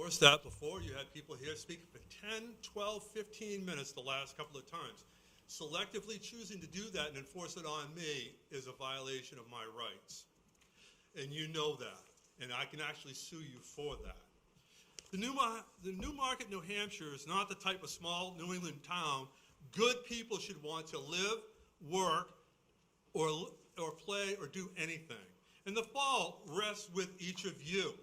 noticed that before. You had people here speaking for 10, 12, 15 minutes the last couple of times. Selectively choosing to do that and enforce it on me is a violation of my rights. And you know that. And I can actually sue you for that. The Newmarket, New Hampshire is not the type of small New England town good people should want to live, work, or play or do anything. And the fault rests with each of you.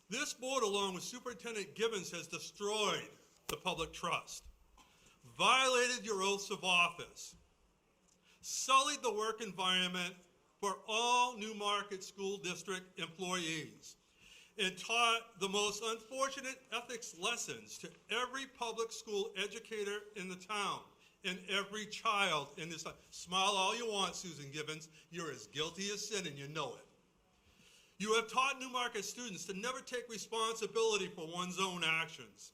This board, along with Superintendent Gibbons, has destroyed the public trust, violated your oaths of office, sullied the work environment for all Newmarket School District employees, and taught the most unfortunate ethics lessons to every public school educator in the town and every child in this town. Smile all you want, Susan Gibbons. You're as guilty as sin, and you know it. You have taught Newmarket students to never take responsibility for one's own actions,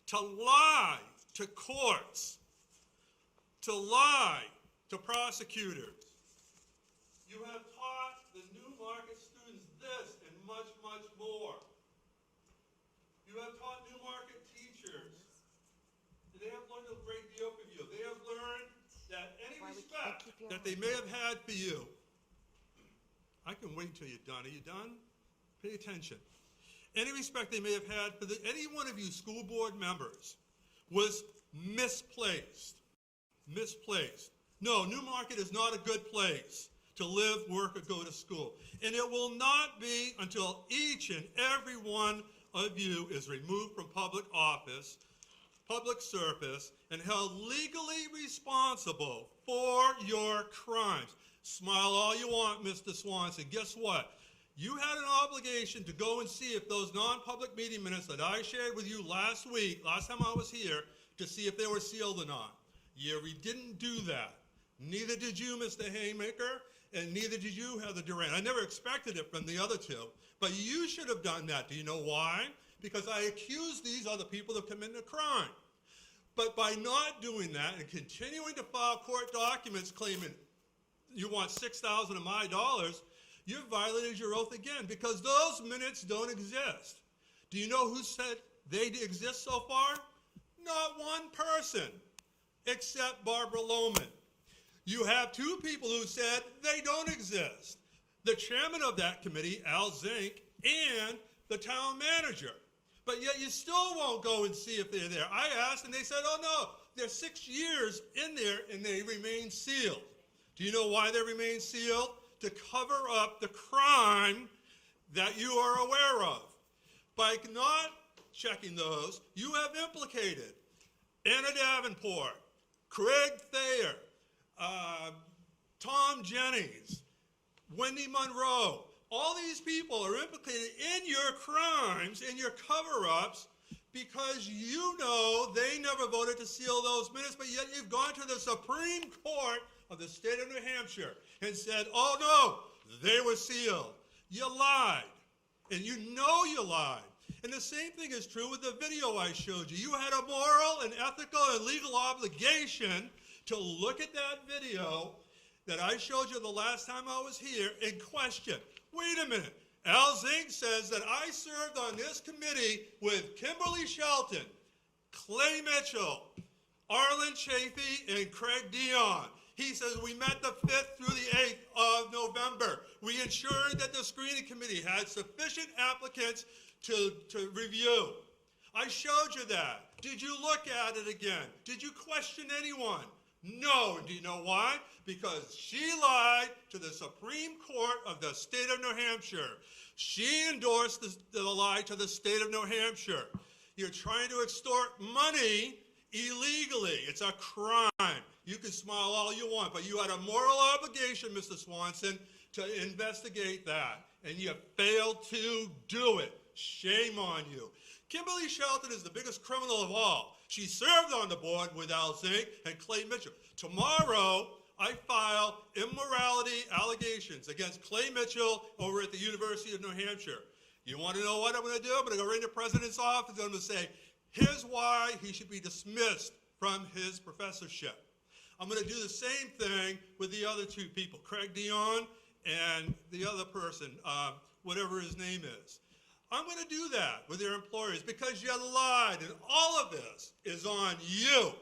to lie to courts, to lie to prosecutors. You have taught the Newmarket students this and much, much more. You have taught Newmarket teachers, and they have learned a great deal from you. They have learned that any respect that they may have had for you, I can wait until you're done. Are you done? Pay attention. Any respect they may have had for any one of you school board members was misplaced. Misplaced. No, Newmarket is not a good place to live, work, or go to school. And it will not be until each and every one of you is removed from public office, public service, and held legally responsible for your crimes. Smile all you want, Mr. Swanson. Guess what? You had an obligation to go and see if those non-public meeting minutes that I shared with you last week, last time I was here, to see if they were sealed or not. You didn't do that. Neither did you, Mr. Haymaker, and neither did you, Heather Durant. I never expected it from the other two, but you should have done that. Do you know why? Because I accused these other people of committing a crime. But by not doing that and continuing to file court documents claiming you want $6,000 of my dollars, you've violated your oath again, because those minutes don't exist. Do you know who said they exist so far? Not one person, except Barbara Lohman. You have two people who said they don't exist. The chairman of that committee, Al Zink, and the town manager. But yet you still won't go and see if they're there. I asked and they said, oh no, they're 6 years in there and they remain sealed. Do you know why they remain sealed? To cover up the crime that you are aware of. By not checking those, you have implicated Anna Davenport, Craig Thayer, Tom Jennings, Wendy Monroe. All these people are implicated in your crimes, in your cover-ups, because you know they never voted to seal those minutes, but yet you've gone to the Supreme Court of the state of New Hampshire and said, oh no, they were sealed. You lied, and you know you lied. And the same thing is true with the video I showed you. You had a moral and ethical and legal obligation to look at that video that I showed you the last time I was here and question, wait a minute, Al Zink says that I served on this committee with Kimberly Shelton, Clay Mitchell, Arlen Chafee, and Craig Dion. He says we met the 5th through the 8th of November. We ensured that the screening committee had sufficient applicants to review. I showed you that. Did you look at it again? Did you question anyone? No. Do you know why? Because she lied to the Supreme Court of the state of New Hampshire. She endorsed the lie to the state of New Hampshire. You're trying to extort money illegally. It's a crime. You can smile all you want, but you had a moral obligation, Mr. Swanson, to investigate that, and you failed to do it. Shame on you. Kimberly Shelton is the biggest criminal of all. She served on the board with Al Zink and Clay Mitchell. Tomorrow, I file immorality allegations against Clay Mitchell over at the University of New Hampshire. You want to know what I'm going to do? I'm going to go right into the president's office and I'm going to say, here's why he should be dismissed from his professorship. I'm going to do the same thing with the other two people, Craig Dion and the other person, whatever his name is. I'm going to do that with your employers because you lied, and all of this is on you.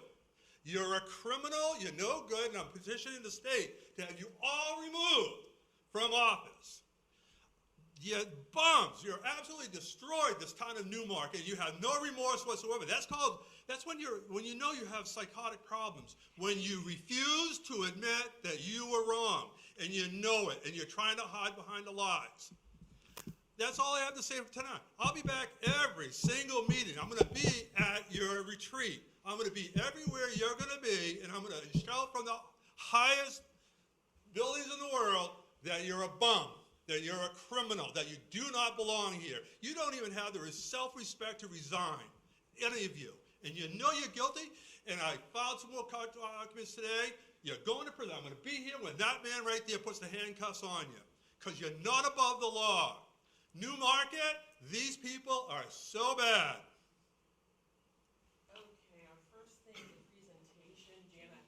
You're a criminal, you're no good, and I'm petitioning the state to have you all removed from office. You bums, you're absolutely destroyed this town of Newmarket. You have no remorse whatsoever. That's when you know you have psychotic problems. When you refuse to admit that you were wrong, and you know it, and you're trying to hide behind the lies. That's all I have to say for tonight. I'll be back every single meeting. I'm going to be at your retreat. I'm going to be everywhere you're going to be, and I'm going to shout from the highest buildings in the world that you're a bum, that you're a criminal, that you do not belong here. You don't even have the self-respect to resign, any of you. And you know you're guilty, and I filed some more documents today. You're going to prison. I'm going to be here when that man right there puts the handcuffs on you, because you're not above the law. Newmarket, these people are so bad. Okay, our first thing is presentation. Janet?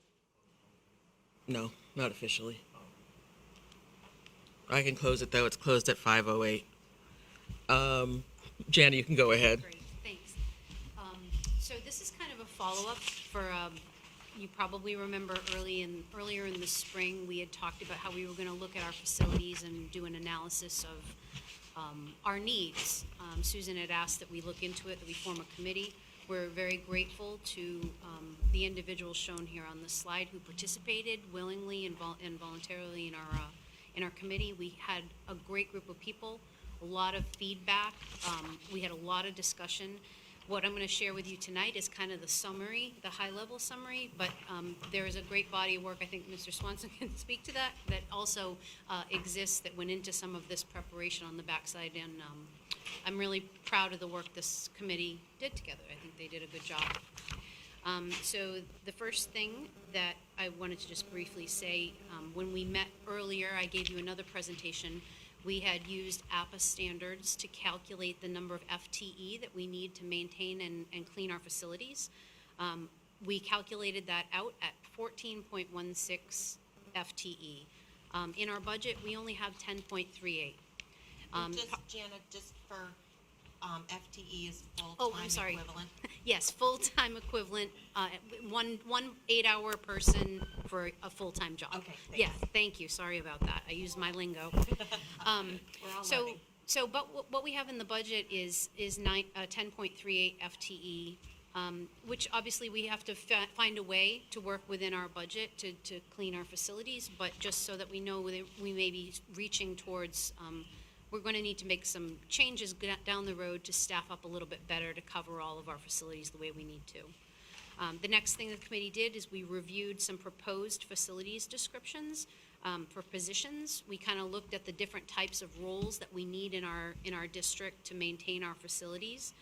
No, not officially. I can close it, though. It's closed at 5:08. Jana, you can go ahead. Great, thanks. So this is kind of a follow-up for, you probably remember earlier in the spring, we had talked about how we were going to look at our facilities and do an analysis of our needs. Susan had asked that we look into it, that we form a committee. We're very grateful to the individuals shown here on the slide who participated willingly and voluntarily in our committee. We had a great group of people, a lot of feedback. We had a lot of discussion. What I'm going to share with you tonight is kind of the summary, the high-level summary, but there is a great body of work, I think Mr. Swanson can speak to that also exists that went into some of this preparation on the backside, and I'm really proud of the work this committee did together. I think they did a good job. So the first thing that I wanted to just briefly say, when we met earlier, I gave you another presentation. We had used APA standards to calculate the number of FTE that we need to maintain and clean our facilities. We calculated that out at 14.16 FTE. In our budget, we only have 10.38. Janet, just for FTE is full-time Oh, I'm sorry. equivalent? Yes, full-time equivalent, one 8-hour person for a full-time job. Okay, thanks. Yeah, thank you, sorry about that, I used my lingo. We're all learning. But what we have in the budget is 10.38 FTE, which obviously we have to find a way to work within our budget to clean our facilities, but just so that we know that we may be reaching towards, we're going to need to make some changes down the road to staff up a little bit better to cover all of our facilities the way we need to. The next thing the committee did is we reviewed some proposed facilities descriptions for positions. We kind of looked at the different types of roles that we need in our district to maintain our facilities.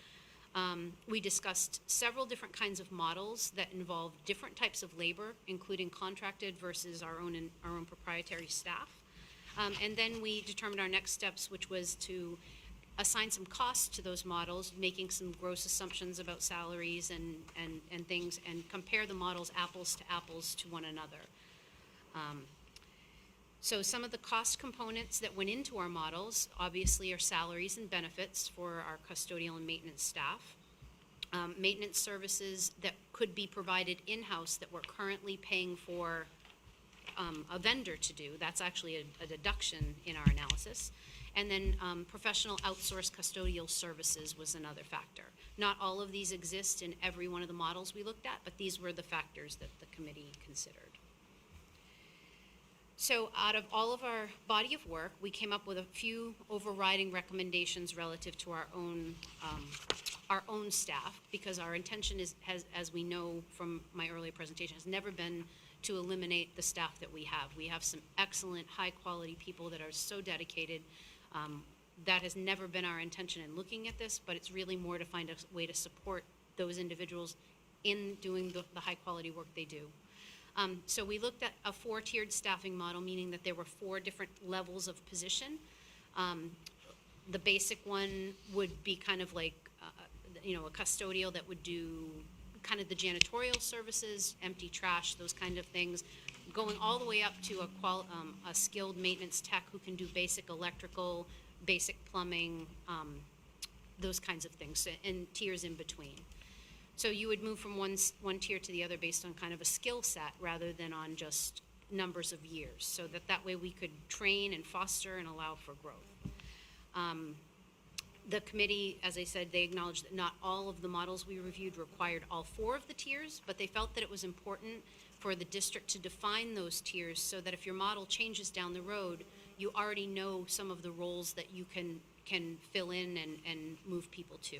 We discussed several different kinds of models that involve different types of labor, including contracted versus our own proprietary staff. And then we determined our next steps, which was to assign some costs to those models, making some gross assumptions about salaries and things, and compare the models apples to apples to one another. So some of the cost components that went into our models, obviously, are salaries and benefits for our custodial and maintenance staff. Maintenance services that could be provided in-house that we're currently paying for a vendor to do. That's actually a deduction in our analysis. And then professional outsourced custodial services was another factor. Not all of these exist in every one of the models we looked at, but these were the factors that the committee considered. So out of all of our body of work, we came up with a few overriding recommendations relative to our own staff, because our intention has, as we know from my earlier presentation, has never been to eliminate the staff that we have. We have some excellent, high-quality people that are so dedicated. That has never been our intention in looking at this, but it's really more to find a way to support those individuals in doing the high-quality work they do. So we looked at a 4-tiered staffing model, meaning that there were 4 different levels of position. The basic one would be kind of like, a custodial that would do kind of the janitorial services, empty trash, those kind of things, going all the way up to a skilled maintenance tech who can do basic electrical, basic plumbing, those kinds of things, and tiers in between. So you would move from one tier to the other based on kind of a skill set rather than on just numbers of years, so that way we could train and foster and allow for growth. The committee, as I said, they acknowledged that not all of the models we reviewed required all 4 of the tiers, but they felt that it was important for the district to define those tiers so that if your model changes down the road, you already know some of the roles that you can fill in and move people to.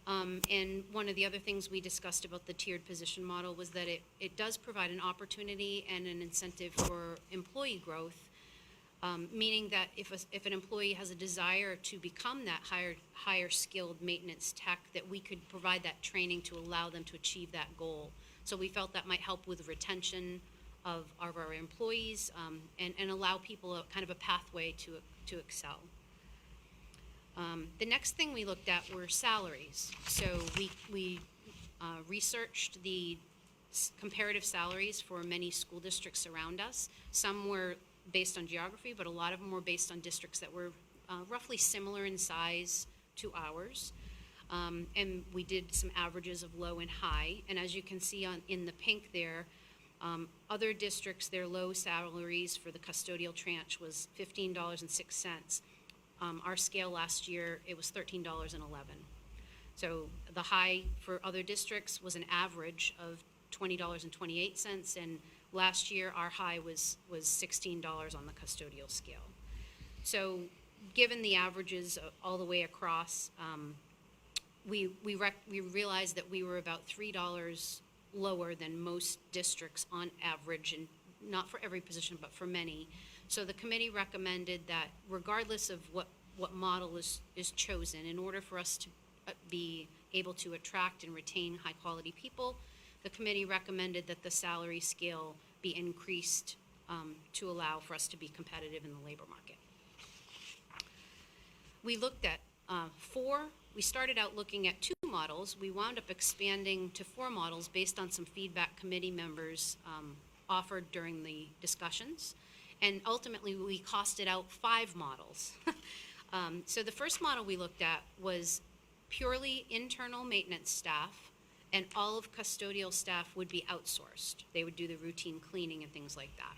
And one of the other things we discussed about the tiered position model was that it does provide an opportunity and an incentive for employee growth, meaning that if an employee has a desire to become that higher skilled maintenance tech, that we could provide that training to allow them to achieve that goal. So we felt that might help with retention of our employees, and allow people kind of a pathway to excel. The next thing we looked at were salaries. So we researched the comparative salaries for many school districts around us. Some were based on geography, but a lot of them were based on districts that were roughly similar in size to ours. And we did some averages of low and high. And as you can see in the pink there, other districts, their low salaries for the custodial tranche was $15.06. Our scale last year, it was $13.11. So the high for other districts was an average of $20.28, and last year our high was $16 on the custodial scale. So given the averages all the way across, we realized that we were about $3 lower than most districts on average, and not for every position, but for many. So the committee recommended that regardless of what model is chosen, in order for us to be able to attract and retain high-quality people, the committee recommended that the salary scale be increased to allow for us to be competitive in the labor market. We looked at we started out looking at 2 models. We wound up expanding to 4 models based on some feedback committee members offered during the discussions. And ultimately, we costed out 5 models. So the first model we looked at was purely internal maintenance staff, and all of custodial staff would be outsourced. They would do the routine cleaning and things like that.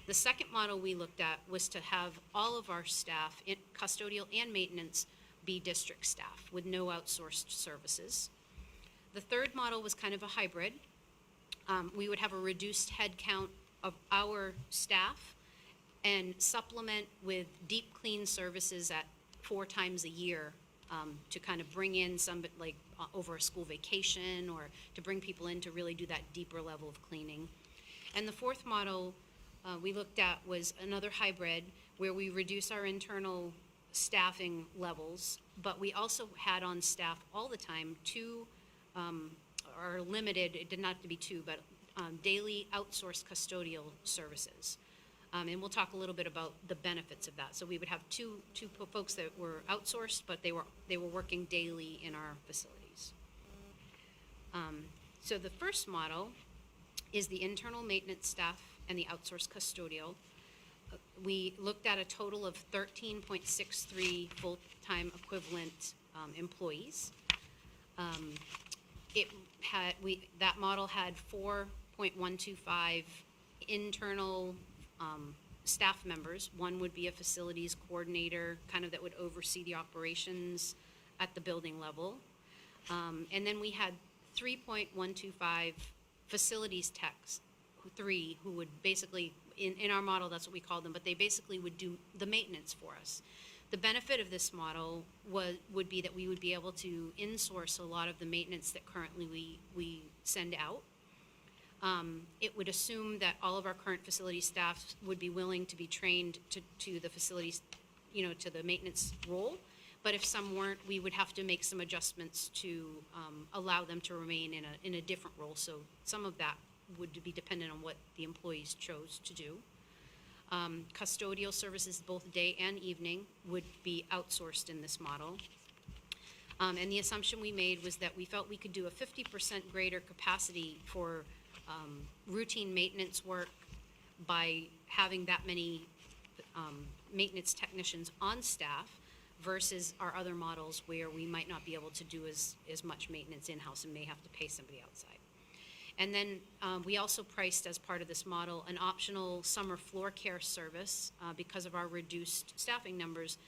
The second model we looked at was to have all of our staff, custodial and maintenance, be district staff with no outsourced services. The third model was kind of a hybrid. We would have a reduced head count of our staff and supplement with deep clean services at 4 times a year to kind of bring in over a school vacation, or to bring people in to really do that deeper level of cleaning. And the fourth model we looked at was another hybrid where we reduce our internal staffing levels, but we also had on staff all the time 2 or limited, it did not have to be 2, but daily outsourced custodial services. And we'll talk a little bit about the benefits of that. So we would have two folks that were outsourced, but they were working daily in our facilities. So the first model is the internal maintenance staff and the outsourced custodial. We looked at a total of 13.63 full-time equivalent employees. That model had 4.125 internal staff members. One would be a facilities coordinator, kind of that would oversee the operations at the building level. And then we had 3.125 facilities techs, 3 who would basically, in our model, that's what we called them, but they basically would do the maintenance for us. The benefit of this model would be that we would be able to insource a lot of the maintenance that currently we send out. It would assume that all of our current facility staff would be willing to be trained to the facilities, to the maintenance role. But if some weren't, we would have to make some adjustments to allow them to remain in a different role. So some of that would be dependent on what the employees chose to do. Custodial services, both day and evening, would be outsourced in this model. And the assumption we made was that we felt we could do a 50% greater capacity for routine maintenance work by having that many maintenance technicians on staff versus our other models where we might not be able to do as much maintenance in-house and may have to pay somebody outside. And then we also priced as part of this model an optional summer floor care service because of our reduced staffing numbers,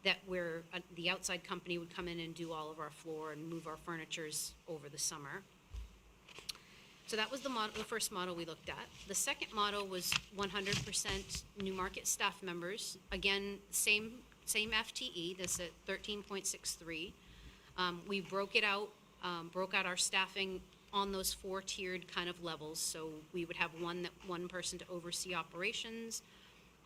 that where the outside company would come in and do all of our floor and move our furnitures over the summer. So that was the first model we looked at. The second model was 100% Newmarket staff members. Again, same FTE, this at 13.63. We broke out our staffing on those 4-tiered kind of levels. So we would have one person to oversee operations,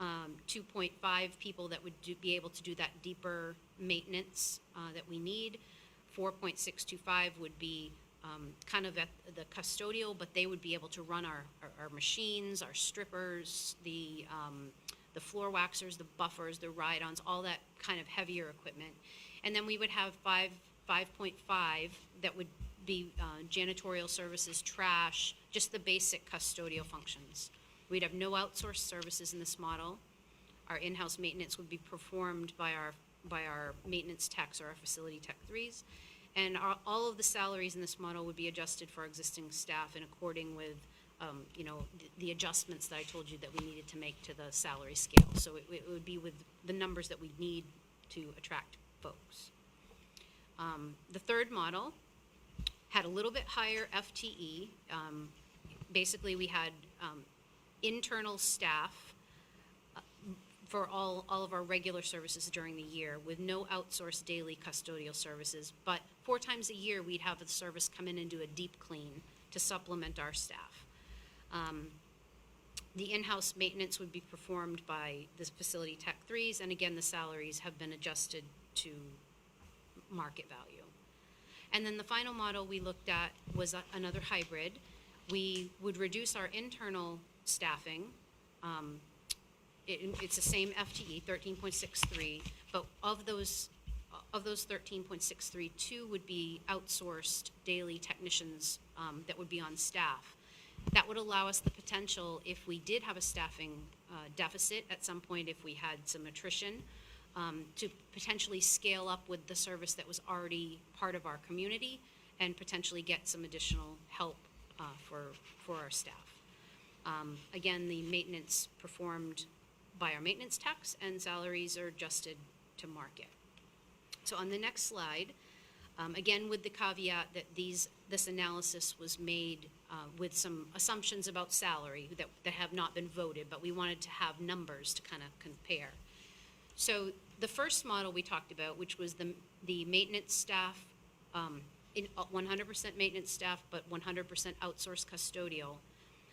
2.5 people that would be able to do that deeper maintenance that we need. 4.625 would be kind of at the custodial, but they would be able to run our machines, our strippers, the floor waxers, the buffers, the ride-ons, all that kind of heavier equipment. And then we would have 5.5 that would be janitorial services, trash, just the basic custodial functions. We'd have no outsourced services in this model. Our in-house maintenance would be performed by our maintenance techs or our facility tech 3s. And all of the salaries in this model would be adjusted for existing staff in according with, the adjustments that I told you that we needed to make to the salary scale. So it would be with the numbers that we need to attract folks. The third model had a little bit higher FTE. Basically, we had internal staff for all of our regular services during the year with no outsourced daily custodial services. But 4 times a year, we'd have a service come in and do a deep clean to supplement our staff. The in-house maintenance would be performed by the facility tech 3s, and again, the salaries have been adjusted to market value. And then the final model we looked at was another hybrid. We would reduce our internal staffing. It's the same FTE, 13.63, but of those 13.63, 2 would be outsourced daily technicians that would be on staff. That would allow us the potential, if we did have a staffing deficit at some point, if we had some attrition, to potentially scale up with the service that was already part of our community and potentially get some additional help for our staff. Again, the maintenance performed by our maintenance techs, and salaries are adjusted to market. So on the next slide, again with the caveat that this analysis was made with some assumptions about salary that have not been voted, but we wanted to have numbers to kind of compare. So the first model we talked about, which was the maintenance staff, 100% maintenance staff, but 100% outsourced custodial,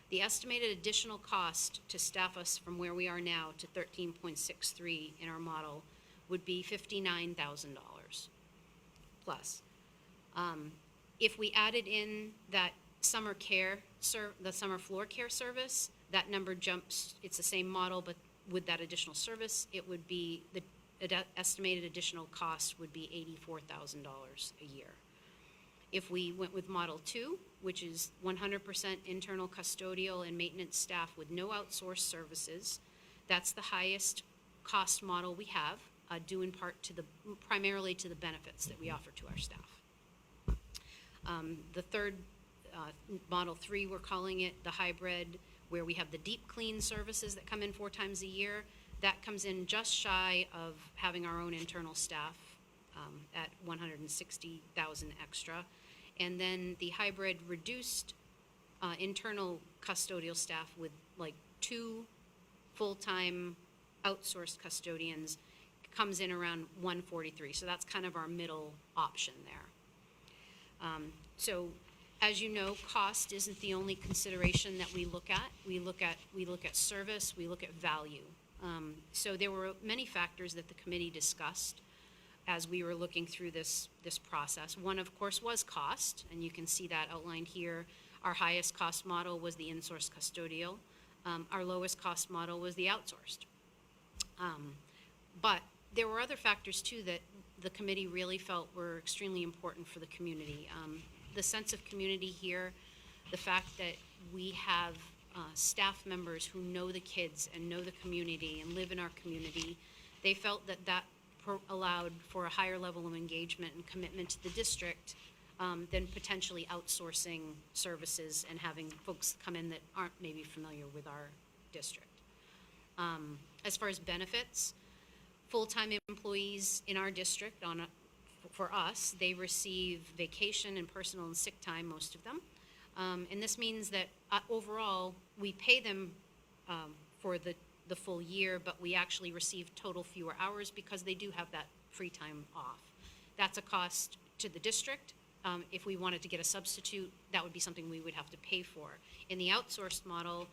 the estimated additional cost to staff us from where we are now to 13.63 in our model would be $59,000 plus. If we added in that summer care, the summer floor care service, that number jumps. It's the same model, but with that additional service, it would be the estimated additional cost would be $84,000 a year. If we went with Model 2, which is 100% internal custodial and maintenance staff with no outsourced services, that's the highest cost model we have, due in part to primarily to the benefits that we offer to our staff. The third, Model 3, we're calling it the hybrid, where we have the deep clean services that come in 4 times a year. That comes in just shy of having our own internal staff at $160,000 extra. And then the hybrid reduced internal custodial staff with like 2 full-time outsourced custodians comes in around $143. So that's kind of our middle option there. So as you know, cost isn't the only consideration that we look at. We look at service, we look at value. So there were many factors that the committee discussed as we were looking through this process. One, of course, was cost, and you can see that outlined here. Our highest cost model was the in-source custodial. Our lowest cost model was the outsourced. But there were other factors, too, that the committee really felt were extremely important for the community. The sense of community here, the fact that we have staff members who know the kids and know the community and live in our community, they felt that allowed for a higher level of engagement and commitment to the district than potentially outsourcing services and having folks come in that aren't maybe familiar with our district. As far as benefits, full-time employees in our district for us, they receive vacation and personal and sick time, most of them. And this means that overall, we pay them for the full year, but we actually receive total fewer hours because they do have that free time off. That's a cost to the district. If we wanted to get a substitute, that would be something we would have to pay for. In the outsourced model,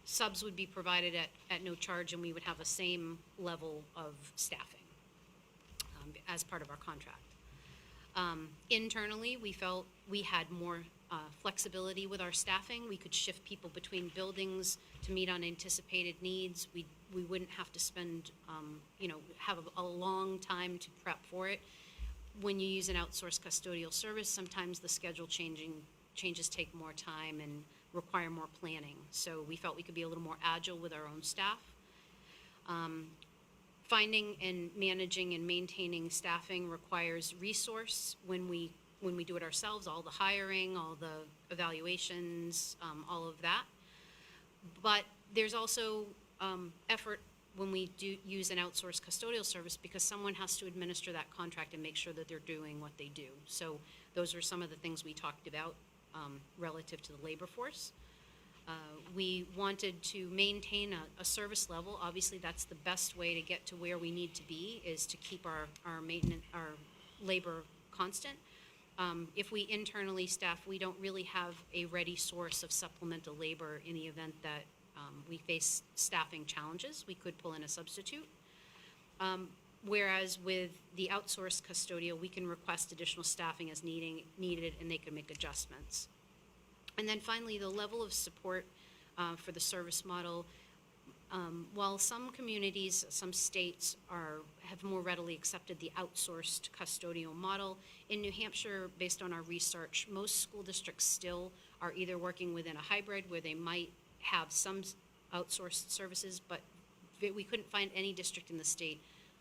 subs would be provided at no charge, and we would have the same level of staffing as part of our contract. Internally, we felt we had more flexibility with our staffing. We could shift people between buildings to meet unanticipated needs. We wouldn't have to spend, have a long time to prep for it. When you use an outsourced custodial service, sometimes the schedule changes take more time and require more planning. So we felt we could be a little more agile with our own staff. Finding and managing and maintaining staffing requires resource when we do it ourselves, all the hiring, all the evaluations, all of that. But there's also effort when we do use an outsourced custodial service because someone has to administer that contract and make sure that they're doing what they do. So those are some of the things we talked about relative to the labor force. We wanted to maintain a service level. Obviously, that's the best way to get to where we need to be, is to keep our labor constant. If we internally staff, we don't really have a ready source of supplemental labor in the event that we face staffing challenges. We could pull in a substitute. Whereas with the outsourced custodial, we can request additional staffing as needed, and they can make adjustments. And then finally, the level of support for the service model. While some communities, some states have more readily accepted the outsourced custodial model, in New Hampshire, based on our research, most school districts still are either working within a hybrid where they might have some outsourced services, but we couldn't find any district in the state,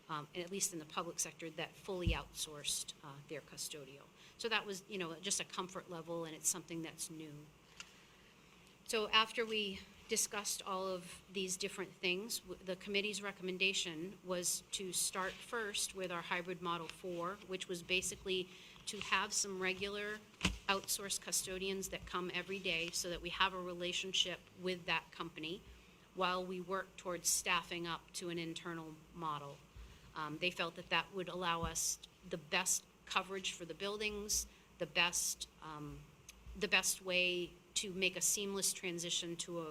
at least in the public sector, that fully outsourced their custodial. So that was, just a comfort level, and it's something that's new. So after we discussed all of these different things, the committee's recommendation was to start first with our hybrid model 4, which was basically to have some regular outsourced custodians that come every day so that we have a relationship with that company while we work towards staffing up to an internal model. They felt that would allow us the best coverage for the buildings, the best way to make a seamless transition to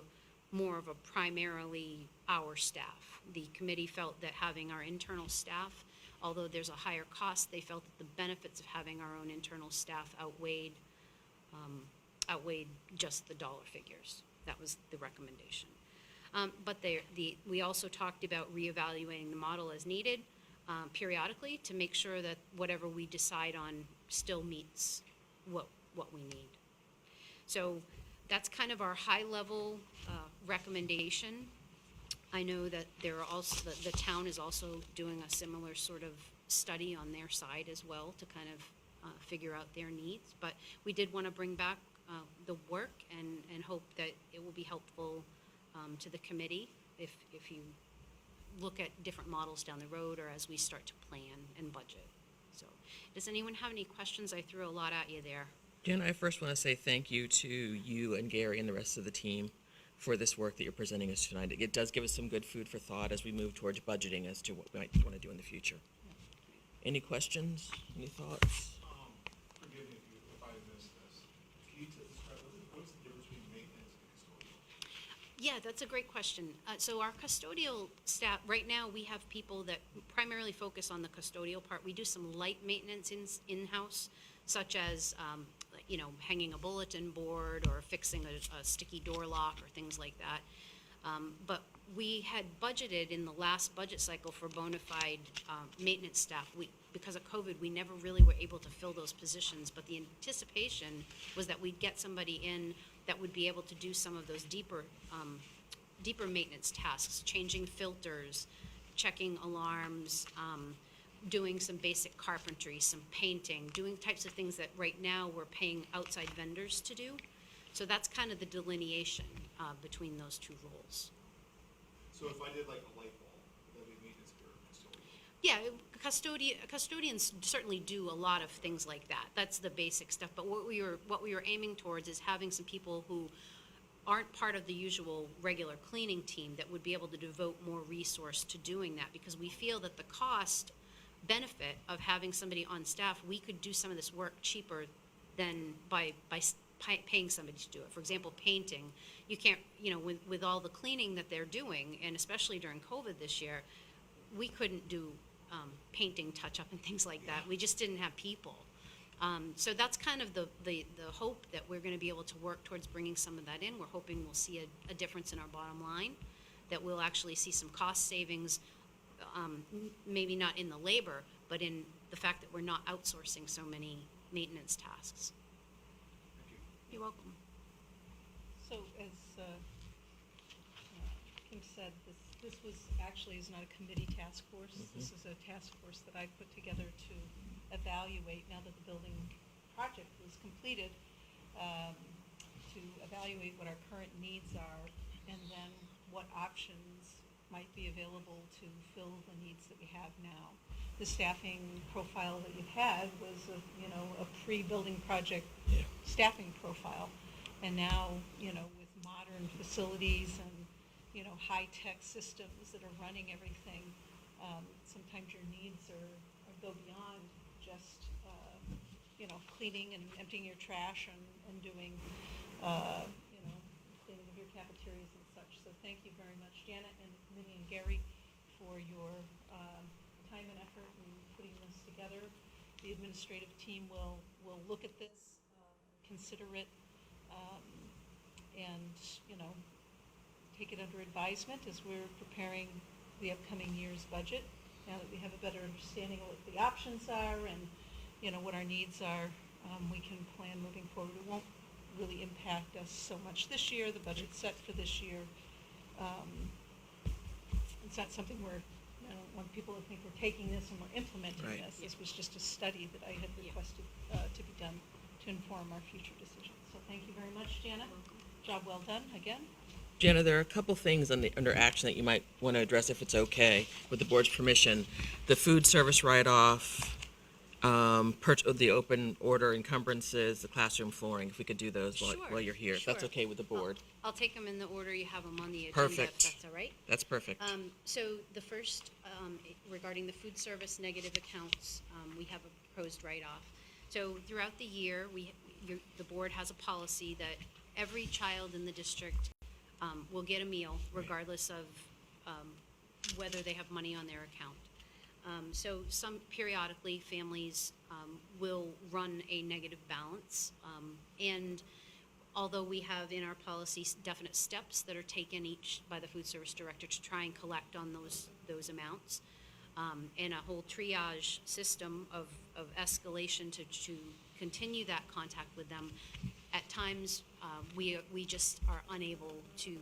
more of a primarily our staff. The committee felt that having our internal staff, although there's a higher cost, they felt that the benefits of having our own internal staff outweighed just the dollar figures. That was the recommendation. But we also talked about reevaluating the model as needed periodically to make sure that whatever we decide on still meets what we need. So that's kind of our high-level recommendation. I know that the town is also doing a similar sort of study on their side as well to kind of figure out their needs. But we did want to bring back the work and hope that it will be helpful to the committee if you look at different models down the road or as we start to plan and budget. So does anyone have any questions? I threw a lot at you there. Jen, I first want to say thank you to you and Gary and the rest of the team for this work that you're presenting us tonight. It does give us some good food for thought as we move towards budgeting as to what we might want to do in the future. Any questions? Any thoughts? Forgive me if I missed this. Can you describe what's the difference between maintenance and custodial? Yeah, that's a great question. So our custodial staff, right now, we have people that primarily focus on the custodial part. We do some light maintenance in-house, such as, hanging a bulletin board or fixing a sticky door lock or things like that. But we had budgeted in the last budget cycle for bona fide maintenance staff. Because of COVID, we never really were able to fill those positions, but the anticipation was that we'd get somebody in that would be able to do some of those deeper maintenance tasks, changing filters, checking alarms, doing some basic carpentry, some painting, doing types of things that right now we're paying outside vendors to do. So that's kind of the delineation between those two roles. So if I did like a light bulb, would that be maintenance or custodial? Yeah, custodians certainly do a lot of things like that. That's the basic stuff. But what we were aiming towards is having some people who aren't part of the usual regular cleaning team that would be able to devote more resource to doing that, because we feel that the cost benefit of having somebody on staff, we could do some of this work cheaper than by paying somebody to do it. For example, painting, you can't, with all the cleaning that they're doing, and especially during COVID this year, we couldn't do painting touch-up and things like that. We just didn't have people. So that's kind of the hope that we're going to be able to work towards bringing some of that in. We're hoping we'll see a difference in our bottom line, that we'll actually see some cost savings, maybe not in the labor, but in the fact that we're not outsourcing so many maintenance tasks. Thank you. You're welcome. So as Kim said, this is not a committee task force. This is a task force that I put together to evaluate, now that the building project was completed, to evaluate what our current needs are and then what options might be available to fill the needs that we have now. The staffing profile that you had was a pre-building project staffing profile. And now, with modern facilities and, high-tech systems that are running everything, sometimes your needs go beyond just, cleaning and emptying your trash and doing, cleaning of your cafeterias and such. So thank you very much, Janet and Minnie and Gary, for your time and effort in putting this together. The administrative team will look at this, consider it, and, take it under advisement as we're preparing the upcoming year's budget. Now that we have a better understanding of what the options are and, what our needs are, we can plan moving forward. It won't really impact us so much this year. The budget's set for this year. It's not something I don't want people to think we're taking this and we're implementing Right. this. This was just a study that I had requested to be done to inform our future decisions. So thank you very much, Jana. Job well done, again. Jana, there are a couple things under action that you might want to address if it's okay, with the board's permission. The food service write-off, the open order encumbrances, the classroom flooring, if we could do those while Sure, you're here, if that's sure. okay with the board. I'll take them in the order you have them on the agenda, Perfect. if that's all right. That's perfect. So the first, regarding the food service negative accounts, we have a proposed write-off. So throughout the year, the board has a policy that every child in the district will get a meal regardless of whether they have money on their account. So periodically, families will run a negative balance. And although we have in our policy definite steps that are taken each by the food service director to try and collect on those amounts, and a whole triage system of escalation to continue that contact with them, at times we just are unable to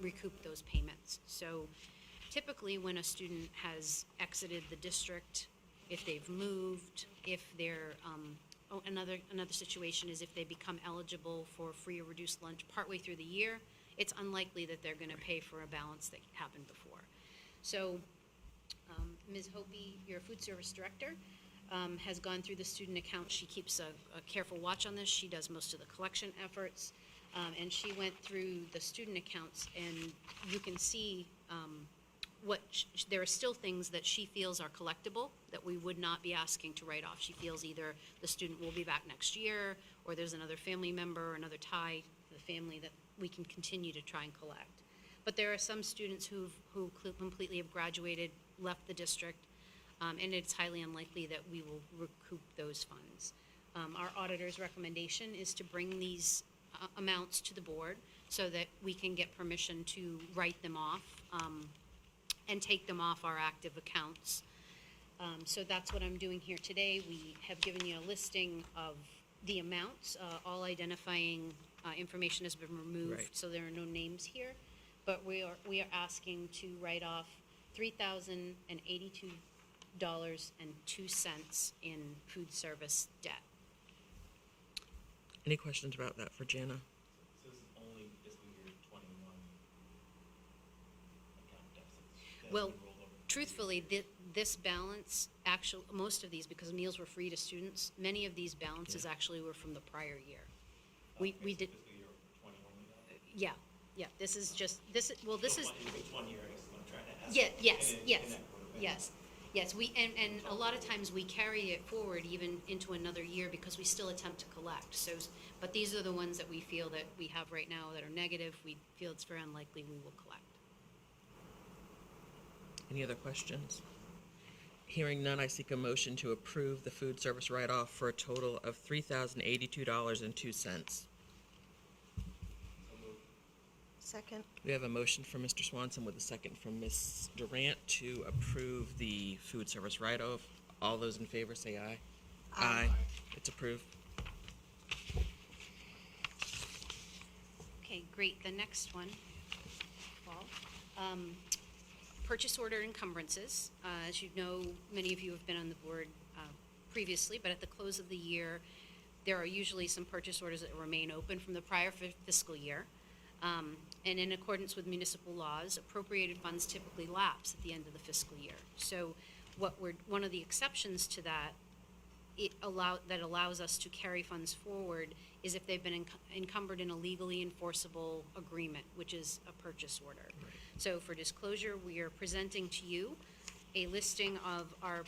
recoup those payments. So typically when a student has exited the district, if they've moved, if they're, another situation is if they become eligible for free or reduced lunch partway through the year, it's unlikely that they're gonna pay for a balance that happened before. So Ms. Hopi, your food service director, has gone through the student account. She keeps a careful watch on this. She does most of the collection efforts. And she went through the student accounts, and you can see there are still things that she feels are collectible that we would not be asking to write off. She feels either the student will be back next year, or there's another family member or another tie to the family that we can continue to try and collect. But there are some students who completely have graduated, left the district, and it's highly unlikely that we will recoup those funds. Our auditor's recommendation is to bring these amounts to the board so that we can get permission to write them off and take them off our active accounts. So that's what I'm doing here today. We have given you a listing of the amounts. All identifying information has been removed, Right. so there are no names here. But we are asking to write off $3,082 in food service debt. Any questions about that for Jana? So this is only fiscal year 21 account deficits. That's Well, been rolled over. truthfully, this balance, most of these, because meals were free to students, many of these balances actually were from the prior year. We Okay, so did, Fiscal year 21 we got. yeah, this is just, this is, well, this is, It's 1 year, I guess is what I'm trying to ask. yeah, yes, And then yes, in that quarter, right? yes, yes, and a lot of times we carry it forward even into another year because we still attempt to collect, so, but these are the ones that we feel that we have right now that are negative, we feel it's very unlikely we will collect. Any other questions? Hearing none, I seek a motion to approve the food service write-off for a total of $3,082.02. Second. We have a motion from Mr. Swanson with a second from Ms. Durant to approve the food service write-off. All those in favor say aye. Aye. It's approved. Okay, great, the next one, Paul. Purchase order encumbrances. As you know, many of you have been on the board previously, but at the close of the year, there are usually some purchase orders that remain open from the prior fiscal year. And in accordance with municipal laws, appropriated funds typically lapse at the end of the fiscal year. So one of the exceptions to that, that allows us to carry funds forward is if they've been encumbered in a legally enforceable agreement, which is a purchase order. So for disclosure, we are presenting to you a listing of our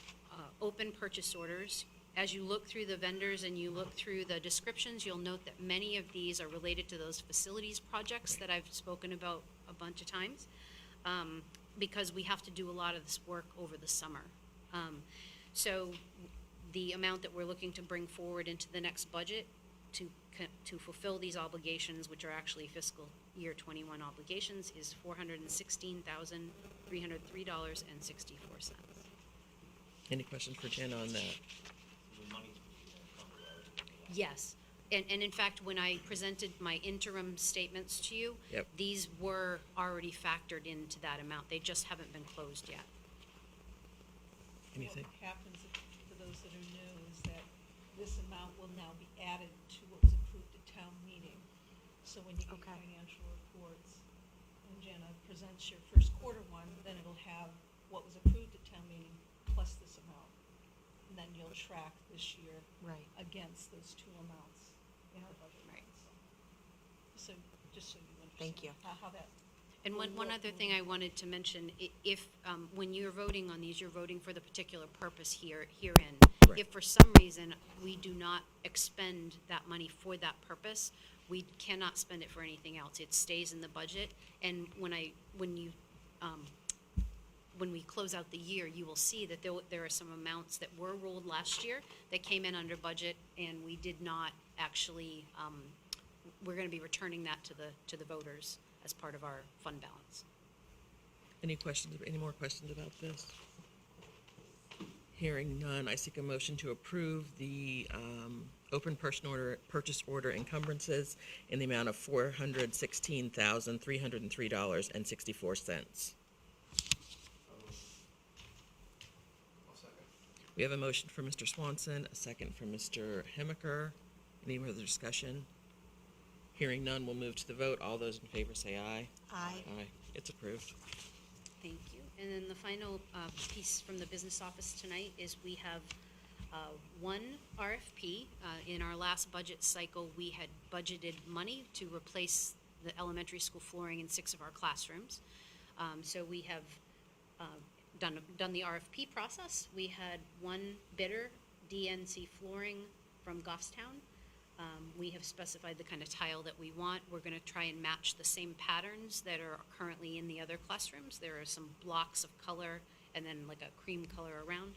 open purchase orders. As you look through the vendors and you look through the descriptions, you'll note that many of these are related to those facilities projects that I've spoken about a bunch of times, because we have to do a lot of this work over the summer. So the amount that we're looking to bring forward into the next budget to fulfill these obligations, which are actually fiscal year 21 obligations, is $416,303.64. Any questions for Jen on that? So the money's been encumbered already. Yes, and in fact, when I presented my interim statements to you, Yep. these were already factored into that amount, they just haven't been closed yet. Anything? What happens, for those that are new, is that this amount will now be added to what was approved at town meeting. So when you get Okay. financial reports, and Jana presents your first quarter one, then it'll have what was approved at town meeting plus this amount. And then you'll track this year Right. against those two amounts in our budget. Right. So, just so you understand. Thank you. How that. And will one look other thing I wanted to mention, if, when you're voting on these, you're voting for the particular purpose herein. Right. If for some reason we do not expend that money for that purpose, we cannot spend it for anything else. It stays in the budget, and when we close out the year, you will see that there are some amounts that were rolled last year that came in under budget, and we did not actually, we're gonna be returning that to the voters as part of our fund balance. Any questions, any more questions about this? Hearing none, I seek a motion to approve the open purchase order encumbrances in the amount of $416,303.64. I'll second. We have a motion for Mr. Swanson, a second from Mr. Hemaker. Any further discussion? Hearing none, we'll move to the vote. All those in favor say aye. Aye. Aye. It's approved. Thank you. And then the final piece from the business office tonight is we have one RFP. In our last budget cycle, we had budgeted money to replace the elementary school flooring in 6 of our classrooms. So we have done the RFP process. We had one bidder, DNC Flooring from Goffstown. We have specified the kind of tile that we want. We're going to try and match the same patterns that are currently in the other classrooms. There are some blocks of color and then like a cream color around.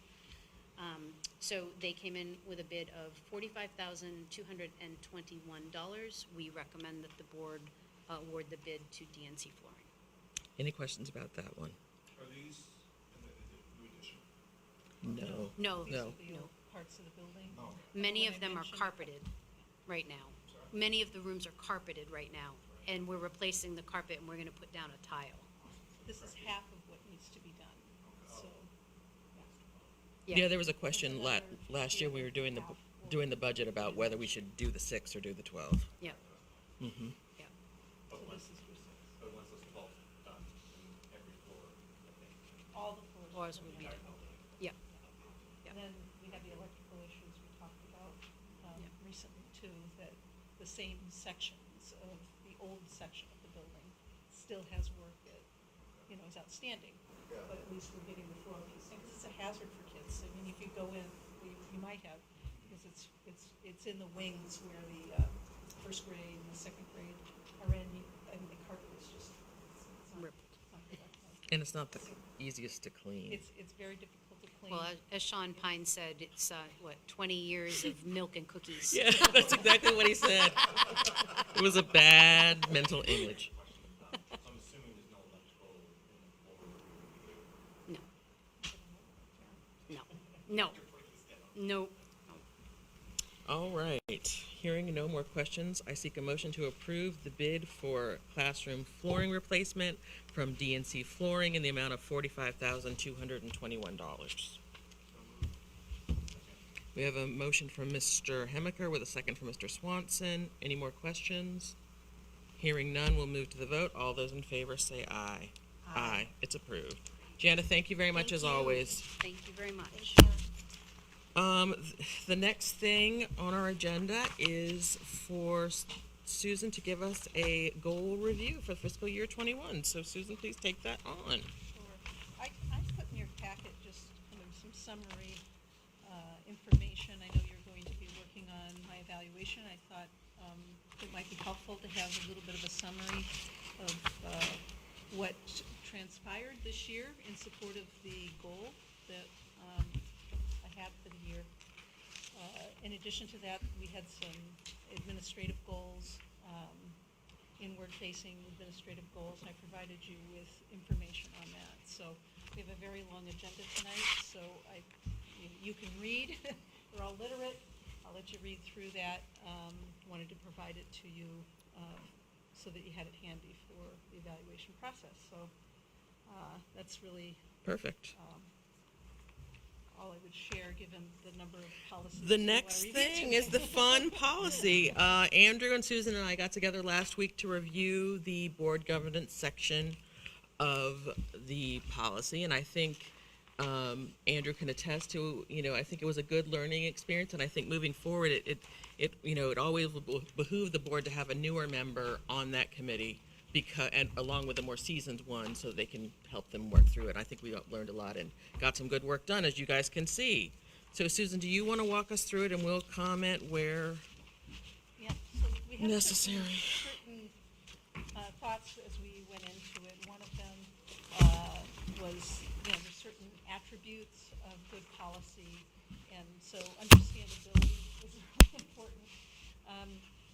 So they came in with a bid of $45,221. We recommend that the board award the bid to DNC Flooring. Any questions about that one? Are these in the new edition? No. No, These No. are the old parts of the building. No. many When of I them are mentioned- carpeted right now. Many of the rooms are carpeted right now, and we're replacing the carpet and we're going to put down a tile. This is half of what needs to be done, so. Yeah, there was a question last year, we were doing the budget about whether we should do the 6 or do the 12. Yeah. Mm-hmm. Yeah. So this is for 6. But once this is all done, then every floor, I think. All the floors. Floors would be done. Yeah. And then we have the electrical issues we talked about Yeah. recently too, that the same sections of the old section of the building still has work that, is outstanding. But at least we're getting the floor piece, because it's a hazard for kids. I mean, if you go in, you might have, because it's in the wings where the first grade and the second grade are in, I mean, the carpet is just, it's not, Ripped. it's not productive. And it's not the easiest to clean. It's very difficult to clean. Well, as Sean Pine said, it's, 20 years of milk and cookies. Yeah, that's exactly what he said. It was a bad mental image. So I'm assuming there's no electrical in the floor. No. No. All right, hearing no more questions, I seek a motion to approve the bid for classroom flooring replacement from DNC Flooring in the amount of $45,221. We have a motion from Mr. Hemaker with a second from Mr. Swanson. Any more questions? Hearing none, we'll move to the vote. All those in favor say aye. Aye. It's approved. Jana, thank you very much Thank as you. always. Thank you very much. Thanks, Jana. The next thing on our agenda is for Susan to give us a goal review for fiscal year 21. So Susan, please take that on. Sure. I put in your packet just kind of some summary information. I know you're going to be working on my evaluation. I thought it might be helpful to have a little bit of a summary of what transpired this year in support of the goal that I had for the year. In addition to that, we had some administrative goals, inward-facing administrative goals, and I provided you with information on that. So we have a very long agenda tonight, so you can read. We're all literate. I'll let you read through that. Wanted to provide it to you so that you had it handy for the evaluation process. So that's really Perfect. all I would share, given the number of policies. The we wanna next review thing today. is the fun policy. Andrew and Susan and I got together last week to review the board governance section of the policy, and I think Andrew can attest to, I think it was a good learning experience, and I think moving forward, it always will behoove the board to have a newer member on that committee, and along with a more seasoned one, so they can help them work through it. I think we learned a lot and got some good work done, as you guys can see. So Susan, do you want to walk us through it, and we'll comment where Yeah, so we had necessary? certain thoughts as we went into it. One of them was, there's certain attributes of good policy, and so understandability is really important.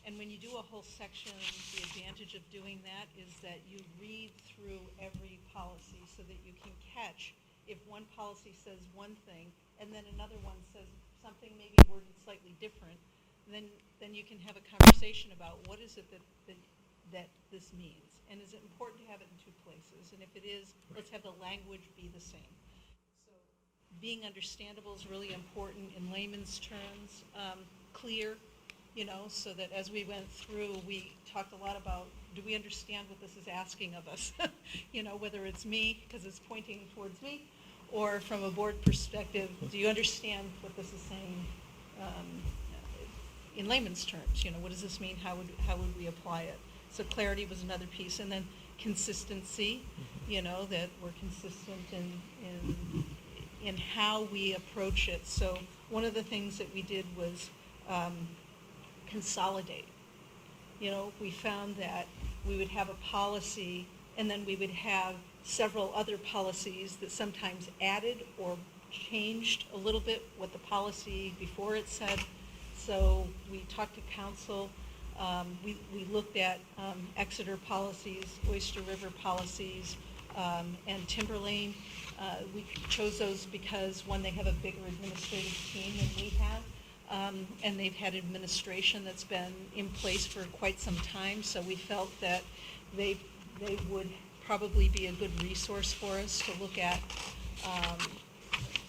And when you do a whole section, the advantage of doing that is that you read through every policy so that you can catch if one policy says one thing and then another one says something maybe worded slightly different, then you can have a conversation about what is it that this means. And is it important to have it in two places? And if it is, let's have the language be the same. So being understandable is really important in layman's terms, clear, so that as we went through, we talked a lot about, do we understand what this is asking of us? Whether it's me, because it's pointing towards me, or from a board perspective, do you understand what this is saying in layman's terms? What does this mean? How would we apply it? So clarity was another piece. And then consistency, that we're consistent in how we approach it. So one of the things that we did was consolidate. We found that we would have a policy and then we would have several other policies that sometimes added or changed a little bit what the policy before it said. So we talked to council. We looked at Exeter policies, Oyster River policies, and Timberlane. We chose those because, one, they have a bigger administrative team than we have. And they've had administration that's been in place for quite some time, so we felt that they would probably be a good resource for us to look at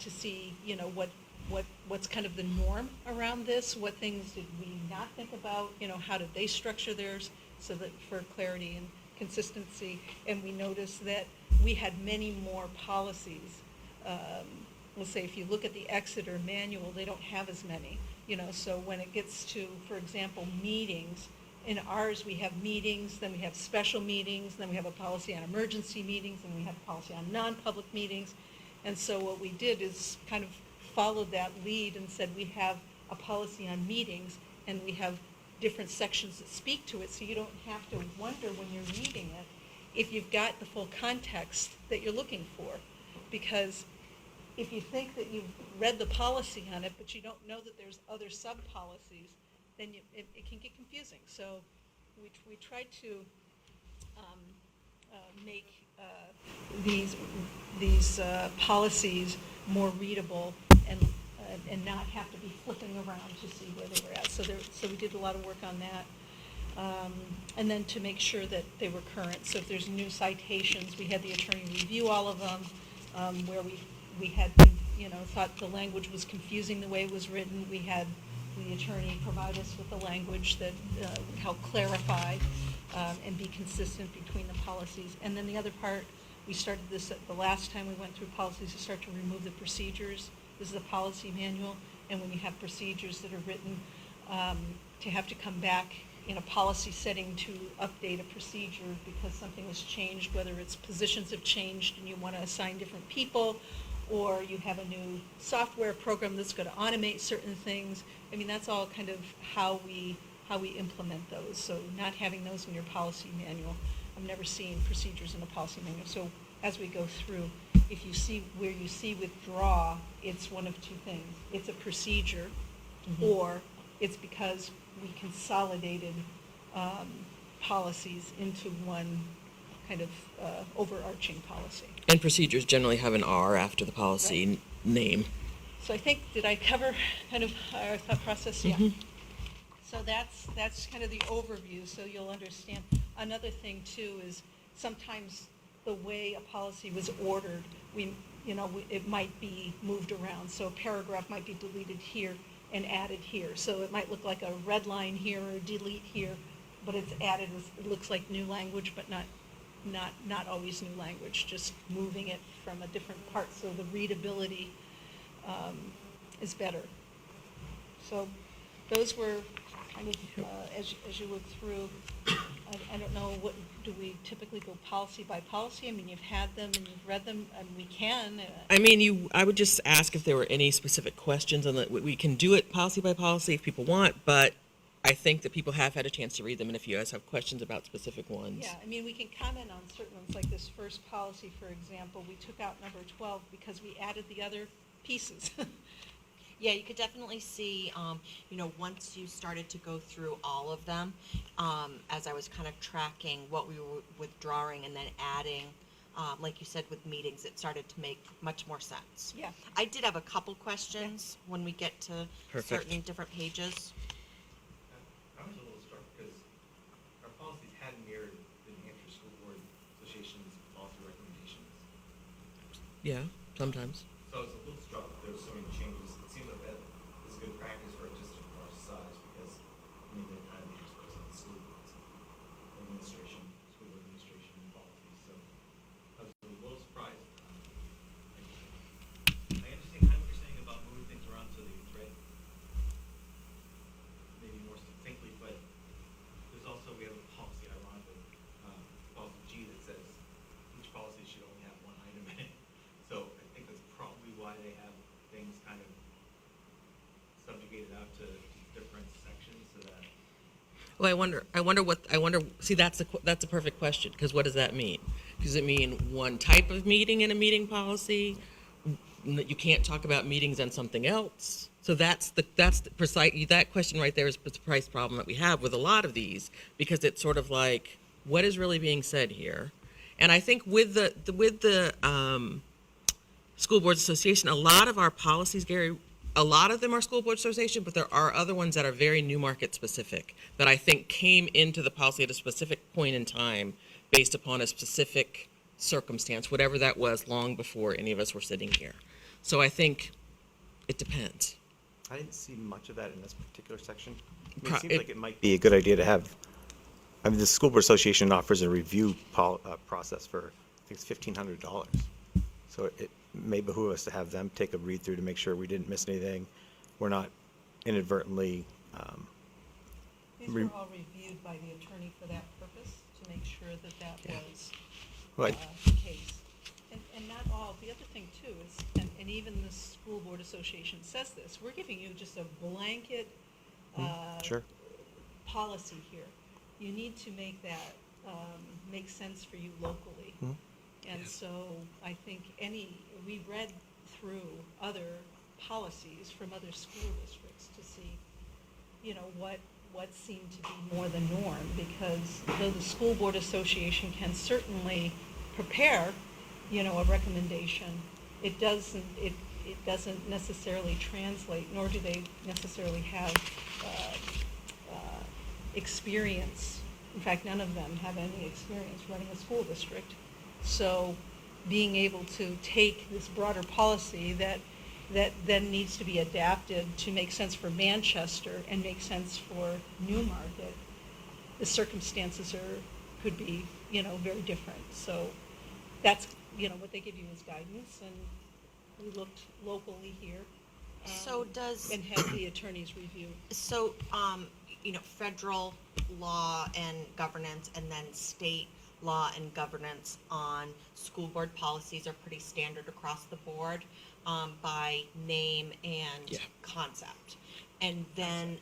to see, you know, what's kind of the norm around this, what things did we not think about, you know, how did they structure theirs, so that for clarity and consistency. And we noticed that we had many more policies. Let's say if you look at the Exeter manual, they don't have as many, you know, so when it gets to, for example, meetings, in ours, we have meetings, then we have special meetings, then we have a policy on emergency meetings, and we have a policy on non-public meetings. And so what we did is kind of followed that lead and said we have a policy on meetings, and we have different sections that speak to it, so you don't have to wonder when you're reading it if you've got the full context that you're looking for. Because if you think that you've read the policy on it, but you don't know that there's other sub-policies, then it can get confusing. So we tried to make these policies more readable and not have to be flipping around to see where they were at. So we did a lot of work on that. And then to make sure that they were current. So if there's new citations, we had the attorney review all of them, where we had, you know, thought the language was confusing the way it was written. We had the attorney provide us with the language that would help clarify and be consistent between the policies. And then the other part, we started this the last time we went through policies, to start to remove the procedures. This is a policy manual, and when you have procedures that are written, to have to come back in a policy setting to update a procedure because something has changed, whether it's positions have changed and you want to assign different people, or you have a new software program that's going to automate certain things. I mean, that's all kind of how we implement those. So not having those in your policy manual. I've never seen procedures in a policy manual. So as we go through, if you see where you see withdraw, it's one of two things. It's a procedure, or it's because we consolidated policies into one kind of overarching policy. And procedures generally have an R after the policy Right. name. So I think, did I cover kind of our thought process? Yeah. So that's kind of the overview, so you'll understand. Another thing too is sometimes the way a policy was ordered, it might be moved around. So a paragraph might be deleted here and added here. So it might look like a red line here or delete here, but it's added, it looks like new language, but not always new language, just moving it from a different part, so the readability is better. So those were kind of, as you look through, I don't know, what, do we typically go policy by policy? I mean, you've had them and you've read them, and we can. I mean, I would just ask if there were any specific questions, and that we can do it policy by policy if people want, but I think that people have had a chance to read them, and if you guys have questions about specific ones. Yeah, I mean, we can comment on certain ones, like this first policy, for example. We took out number 12 because we added the other pieces. Yeah, you could definitely see, once you started to go through all of them, as I was kind of tracking what we were withdrawing and then adding, like you said, with meetings, it started to make much more sense. Yeah. I did have a couple questions when we get to Perfect. certain different pages. I was a little struck because our policies had mirrored the New Hampshire School Board Association's policy recommendations. Yeah, sometimes. So I was a little struck that there were so many changes. It seems like that is good practice for a district of our size because, they're kind of the experts on the school boards, administration, school board administration, and policies. So I was a little surprised. I understand kind of what you're saying about moving things around so that it's read maybe more succinctly, but there's also, we have a policy, ironically, policy G that says each policy should only have one item in it. So I think that's probably why they have things kind of subjugated out to different sections so that. Well, see, that's a perfect question, because what does that mean? Does it mean one type of meeting in a meeting policy? That you can't talk about meetings on something else? So that's the precise, that question right there is the precise problem that we have with a lot of these, because it's sort of like, what is really being said here? And I think with the School Boards Association, a lot of our policies, Gary, a lot of them are School Board Association, but there are other ones that are very Newmarket specific that I think came into the policy at a specific point in time based upon a specific circumstance, whatever that was, long before any of us were sitting here. So I think it depends. I didn't see much of that in this particular section. I mean, Pro- it seems it- like it might be a good idea to have, I mean, the School Board Association offers a review process for, I think it's $1,500. So it may behoove us to have them take a read through to make sure we didn't miss anything. We're not inadvertently, These were all reviewed by the attorney for that purpose, to make sure that that Yeah. was Right. the case. And not all, the other thing too is, and even the School Board Association says this, we're giving you just a blanket sure. policy here. You need to make that make sense for you locally. And so I think we read through other policies from other school districts to see, you know, what seemed to be more the norm, because though the School Board Association can certainly prepare, you know, a recommendation, it doesn't necessarily translate, nor do they necessarily have experience. In fact, none of them have any experience running a school district. So being able to take this broader policy that then needs to be adapted to make sense for Manchester and make sense for Newmarket, the circumstances could be, you know, very different. So that's, you know, what they give you is guidance, and we looked locally here. So does- And had the attorneys review. So, you know, federal law and governance and then state law and governance on school board policies are pretty standard across the board, by name and Yeah. concept. And then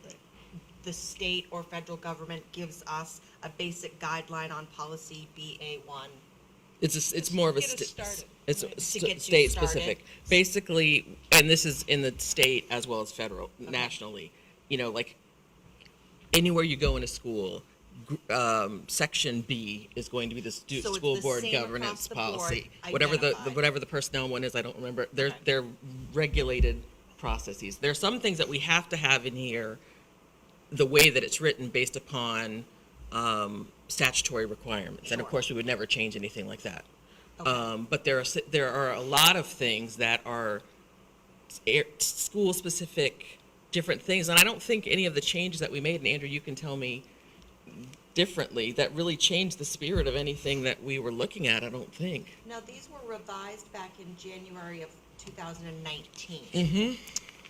the state or federal government gives us a basic guideline on policy BA1. It's more of a Get us started, it's right. To get you state started. specific. Basically, and this is in the state as well as federal, nationally. You know, like anywhere you go in a school, section B is going to be the So it's school the board same governance across the board, policy. Whatever the identified. whatever the personnel one is, I don't remember. They're Okay. they're regulated processes. There are some things that we have to have in here, the way that it's written, based upon statutory requirements, and of Sure. course we would never change anything like that. Okay. But there are a lot of things that are school specific, different things, and I don't think any of the changes that we made, and Andrew, you can tell me differently, that really changed the spirit of anything that we were looking at. I don't think. Now, these were revised back in January of 2019.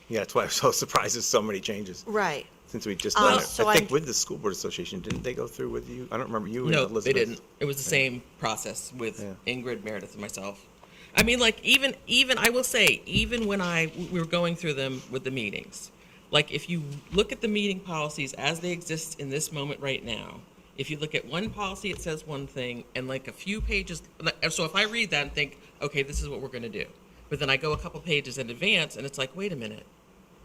Yeah, that's why I'm so surprised there's so many changes Right. since we just done it. so I think I'm- with the School Board Association, didn't they go through with you? I don't remember you and No, Elizabeth. they didn't. It was the same process with Yeah. Ingrid, Meredith, and myself. I mean, like even I will say, even when we were going through them with the meetings, like if you look at the meeting policies as they exist in this moment right now, if you look at one policy, it says one thing, and like a few pages. So if I read that and think, okay, this is what we're going to do, but then I go a couple pages in advance, and it's like, wait a minute.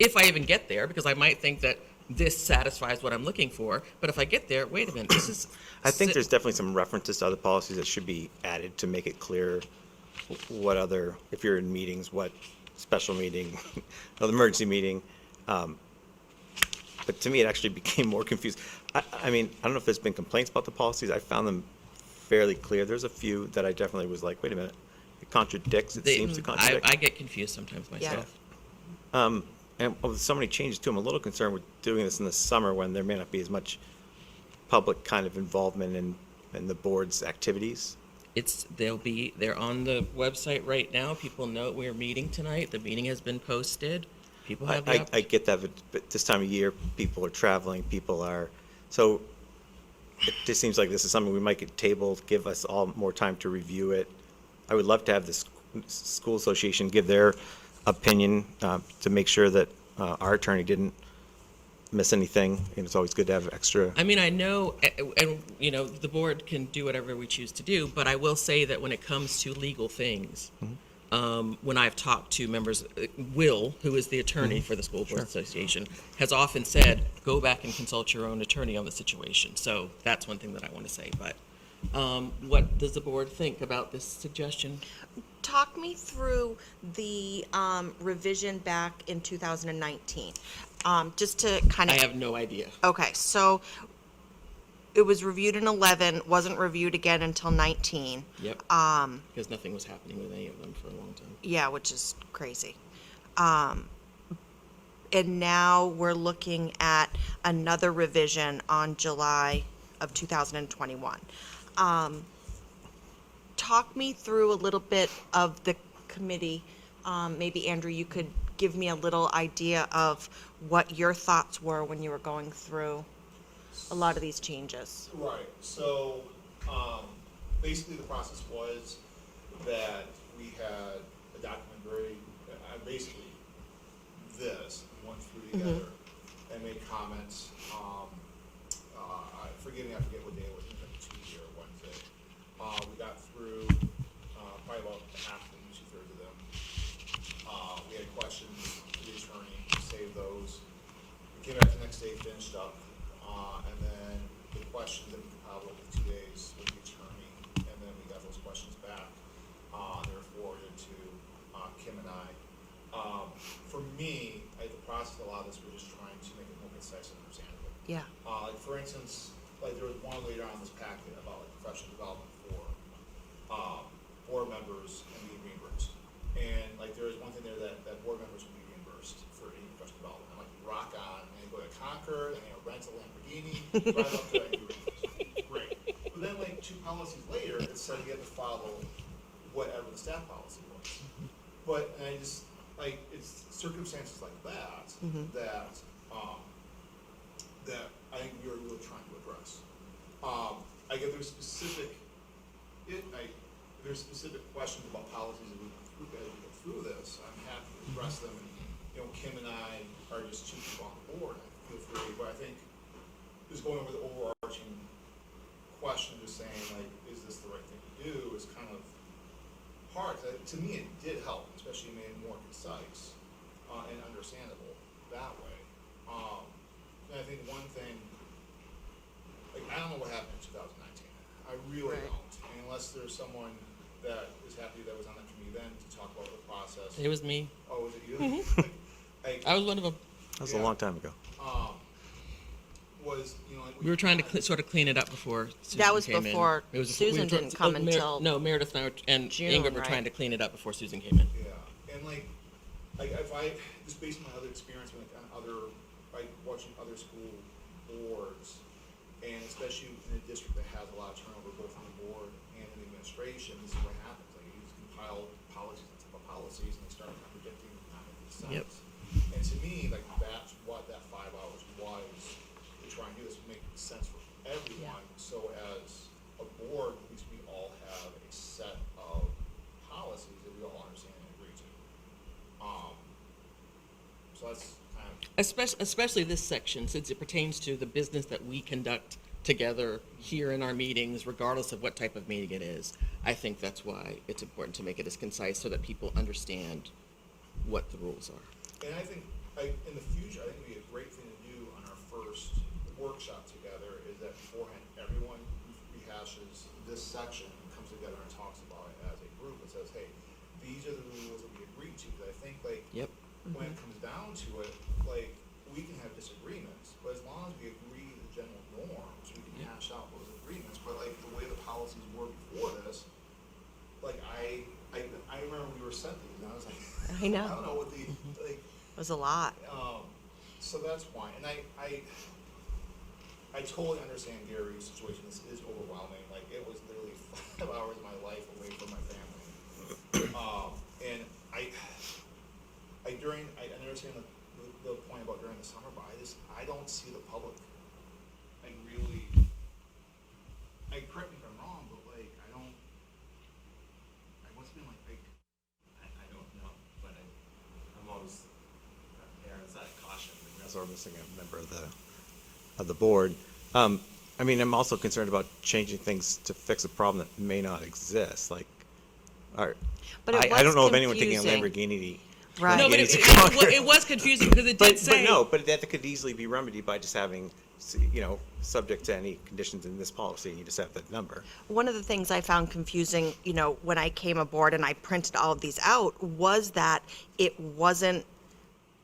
If I even get there, because I might think that this satisfies what I'm looking for, but if I get there, wait a minute, this is. I think there's definitely some references to other policies that should be added to make it clear what other, if you're in meetings, what special meeting, or the emergency meeting. But to me, it actually became more confused. I mean, I don't know if there's been complaints about the policies. I found them fairly clear. There's a few that I definitely was like, wait a minute, it contradicts, it seems to contradict. I get confused sometimes myself. And with so many changes too, I'm a little concerned with doing this in the summer when there may not be as much public kind of involvement in the board's activities. They're on the website right now. People know we're meeting tonight. The meeting has been posted. People have the I get that, but this time of year, people are traveling, so it just seems like this is something we might get tabled, give us all more time to review it. I would love to have the school association give their opinion to make sure that our attorney didn't miss anything, and it's always good to have extra. I mean, I know, and you know, the board can do whatever we choose to do, but I will say that when it comes to legal things, when I've talked to members, Will, who is the attorney for the School Board Association, has often said, go back and consult your own attorney on the situation. So that's one thing that I want to say. But what does the board think about this suggestion? Talk me through the revision back in 2019, just to kind I of. have no idea. Okay, so it was reviewed in 11, wasn't reviewed again until 19. Yep. Because nothing was happening with any of them for a long time. Yeah, which is crazy. And now we're looking at another revision on July of 2021. Talk me through a little bit of the committee. Maybe Andrew, you could give me a little idea of what your thoughts were when you were going through a lot of these changes. Right, so, basically the process was that we had a document very, basically this, we went through together and made comments. I forget what day it was, it was like Tuesday or Wednesday. We got through, probably about half of them, 2/3 of them. We had questions for the attorney, saved those. We came back the next day, finished up, and then the questions that we compiled over 2 days with the attorney, and then we got those questions back. They were forwarded to Kim and I. For me, the process of a lot of this, we're just trying to make it more concise and understandable. Yeah. Like for instance, like there was one later on in this packet about like professional development for board members and being reimbursed. And like there was one thing there that board members would be reimbursed for any professional development. I'm like, you rock on, and you go to Concord, and you rent a Lamborghini, drive up there, and you reimbursed. Great. But then like 2 policies later, it said you had to follow whatever the staff policy was. But, and I just, like, it's circumstances like that, that I think we are really trying to address. I get there's specific questions about policies that we go through this. I'm happy to address them, and, Kim and I are just 2 people on the board, feel free, but I think just going over the overarching question, just saying, like, is this the right thing to do, is kind of hard. To me, it did help, especially made it more concise and understandable that way. And I think one thing, like, I don't know what happened in 2019. I really Right. don't. And unless there's someone that is happy that was on that committee then to talk about the process. It was me. Oh, was it you? Like, I was one of them. That was a long time ago. was, like. We were trying to sort of clean it up before Susan That was came in. before It was Susan didn't come until No, Meredith and I and June, Ingrid were right? trying to clean it up before Susan came in. Yeah, and like if I, just based on my other experience, like on other, like watching other school boards, and especially in a district that has a lot of turnover both on the board and in the administration, this is what happens. Like you just compile policies on top of policies and they start contradicting and not making sense. Yep. And to me, like that's what that 5 hours was, to try and do this, make sense for everyone, so as a board, at least we all have a set of policies that we all understand and agree to. So that's kind of. Especially this section, since it pertains to the business that we conduct together here in our meetings, regardless of what type of meeting it is. I think that's why it's important to make it as concise so that people understand what the rules are. And I think, in the future, I think it'd be a great thing to do on our first workshop together is that beforehand, everyone rehashes this section and comes together and talks about it as a group and says, hey, these are the rules that we agreed to. Because I think, like, Yep. when it comes down to it, like, we can have disagreements, but as long as we agree the general norms, we can hash out those agreements. But, like, the way the policies were before this, like, I remember we were sent these, and I was like, I know. I don't know what the, like, It was a lot. so that's why, and I totally understand Gary's situation. This is overwhelming. Like it was literally 5 hours of my life away from my family. And I understand the point about during the summer, but I don't see the public like really. Correct me if I'm wrong, but like I don't. What's been like I don't know, but I'm always err on the side of caution. So we're missing a member of the board. I mean, I'm also concerned about changing things to fix a problem that may not exist. Like, But I don't know of anyone taking a confusing. Lamborghini. Right. No, but Lamborghini to Concord. it was confusing because it did say. But that could easily be remedied by just having, subject to any conditions in this policy, you just have that number. One of the things I found confusing, when I came aboard and I printed all of these out, was that it wasn't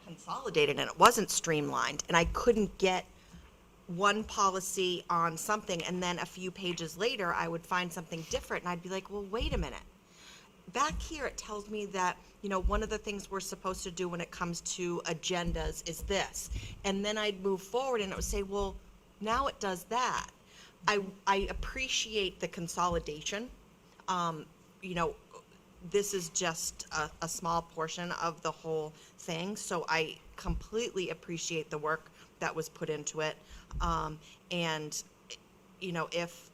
consolidated and it wasn't streamlined, and I couldn't get one policy on something, and then a few pages later, I would find something different, and I'd be like, well, wait a minute. Back here, it tells me that, one of the things we're supposed to do when it comes to agendas is this. And then I'd move forward and it would say, well, now it does that. I appreciate the consolidation. This is just a small portion of the whole thing, so I completely appreciate the work that was put into it. And, if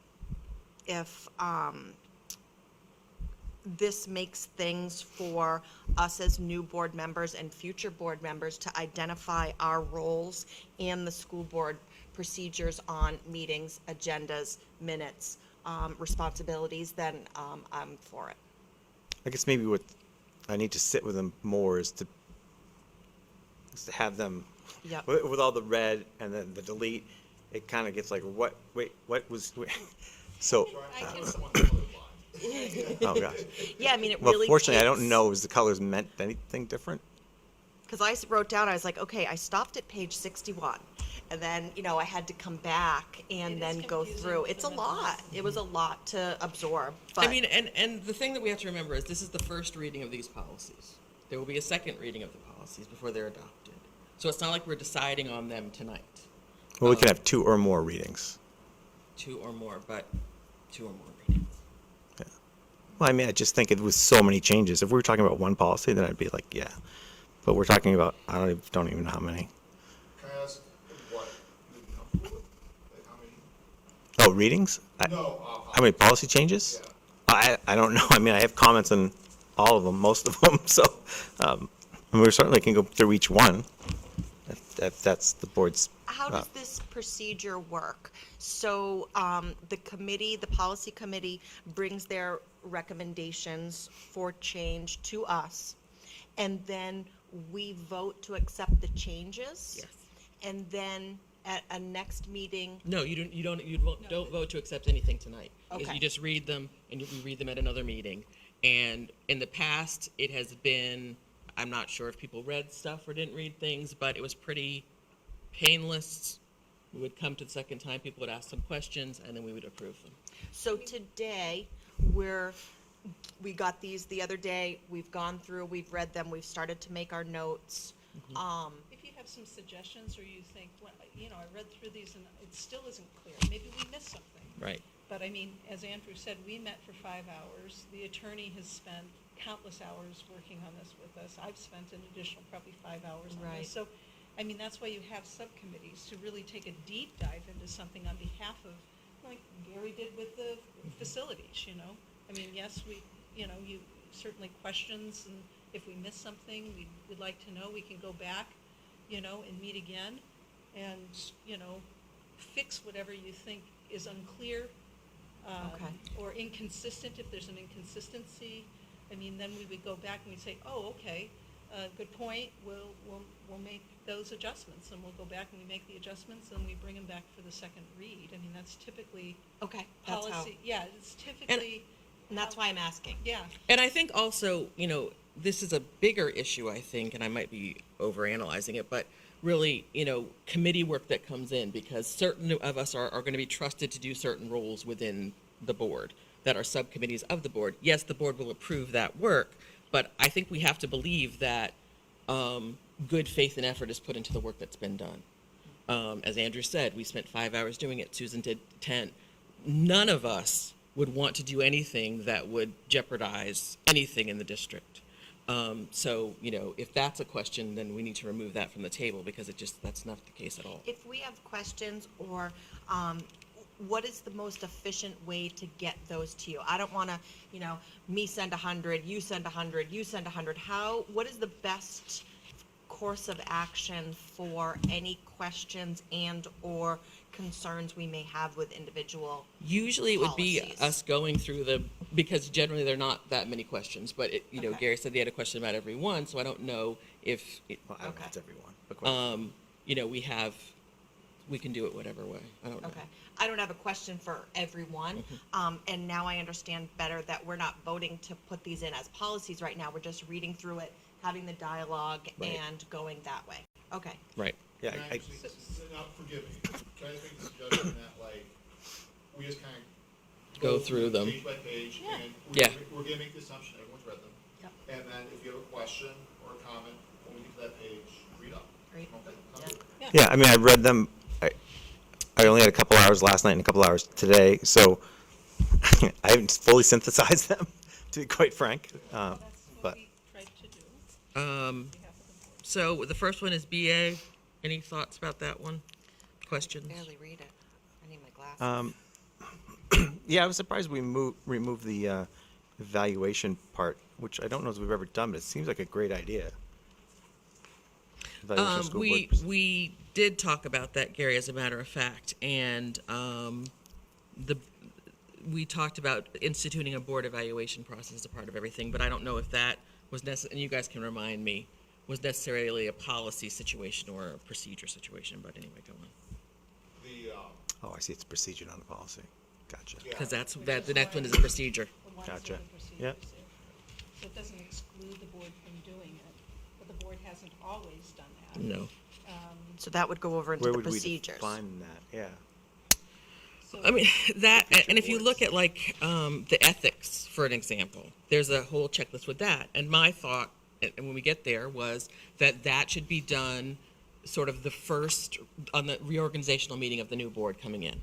this makes things for us as new board members and future board members to identify our roles and the school board procedures on meetings, agendas, minutes, responsibilities, then I'm for it. I guess maybe what I need to sit with them more is to have them, Yep. with all the red and then the delete, it kind of gets like, what was, so, I can, oh gosh. Yeah, I mean, it Well, really fortunately, I don't takes- know if the colors meant anything different. Because I wrote down, I was like, okay, I stopped at page 61. And then, I had to come back and It is then go confusing through. for It's a them. lot. It was a lot to absorb. But I mean, and the thing that we have to remember is this is the first reading of these policies. There will be a second reading of the policies before they're adopted. So it's not like we're deciding on them tonight. Well, we can have 2 or more readings. 2 or more, but 2 or more readings. Well, I mean, I just think it was so many changes. If we were talking about one policy, then I'd be like, yeah. But we're talking about, I don't even know how many. Can I ask what you'd be comfortable with? Like how many? Oh, readings? No, How many policy changes? Yeah. I don't know. I mean, I have comments on all of them, most of them. So, and we certainly can go through each one if that's the board's. how does this procedure work? So the policy committee brings their recommendations for change to us, and then we vote to accept the changes. Yes. And then at a next meeting, No, don't vote to accept anything tonight. Okay. You just read them, and we read them at another meeting. And in the past, it has been, I'm not sure if people read stuff or didn't read things, but it was pretty painless. We would come to the second time, people would ask some questions, and then we would approve them. so today, we got these the other day, we've gone through, we've read them, we've started to make our notes. if you have some suggestions or you think, well, I read through these and it still isn't clear, maybe we missed something. Right. But I mean, as Andrew said, we met for 5 hours. The attorney has spent countless hours working on this with us. I've spent an additional probably 5 hours on Right. this. So, I mean, that's why you have subcommittees to really take a deep dive into something on behalf of, like Gary did with the facilities, I mean, yes, you certainly questions, and if we miss something, we'd like to know. We can go back, and meet again and, fix whatever you think is unclear. Okay. Or inconsistent, if there's an inconsistency. I mean, then we would go back and we'd say, oh, okay, good point, we'll make those adjustments, and we'll go back and we make the adjustments, and we bring them back for the second read. I mean, that's typically Okay, that's how, policy, yeah, it's typically. and that's why I'm asking. Yeah, And I think also, this is a bigger issue, I think, and I might be overanalyzing it, but really, committee work that comes in, because certain of us are going to be trusted to do certain roles within the board that are subcommittees of the board. Yes, the board will approve that work, but I think we have to believe that good faith and effort is put into the work that's been done. As Andrew said, we spent 5 hours doing it. Susan did 10. None of us would want to do anything that would jeopardize anything in the district. So, if that's a question, then we need to remove that from the table, because that's not the case at all. If we have questions, or what is the most efficient way to get those to you? I don't want to, me send 100, you send 100, you send 100. What is the best course of action for any questions and or concerns we may have with individual? Usually it would be Policies. us going through because generally there are not that many questions, but Okay. Gary said they had a question about every one, so I don't know if, Well, I don't know if Okay. it's everyone. But we can do it whatever way. I don't know. Okay. I don't have a question for everyone. And now I understand better that we're not voting to put these in as policies right now. We're just reading through it, having the dialogue, Right. and going that way. Okay. Right. Yeah, Can I actually, now, forgive me, can I just make a suggestion that, like, we just kind of Go through them. Page by page, Yeah. and Yeah. we're gonna make the assumption everyone's read them. Yep. And then if you have a question or a comment, when we get to that page, read up. Great. Okay, sounds Yeah. good. yeah, I mean, I read them, I only had a couple hours last night and a couple hours today, so I haven't fully synthesized them, to be quite frank. That's what But we tried to do Um, on behalf of the board. so the first one is BA. Any thoughts about that one? Questions? Barely read it. I need my glasses. yeah, I was surprised we removed the evaluation part, which I don't know if we've ever done, but it seems like a great idea. Evaluation of school board We proceedings. we did talk about that, Gary, as a matter of fact, and we talked about instituting a board evaluation process as a part of everything, but I don't know if that was necessary, and you guys can remind me, was necessarily a policy situation or a procedure situation, but anyway, go on. The, Oh, I see, it's procedure, not a policy. Gotcha. yeah. Because the next one is a procedure. The ones Gotcha. where the procedures Yep. there. So it doesn't exclude the board from doing it, but the board hasn't always done that. No. So that would go over into Where the would we procedures. define that? Yeah. So I mean, that, Future and if you look boards. at like the ethics, for an example, there's a whole checklist with that. And my thought, and when we get there, was that that should be done sort of the first, on the reorganizational meeting of the new board coming in.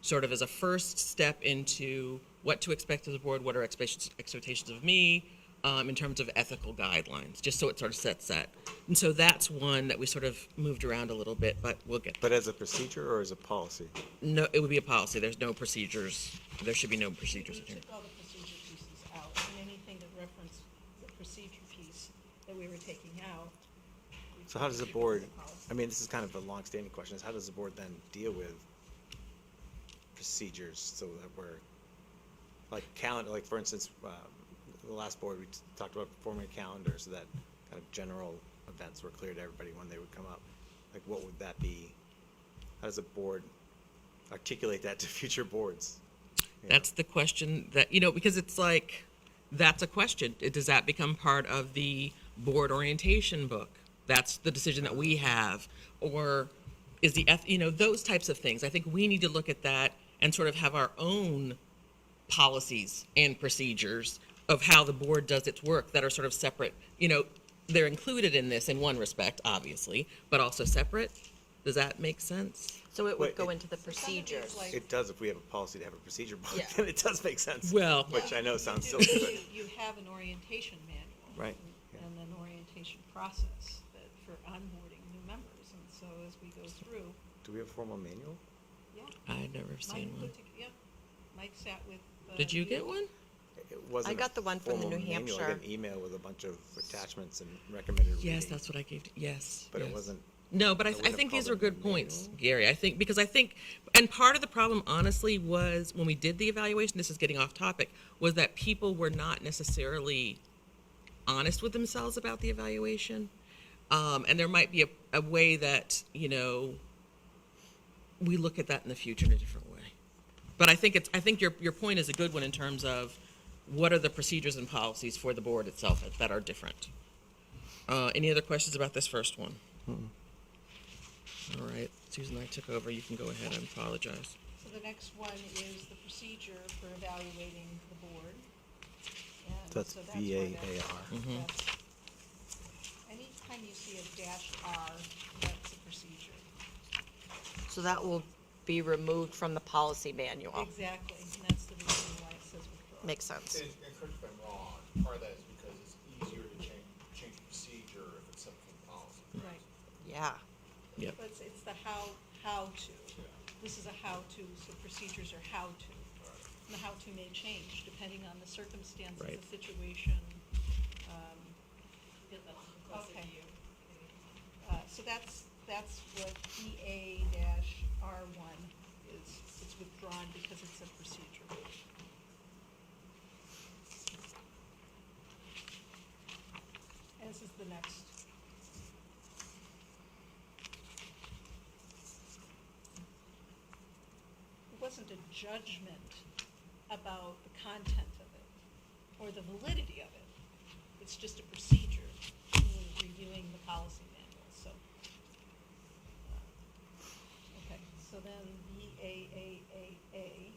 Sort of as a first step into what to expect of the board, what are expectations of me, in terms of ethical guidelines, just so it sort of sets that. And so that's one that we sort of moved around a little bit, but we'll get But as a procedure or as a policy? no, it would be a policy. There's no procedures. There should be no we procedures in here. took all the procedure pieces out, and anything that referenced the procedure piece that we were taking out. we So how does the keep it in board, policy. I mean, this is kind of a long-standing question, is how does the board then deal with procedures so that we're, like calendar, like for instance, the last board, we talked about forming a calendar so that kind of general events were clear to everybody when they would come up. Like what would that be? How does the board articulate that to future boards? You know? That's the question that, because it's like, that's a question. Does that become part of the board orientation book? That's the decision that we have. Or is those types of things. I think we need to look at that and sort of have our own policies and procedures of how the board does its work that are sort of separate. They're included in this in one respect, obviously, but also separate. Does that make sense? So it would Wait, go it- into the Some of these, procedures. like- It does if we have a policy to have a procedure book, Yeah. then it does make sense. Well- Which I know sounds You do. silly, but. You have an orientation manual. Right, yeah. And an orientation process that for onboarding new members, and so as we go through, Do we have a formal manual? yeah. I've never seen Mike one. put to- Yep, Mike sat with. Did you get one? It wasn't got the one from the formal New manual. I Hampshire. got an email with a bunch of attachments and recommended reading. Yes, that's what I gave. Yes. But it yes. wasn't, No, but I wouldn't have think these called are it a good points, manual. Gary. I think, and part of the problem, honestly, was when we did the evaluation, this is getting off topic, was that people were not necessarily honest with themselves about the evaluation. And there might be a way that, we look at that in the future in a different way. But I think your point is a good one in terms of what are the procedures and policies for the board itself that are different. Any other questions about this first one? All right, Susan, I took over. You can go ahead. I apologize. So the next one is the procedure for evaluating the board. And That's so where that- VAAR. that's- Anytime you see a dash R, that's a procedure. So that will be removed from the policy manual. Exactly, and that's the reason why it says withdraw. Makes sense. And correct me if I'm wrong, part of that is because it's easier to change the procedure if it's something from policy. Right, Yeah. Yep. but it's the how to. This is a how-to, so procedures are how-to. And the how-to may change depending on the circumstances, Right. the situation. Okay. So that's what EA-R1 is. It's withdrawn because it's a procedure. As is the next. It wasn't a judgment about the content of it or the validity of it. It's just a procedure in reviewing the policy manual, so. So then BAAAA,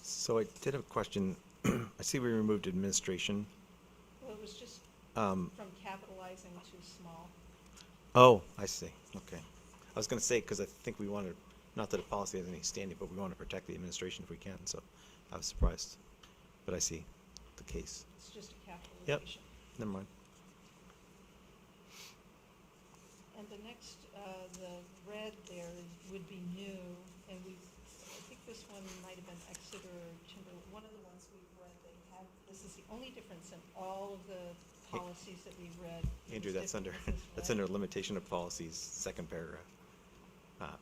So I did have a question. I see we removed administration. well, it was just Um, from capitalizing to small. Oh, I see. Okay. I was going to say, because I think we want to, not that a policy has any standing, but we want to protect the administration if we can, so I was surprised. But I see the case. It's just a Yep. capitalization. Never mind. And the next, the red there would be new, and I think this one might have been Exeter or Timber, one of the ones we've read, they had, this is the only difference in all of the policies that we've read. It Andrew, was that's under, different with this that's red. under limitation of policies, second paragraph.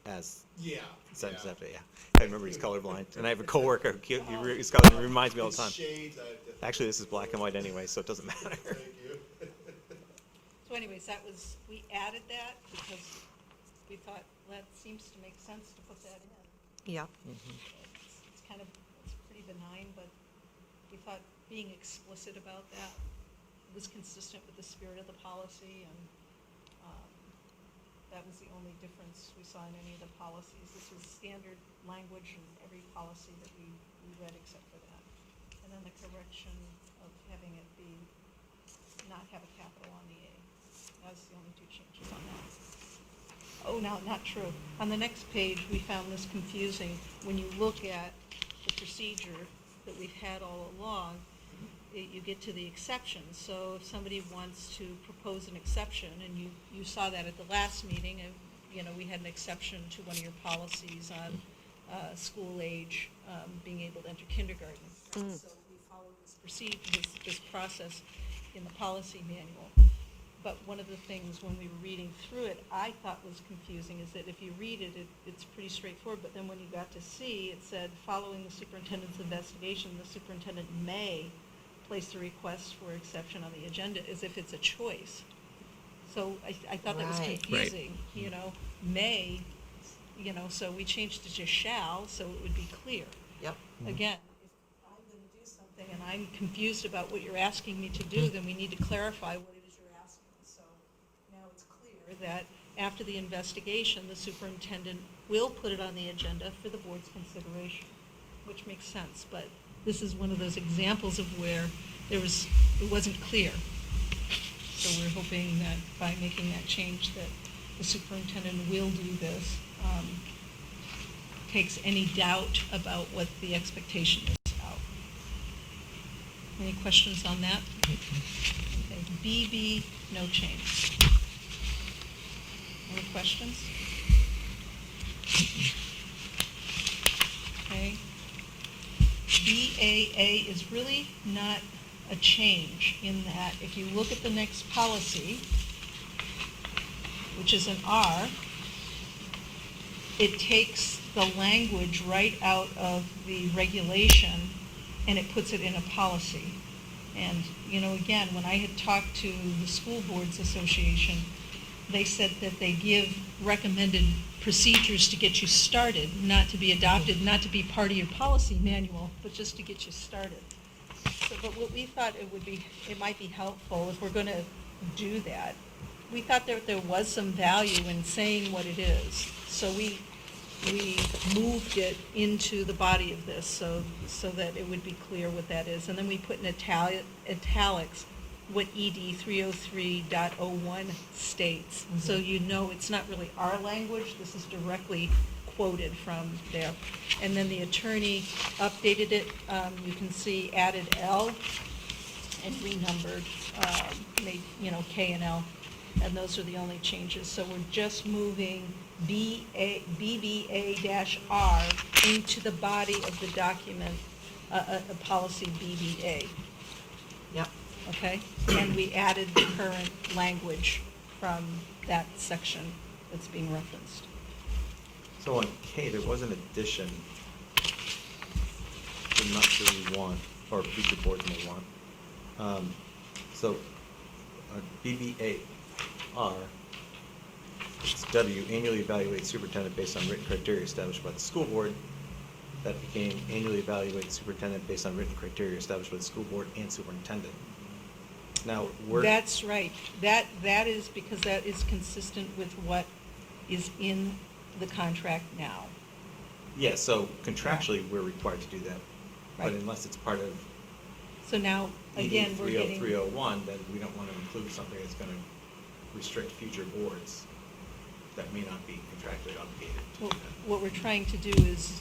As, Yeah. yeah. I remember he's colorblind, and I have a coworker who he's colorblind, he reminds me all the time. It's shades, I have to- Actually, this is black and white anyway, so it doesn't matter. Thank you. So anyways, that was, we added that because we thought, well, that seems to make sense to put that in. Yep. It's kind of, it's pretty benign, but we thought being explicit about that was consistent with the spirit of the policy, and that was the only difference we saw in any of the policies. This was standard language in every policy that we read except for that. And then the correction of having it be, not have a capital on the A. That was the only two changes on that. Oh, no, not true. On the next page, we found this confusing. When you look at the procedure that we've had all along, you get to the exceptions. So if somebody wants to propose an exception, and you saw that at the last meeting, and, you know, we had an exception to one of your policies on school age, being able to enter kindergarten. So we followed this this process in the policy manual. But one of the things when we were reading through it, I thought was confusing, is that if you read it, it's pretty straightforward, but then when you got to C, it said, following the superintendent's investigation, the superintendent may place the request for exception on the agenda, as if it's a choice. So I thought that was Right. confusing, you know, may, you know, so we changed it to shall, so it would be clear. Yep. Again, if I'm gonna do something and I'm confused about what you're asking me to do, then we need to clarify what it is you're asking. So now it's clear that after the investigation, the superintendent will put it on the agenda for the board's consideration, which makes sense, but this is one of those examples of where it wasn't clear. So we're hoping that by making that change, that the superintendent will do this, takes any doubt about what the expectation is out. Any questions on that? Okay, BB, no change. Any questions? Okay. BAA is really not a change in that if you look at the next policy, which is an R, it takes the language right out of the regulation and it puts it in a policy. And, you know, again, when I had talked to the School Boards Association, they said that they give recommended procedures to get you started, not to be adopted, not to be part of your policy manual, but just to get you started. So, but what we thought it might be helpful if we're going to do that. We thought there was some value in saying what it is. So we moved it into the body of this so that it would be clear what that is. And then we put in italics what ED 303.01 states. So you know it's not really our language, this is directly quoted from there. And then the attorney updated it, you can see added L and renumbered, made, you know, K and L, and those are the only changes. So we're just moving BBA-R into the body of the document, a policy BBA. Yep. Okay, and we added the current language from that section that's being referenced. So on K, there was an addition I'm not sure we want, or future boards may want. So, BBAR, it's W, annually evaluate superintendent based on written criteria established by the school board. That became annually evaluate superintendent based on written criteria established by the school board and superintendent. Now, That's right. That is because that is consistent with what is in the contract now. Yeah, so contractually, we're required to do that, but Right. unless it's part of So now, again, we're getting. 30301, then we don't want to include something that's going to restrict future boards that may not be contractually obligated to do that. What we're trying to do is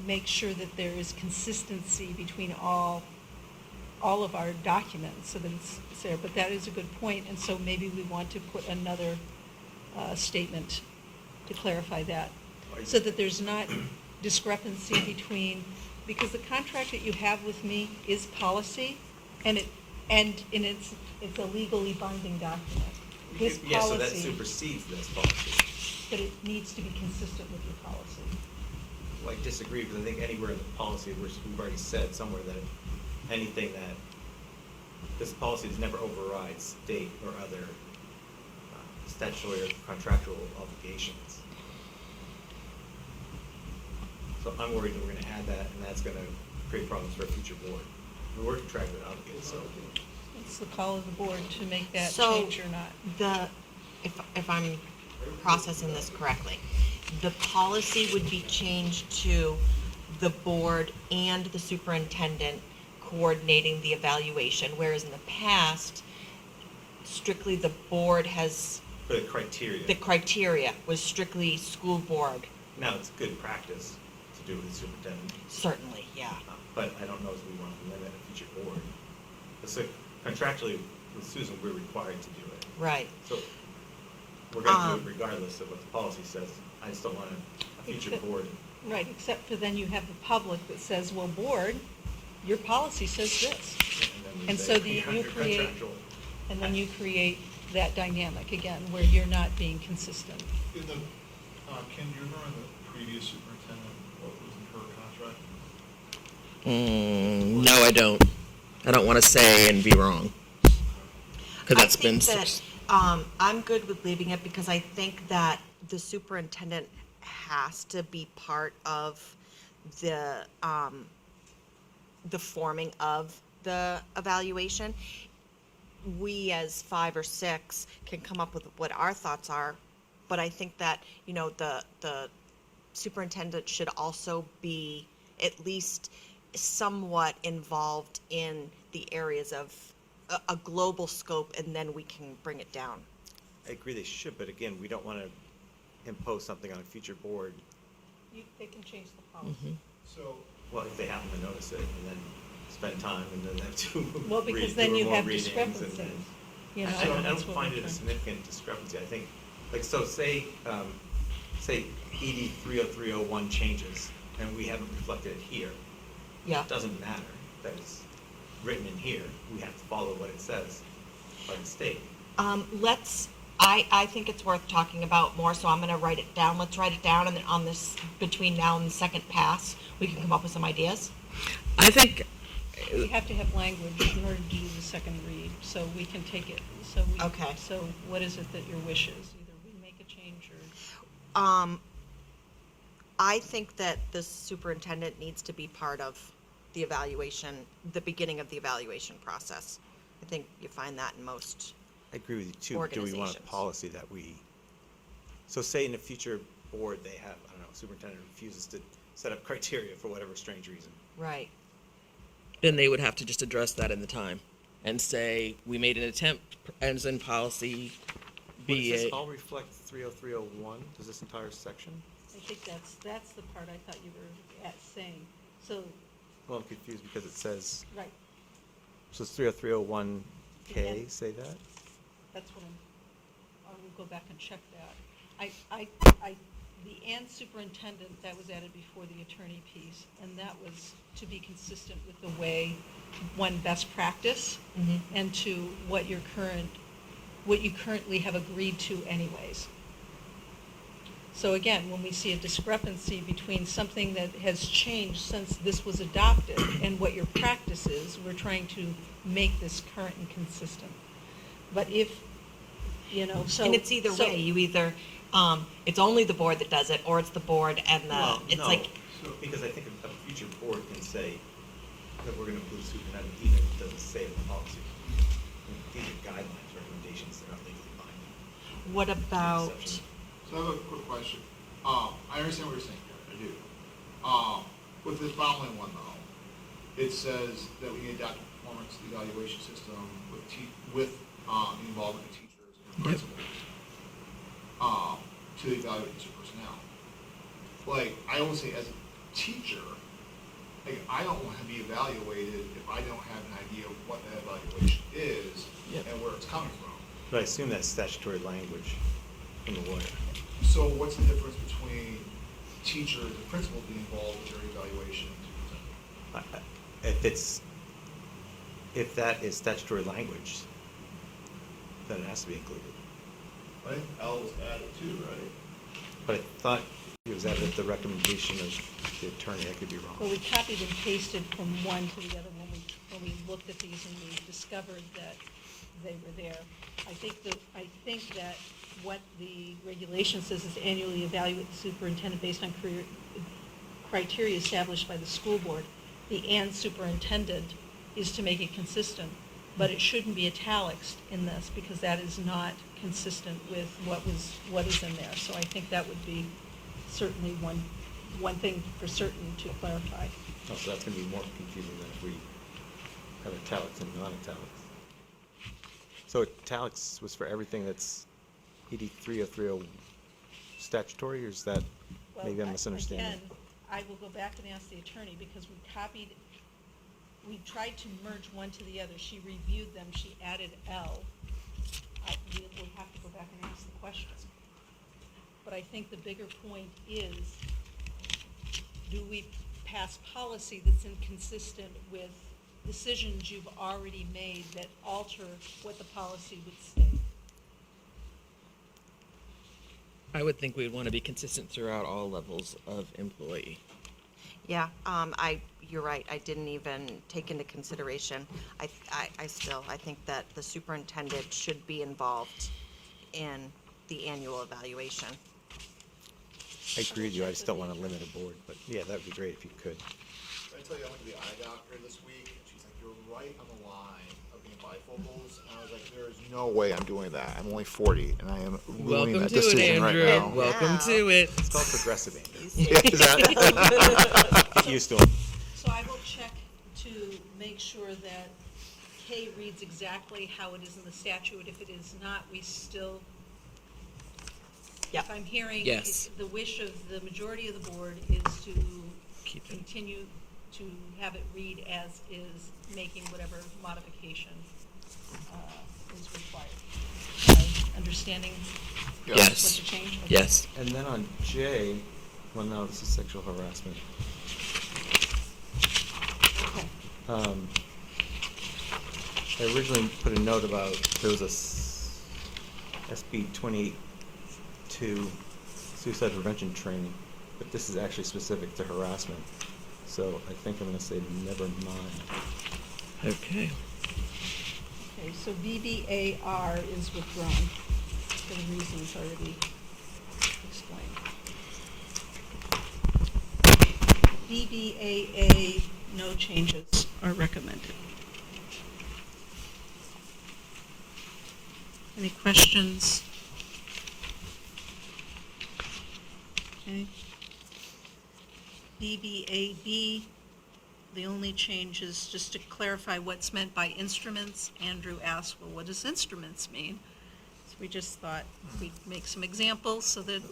make sure that there is consistency between all of our documents, so that it's there, but that is a good point, and so maybe we want to put another statement to clarify that, so that there's not discrepancy between, because the contract that you have with me is policy, and it's a legally binding document. This Yeah, so that policy, supersedes this policy. but it needs to be consistent with your policy. Well, I disagree, because I think anywhere in the policy, we've already said somewhere that anything that, this policy has never overrides state or other statutory or contractual obligations. So I'm worried that we're gonna add that, and that's gonna create problems for a future board. We're contractually obligated, so. It's the call of the board to make that So- change or not. If I'm processing this correctly, the policy would be changed to the board and the superintendent coordinating the evaluation, whereas in the past, strictly the board has, For the criteria. the criteria was strictly school board, Now, it's good practice to do with the superintendent, certainly, yeah. but I don't know if we want to limit a future board. So contractually, with Susan, we're required to do it. Right. So we're gonna do it regardless of what the policy says. I just don't want a future Except- board. Right, except for then you have the public that says, well, board, your policy says this. we And say, so "Yeah, you you're create, contractual." and then you create that dynamic again, where you're not being consistent. In the, Ken, do you remember the previous superintendent, what was in her contract? No, I don't. I don't want to say and be wrong. Because that's been. I think that, I'm good with leaving it because I think that the superintendent has to be part of the forming of the evaluation. We as 5 or 6 can come up with what our thoughts are, but I think that, the superintendent should also be at least somewhat involved in the areas of a global scope, and then we can bring it down. I agree they should, but again, we don't want to impose something on a future board. They can change the policy. So, Well, if they happen to notice it and then spend time and then have to Well, because read then through you more have readings and then- discrepancies. You know, I don't that's what find we're it a trying- significant discrepancy. I think, like, so say ED 30301 changes and we haven't reflected it here. Yeah. It doesn't matter that it's written in here. We have to follow what it says by the state. I think it's worth talking about more, so I'm gonna write it down. Let's write it down, and then on this, between now and the second pass, we can come up with some ideas. I think. We have to have language in order to do the second read, so we can take it, Okay. So what is it that your wish is? Either we make a change or, I think that the superintendent needs to be part of the evaluation, the beginning of the evaluation process. I think you find that in most. I agree with you too. Do we want a Organizations. policy that so say in a future board, they have, I don't know, superintendent refuses to set up criteria for whatever strange reason. Right. Then they would have to just address that in the time and say, we made an attempt, as in policy But does this BA. all reflect 30301? Does this entire section? I think that's the part I thought you were saying. So, Well, I'm confused because it says, right, so it's 30301K, Yeah. say that? that's what I will go back and check that. The and superintendent, that was added before the attorney piece, and that was to be consistent with the way, one, best practice, and to what you currently have agreed to anyways. So again, when we see a discrepancy between something that has changed since this was adopted and what your practice is, we're trying to make this current and consistent. But if, so. And it's either way, you either, it's only the board that does it, or it's the board and Well, it's no, like, because I think a future board can say that we're gonna include superintendent even if it doesn't say it in the policy. These are guidelines, recommendations, they're not legally binding. what about, Exception. so I have a quick question. I understand what you're saying, Gary, I do. With the following one though, it says that we need to adopt a performance evaluation system with the involvement of teachers and principals, to evaluate teacher personnel. Like, I always say as a teacher, like, I don't want to be evaluated if I don't have an idea of what that evaluation is Yep. and where it's coming from. But I assume that's statutory language in the lawyer. So what's the difference between teachers and principals being involved with their evaluation? If that is statutory language, then it has to be included. I think L was added too, right? But I thought it was added at the recommendation of the attorney. I could be Well, wrong. we copied and pasted from one to the other when we looked at these and we discovered that they were there. I think that what the regulation says is annually evaluate the superintendent based on criteria established by the school board. The "and superintendent" is to make it consistent, but it shouldn't be italics in this because that is not consistent with what is in there. So I think that would be certainly one thing for certain to clarify. Oh, so that's going to be more confusing than if we have italics and non-italics. So italics was for everything that's 83 or 30 statutory, or is that, maybe I'm misunderstanding? Again, I will go back and ask the attorney because we tried to merge one to the other. She reviewed them, she added L. We'll have to go back and ask the question. But I think the bigger point is, do we pass policy that's inconsistent with decisions you've already made that alter what the policy would state? I would think we'd want to be consistent throughout all levels of employee. Yeah, you're right, I didn't even take into consideration, I think that the superintendent should be involved in the annual evaluation. I agree with you. I just don't want to limit a board, but yeah, that would be great if you could. I tell you, I went to the eye doctor this week, and she's like, "You're right on the line of being bifocals." And I was like, "There is no way I'm doing that. I'm only 40, and I am ruining Welcome that to it, decision right Andrew. now." Welcome Wow. to it. It's called progressive anger. Yeah, is that- Get used to it. So I will check to make sure that K reads exactly how it is in the statute. If it is not, we still, Yep. if I'm hearing, Yes. the wish of the majority of the board is to Keep it. continue to have it read as is, making whatever modification is required. Understanding what Yes. to change? Okay. Yes. And then on J, well, no, this is sexual harassment. Okay. I originally put a note about, there was a SB 28-2 suicide prevention training, but this is actually specific to harassment. So I think I'm going to say never mind. Okay. Okay, so BBAR is withdrawn for the reasons already explained. BBAA, no changes are recommended. Any questions? Okay. BBAB, the only change is just to clarify what's meant by instruments. Andrew asked, well, what does instruments mean? So we just thought we'd make some examples so that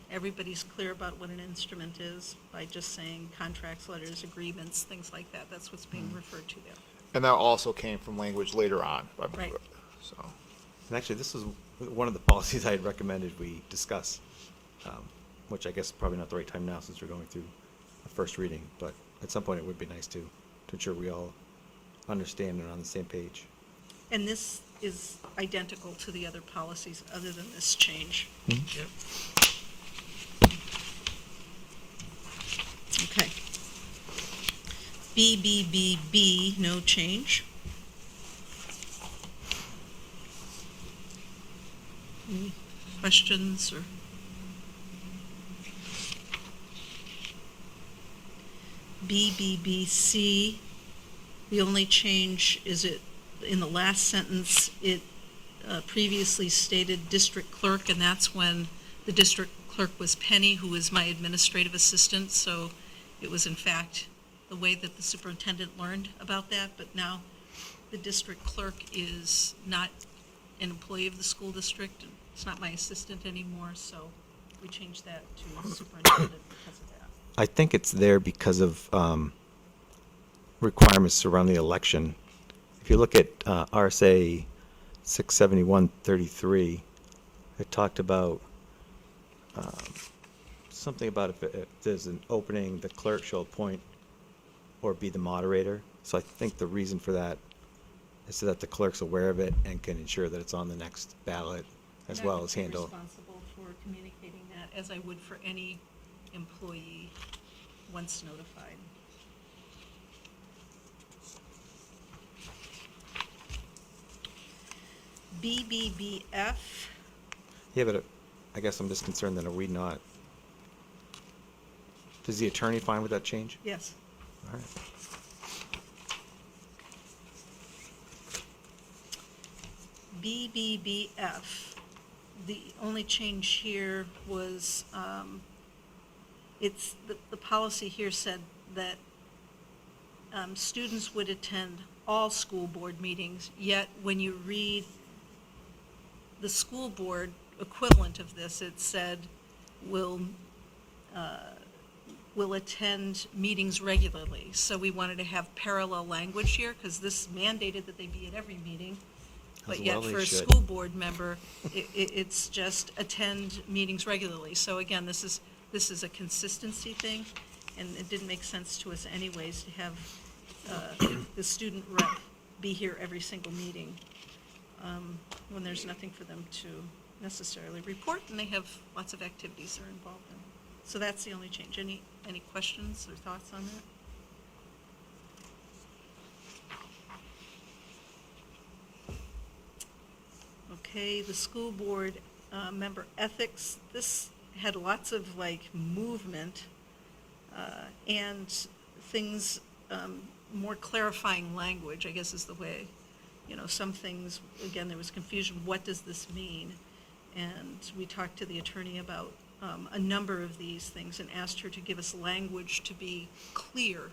everybody's clear about what an instrument is by just saying contracts, letters, agreements, things like that. That's what's being referred to there. And that also came from language later on. Right. So, And actually, this was one of the policies I had recommended we discuss, which I guess is probably not the right time now since we're going through a first reading, but at some point it would be nice to ensure we all understand and are on the same page. And this is identical to the other policies other than this change. Yep. Okay. BBBB, no change. Any questions or? BBBC, the only change is it, in the last sentence, it previously stated district clerk, and that's when the district clerk was Penny, who was my administrative assistant, so it was in fact the way that the superintendent learned about that, but now the district clerk is not an employee of the school district. It's not my assistant anymore, so we changed that to superintendent because of that. I think it's there because of requirements surrounding the election. If you look at RSA 671-33, it talked about something about if there's an opening, the clerk shall appoint or be the moderator. So I think the reason for that is so that the clerk's aware of it and can ensure that it's on the next ballot, as And I well would as be handle. responsible for communicating that, as I would for any employee once notified. BBBF, Yeah, but I guess I'm just concerned that are we not? Is the attorney fine with that change? yes. All right. BBBF, the only change here was, the policy here said that students would attend all school board meetings, yet when you read the school board equivalent of this, it said will attend meetings regularly. So we wanted to have parallel language here, because this mandated that they be at every meeting. As But yet well they for a should. school board member, it's just attend meetings regularly. So again, this is a consistency thing, and it didn't make sense to us anyways to have the student rep be here every single meeting, when there's nothing for them to necessarily report, and they have lots of activities they're involved in. So that's the only change. Any questions or thoughts on that? Okay, the school board member ethics, this had lots of like movement and things, more clarifying language, I guess is the way, some things, again, there was confusion, what does this mean? And we talked to the attorney about a number of these things and asked her to give us language to be clear.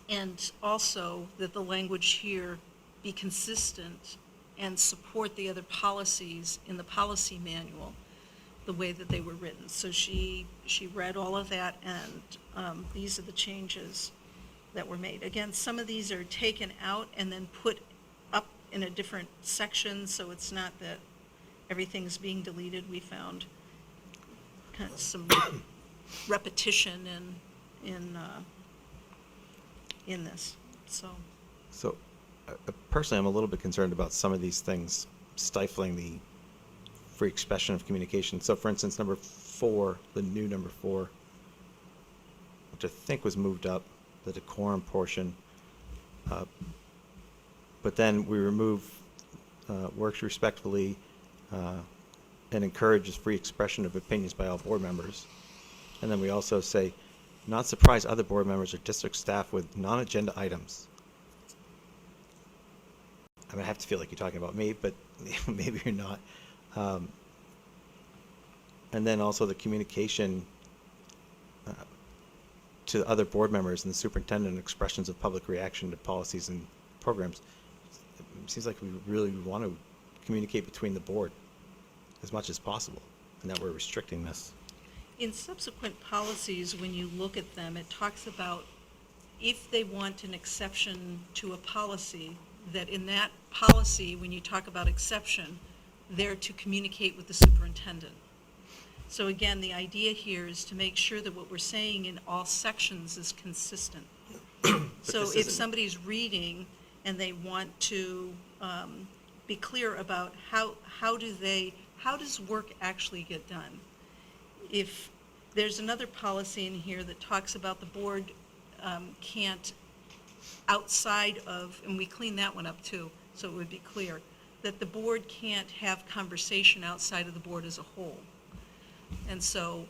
And also that the language here be consistent and support the other policies in the policy manual, the way that they were written. So she read all of that, and these are the changes that were made. Again, some of these are taken out and then put up in a different section, so it's not that everything's being deleted. We found kind of some repetition in this, so. So personally, I'm a little bit concerned about some of these things stifling the free expression of communication. So for instance, number 4, the new number 4, which I think was moved up, the decorum portion. But then we remove works respectfully and encourages free expression of opinions by all board members. And then we also say, not surprise other board members or district staff with non-agenda items. I mean, I have to feel like you're talking about me, but maybe you're not. And then also the communication to other board members and the superintendent, expressions of public reaction to policies and programs. It seems like we really want to communicate between the board as much as possible, and that we're restricting this. In subsequent policies, when you look at them, it talks about if they want an exception to a policy, that in that policy, when you talk about exception, they're to communicate with the superintendent. So again, the idea here is to make sure that what we're saying in all sections is consistent. So this if isn't- somebody's reading and they want to be clear about how does work actually get done? If there's another policy in here that talks about the board can't, outside of, and we cleaned that one up too, so it would be clear, that the board can't have conversation outside of the board as a whole. And so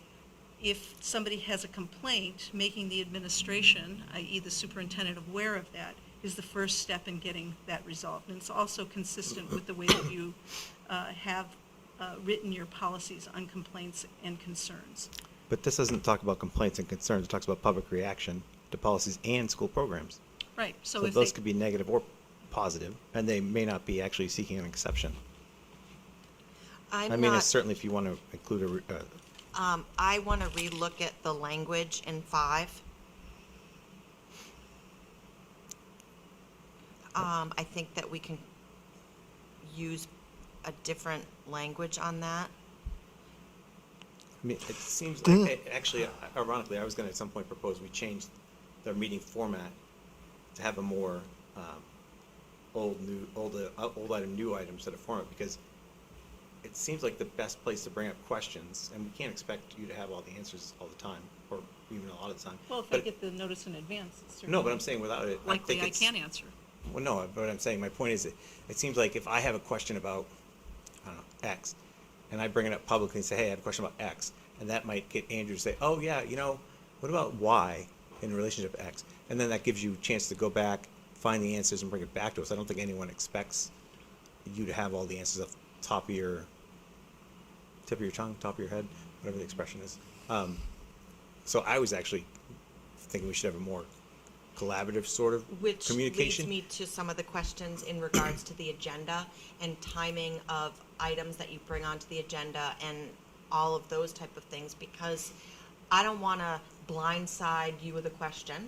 if somebody has a complaint, making the administration, i.e. the superintendent, aware of that is the first step in getting that resolved. And it's also consistent with the way that you have written your policies on complaints and concerns. But this doesn't talk about complaints and concerns. It talks about public reaction to policies and school programs. Right, so So if those they, could be negative or positive, and they may not be actually seeking an exception. I mean, it's certainly if you want to include a, I want to relook at the language in 5. I think that we can use a different language on that. I mean, it seems like, actually, ironically, I was going to at some point propose we change the meeting format to have a more old item, new item sort of format, because it seems like the best place to bring up questions, and we can't expect you to have all the answers all the time, or even a lot of the time. well, if I But- get the notice in advance, it's No, but certainly I'm saying without it, I likely think I it's. can answer. Well, no, but what I'm saying, my point is, it seems like if I have a question about, I don't know, X, and I bring it up publicly and say, hey, I have a question about X, and that might get Andrew to say, oh, yeah, what about Y in relationship to X? And then that gives you a chance to go back, find the answers, and bring it back to us. I don't think anyone expects you to have all the answers off the top of your tongue, top of your head, whatever the expression is. So I was actually thinking we should have a more collaborative sort of Which communication. leads me to some of the questions in regards to the agenda and timing of items that you bring onto the agenda and all of those type of things, because I don't want to blindside you with a question,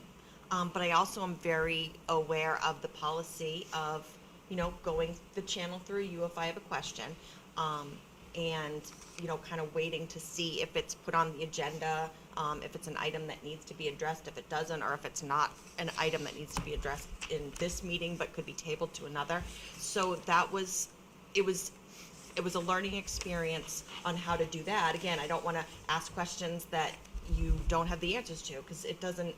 but I also am very aware of the policy of, going the channel through you if I have a question, and, kind of waiting to see if it's put on the agenda, if it's an item that needs to be addressed, if it doesn't, or if it's not an item that needs to be addressed in this meeting but could be tabled to another. So it was a learning experience on how to do that. Again, I don't want to ask questions that you don't have the answers to, because it doesn't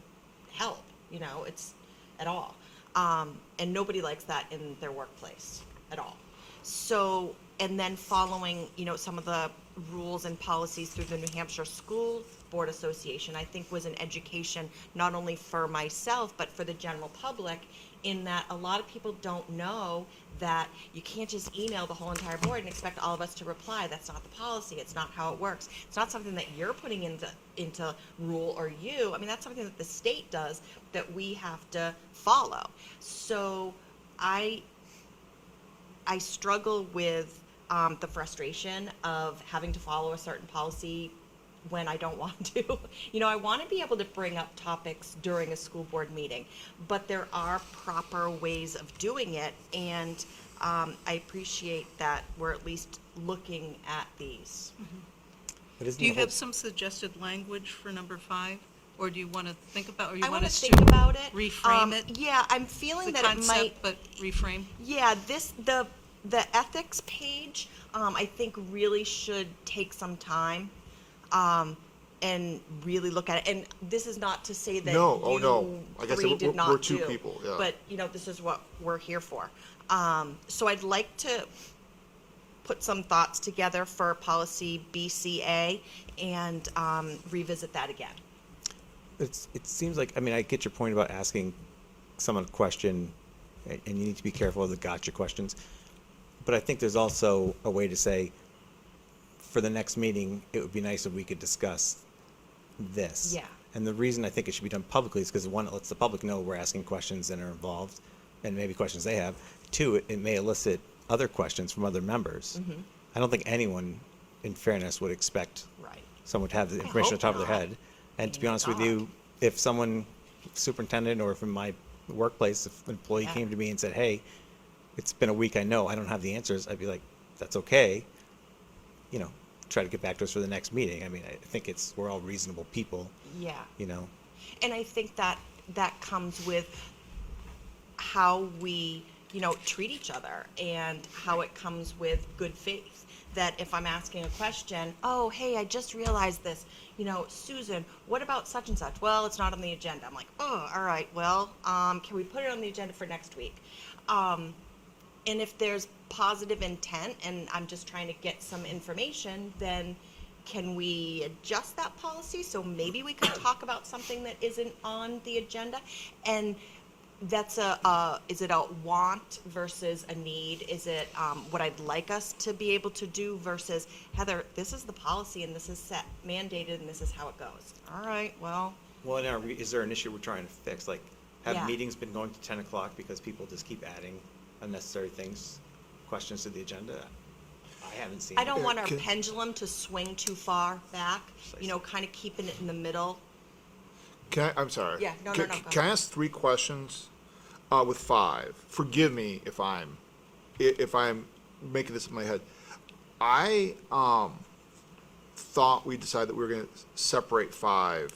help, it's at all. And nobody likes that in their workplace at all. So, and then following, some of the rules and policies through the New Hampshire School Board Association, I think was an education not only for myself, but for the general public, in that a lot of people don't know that you can't just email the whole entire board and expect all of us to reply. That's not the policy. It's not how it works. It's not something that you're putting into rule, or you. I mean, that's something that the state does that we have to follow. So I struggle with the frustration of having to follow a certain policy when I don't want to. I want to be able to bring up topics during a school board meeting, but there are proper ways of doing it, and I appreciate that we're at least looking at these. But isn't Do you the whole- have some suggested language for number 5? Or do you want to think about, or you I want want us to to think about it. reframe it? Yeah, I'm feeling The that it might. concept, but reframe? Yeah, the ethics page, I think really should take some time, and really look at it. And this is not to say that No, you oh, no. Like I said, three did not we're two do, people, yeah. But, this is what we're here for. So I'd like to put some thoughts together for policy BCA and revisit that again. It seems like, I get your point about asking someone a question, and you need to be careful of the gotcha questions. But I think there's also a way to say, for the next meeting, it would be nice if we could discuss this. Yeah. And the reason I think it should be done publicly is because, one, it lets the public know we're asking questions and are involved, and maybe questions they have. Two, it may elicit other questions from other members. Mm-hmm. I don't think anyone, in fairness, would expect Right. someone to have the information on hope top of their not. head. And to be mean, honest with God. you, if someone, superintendent, or from my workplace, if an employee Yeah. came to me and said, hey, it's been a week, I know, I don't have the answers, I'd be like, that's okay. Try to get back to us for the next meeting. I think we're all reasonable people, Yeah. And I think that comes with how we, treat each other, and how it comes with good faith. That if I'm asking a question, oh, hey, I just realized this, Susan, what about such and such? Well, it's not on the agenda. I'm like, oh, all right, well, can we put it on the agenda for next week? And if there's positive intent and I'm just trying to get some information, then can we adjust that policy? So maybe we could talk about something that isn't on the agenda. And That's is it a want versus a need? Is it what I'd like us to be able to do versus, Heather, this is the policy and this is set, mandated, and this is how it goes. All right, well, Well, and is there an issue we're trying to fix? Like, have Yeah. meetings been going to 10 o'clock because people just keep adding unnecessary things, questions to the agenda? I haven't seen I it. don't want our Can- pendulum to swing too far back, kind of keeping it in the middle. I'm sorry. Yeah, no, Can, no, go can I ask 3 questions with 5? Forgive me if I'm making this in my head. I thought we decided that we were going to separate 5.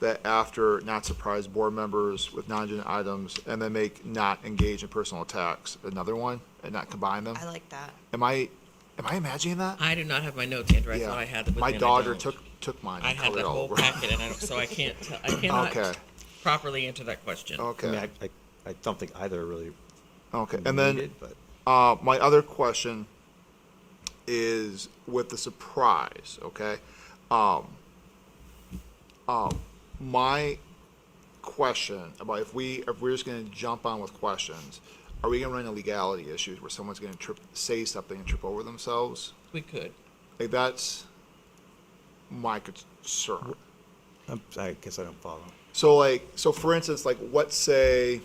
That after not surprise board members with non-agenda items, and then make not engage in personal attacks another one, and not combine them. I like that. Am I imagining that? I do not have my notes, Andrew. I thought I had them with My me, and daughter I don't. took mine I and had colored that all whole over. packet, and so I can't. I cannot Okay. properly answer that question. I Okay. mean, I don't think either are really Okay. And then needed, but my other question is with the surprise, okay? My question about if we're just gonna jump on with questions, are we gonna run into legality issues where someone's gonna say something and trip over themselves? We could. Like, that's my concern. I guess I don't follow. So for instance, like, let's say,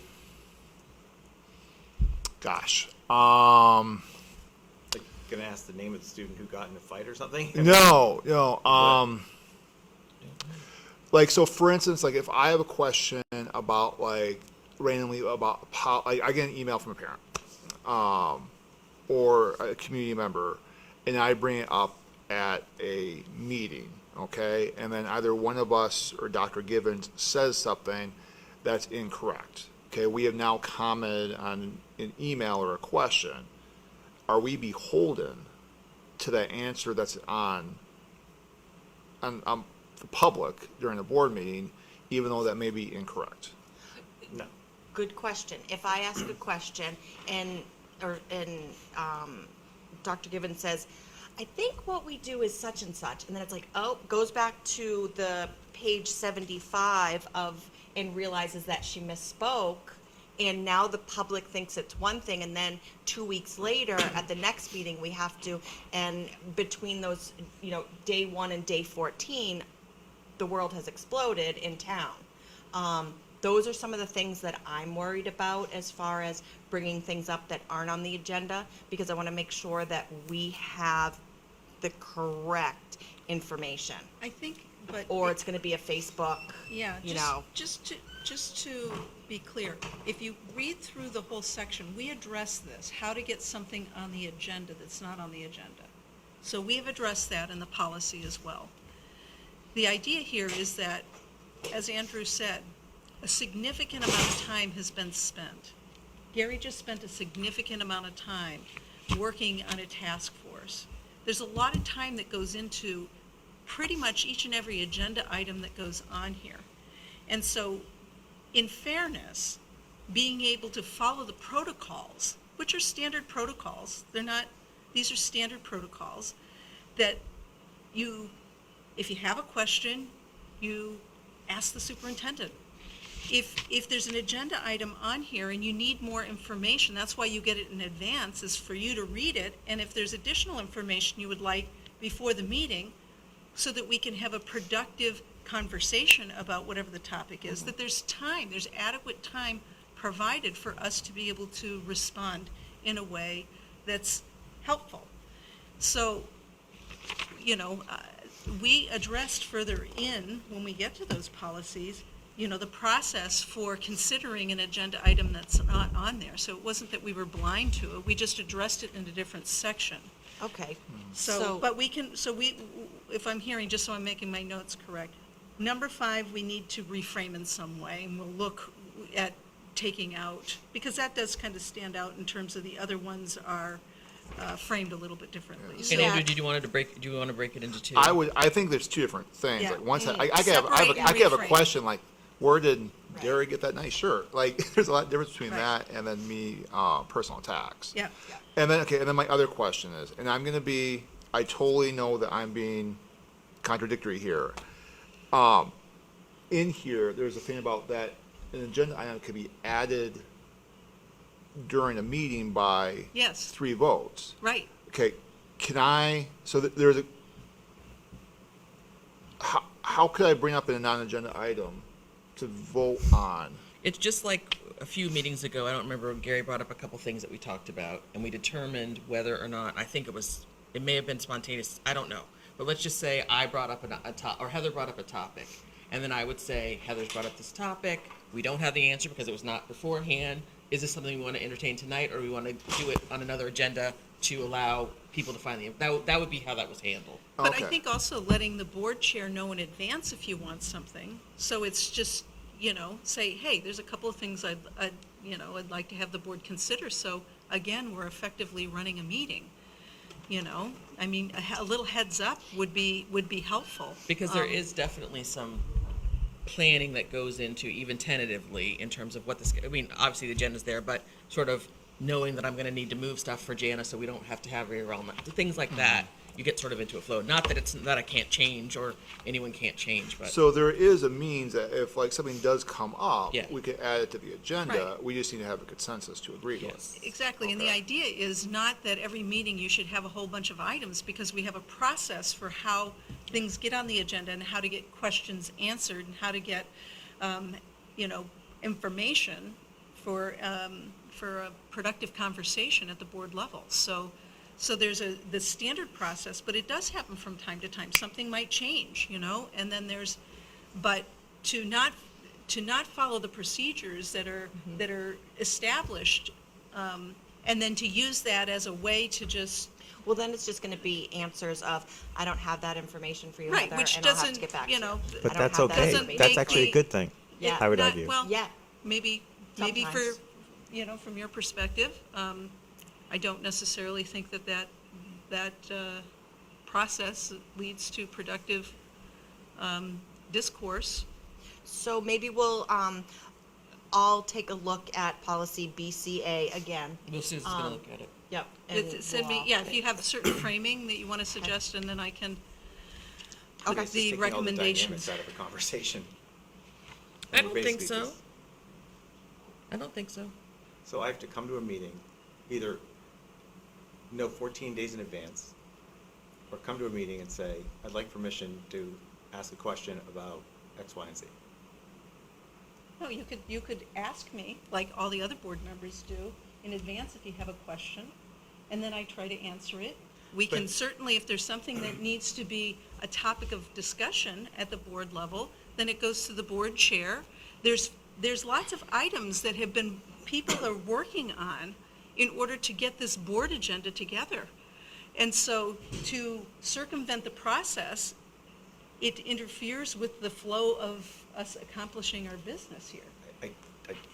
gosh, Like, gonna ask the name of the student who got in a fight or something? no, like, so for instance, like, if I have a question about, like, randomly about like, I get an email from a parent, or a community member, and I bring it up at a meeting, okay, and then either one of us or Dr. Givens says something that's incorrect, okay, we have now commented on an email or a question. Are we beholden to the answer that's on the public during a board meeting, even though that may be incorrect? No. Good question. If I ask a question and Dr. Gibbons says, I think what we do is such and such, and then it's like, oh, goes back to the page 75 and realizes that she misspoke, and now the public thinks it's one thing, and then 2 weeks later at the next meeting we have to, and between those, day 1 and day 14, the world has exploded in town. Those are some of the things that I'm worried about as far as bringing things up that aren't on the agenda, because I want to make sure that we have the correct information. I think, but. Or it's going to be a Facebook, Yeah, you know. just to be clear, if you read through the whole section, we address this, how to get something on the agenda that's not on the agenda. So we have addressed that in the policy as well. The idea here is that, as Andrew said, a significant amount of time has been spent. Gary just spent a significant amount of time working on a task force. There's a lot of time that goes into pretty much each and every agenda item that goes on here. And so, in fairness, being able to follow the protocols, which are standard protocols, these are standard protocols, that if you have a question, you ask the superintendent. If there's an agenda item on here and you need more information, that's why you get it in advance, is for you to read it, and if there's additional information you would like before the meeting, so that we can have a productive conversation about whatever the topic is, that there's adequate time provided for us to be able to respond in a way that's helpful. So, we addressed further in, when we get to those policies, the process for considering an agenda item that's not on there. So it wasn't that we were blind to it, we just addressed it in a different section. Okay. So, but if I'm hearing, just so I'm making my notes correct, number 5, we need to reframe in some way, and we'll look at taking out, because that does kind of stand out in terms of the other ones are framed a little bit differently. And So- Andrew, do you want to break it into 2? I think there's 2 different things. Yeah. Like, once I Mm. could Separate and have a reframe. question like, where did Right. Gary get that nice shirt? Like, there's a lot of difference between Right. that and then me, personal attacks. Yeah, And then my other question is, and I totally know that I'm being contradictory here. In here, there's a thing about that an agenda item could be added during a meeting by Yes, 3 votes. right. Okay, can I, so there's a, how could I bring up a non-agenda item to vote on? It's just like a few meetings ago, I don't remember, Gary brought up a couple things that we talked about, and we determined whether or not, I think it may have been spontaneous, I don't know. But let's just say I brought up or Heather brought up a topic, and then I would say, Heather's brought up this topic, we don't have the answer because it was not beforehand. Is this something we want to entertain tonight, or we want to do it on another agenda to allow people to find that would be how that was handled. But I Okay. think also letting the board chair know in advance if you want something, so it's just, say, hey, there's a couple of things I'd like to have the board consider, so again, we're effectively running a meeting, I mean, a little heads up would be helpful. Because there is definitely some planning that goes into, even tentatively, in terms of what this, I mean, obviously the agenda's there, but sort of knowing that I'm gonna need to move stuff for Jana so we don't have to have rearrangement, things like that, you get sort of into a flow. Not that it's, that I can't change or anyone can't change, but. So there is a means that if like something does come up, Yeah. we could add it to the agenda. Right. We just need to have a consensus to agree to it. Yes. Exactly, and the Okay. idea is not that every meeting you should have a whole bunch of items, because we have a process for how things get on the agenda and how to get questions answered and how to get, information for a productive conversation at the board level. So there's the standard process, but it does happen from time to time. Something might change, and then but to not follow the procedures that are established, and then to use that as a way to just, Well, then it's just gonna be answers of, I don't have that information for you, right, Heather, which and I'll have to doesn't, get back to you. But I don't that's have that okay. Doesn't That's make actually a the- good thing. Yeah. I would not- argue. Well, Yeah, maybe Sometimes. from your perspective, I don't necessarily think that process leads to productive discourse. so maybe we'll, all take a look at policy BCA again. We'll see who's gonna look at it. Yep. and Send we'll me, all yeah, put if it- you have certain framing that you want to suggest, and then I can put Okay. It's just the taking all dynamics recommendations. out of a conversation. I And don't think basically so. just- I don't think so. So I have to come to a meeting, either know 14 days in advance, or come to a meeting and say, I'd like permission to ask a question about X, Y, and Z. No, you could ask me, like all the other board members do, in advance if you have a question, and then I try to answer it. We can But- certainly, if there's something that needs to be a topic of discussion at the board level, then it goes to the board chair. There's lots of items that people are working on in order to get this board agenda together. And so to circumvent the process, it interferes with the flow of us accomplishing our business here. I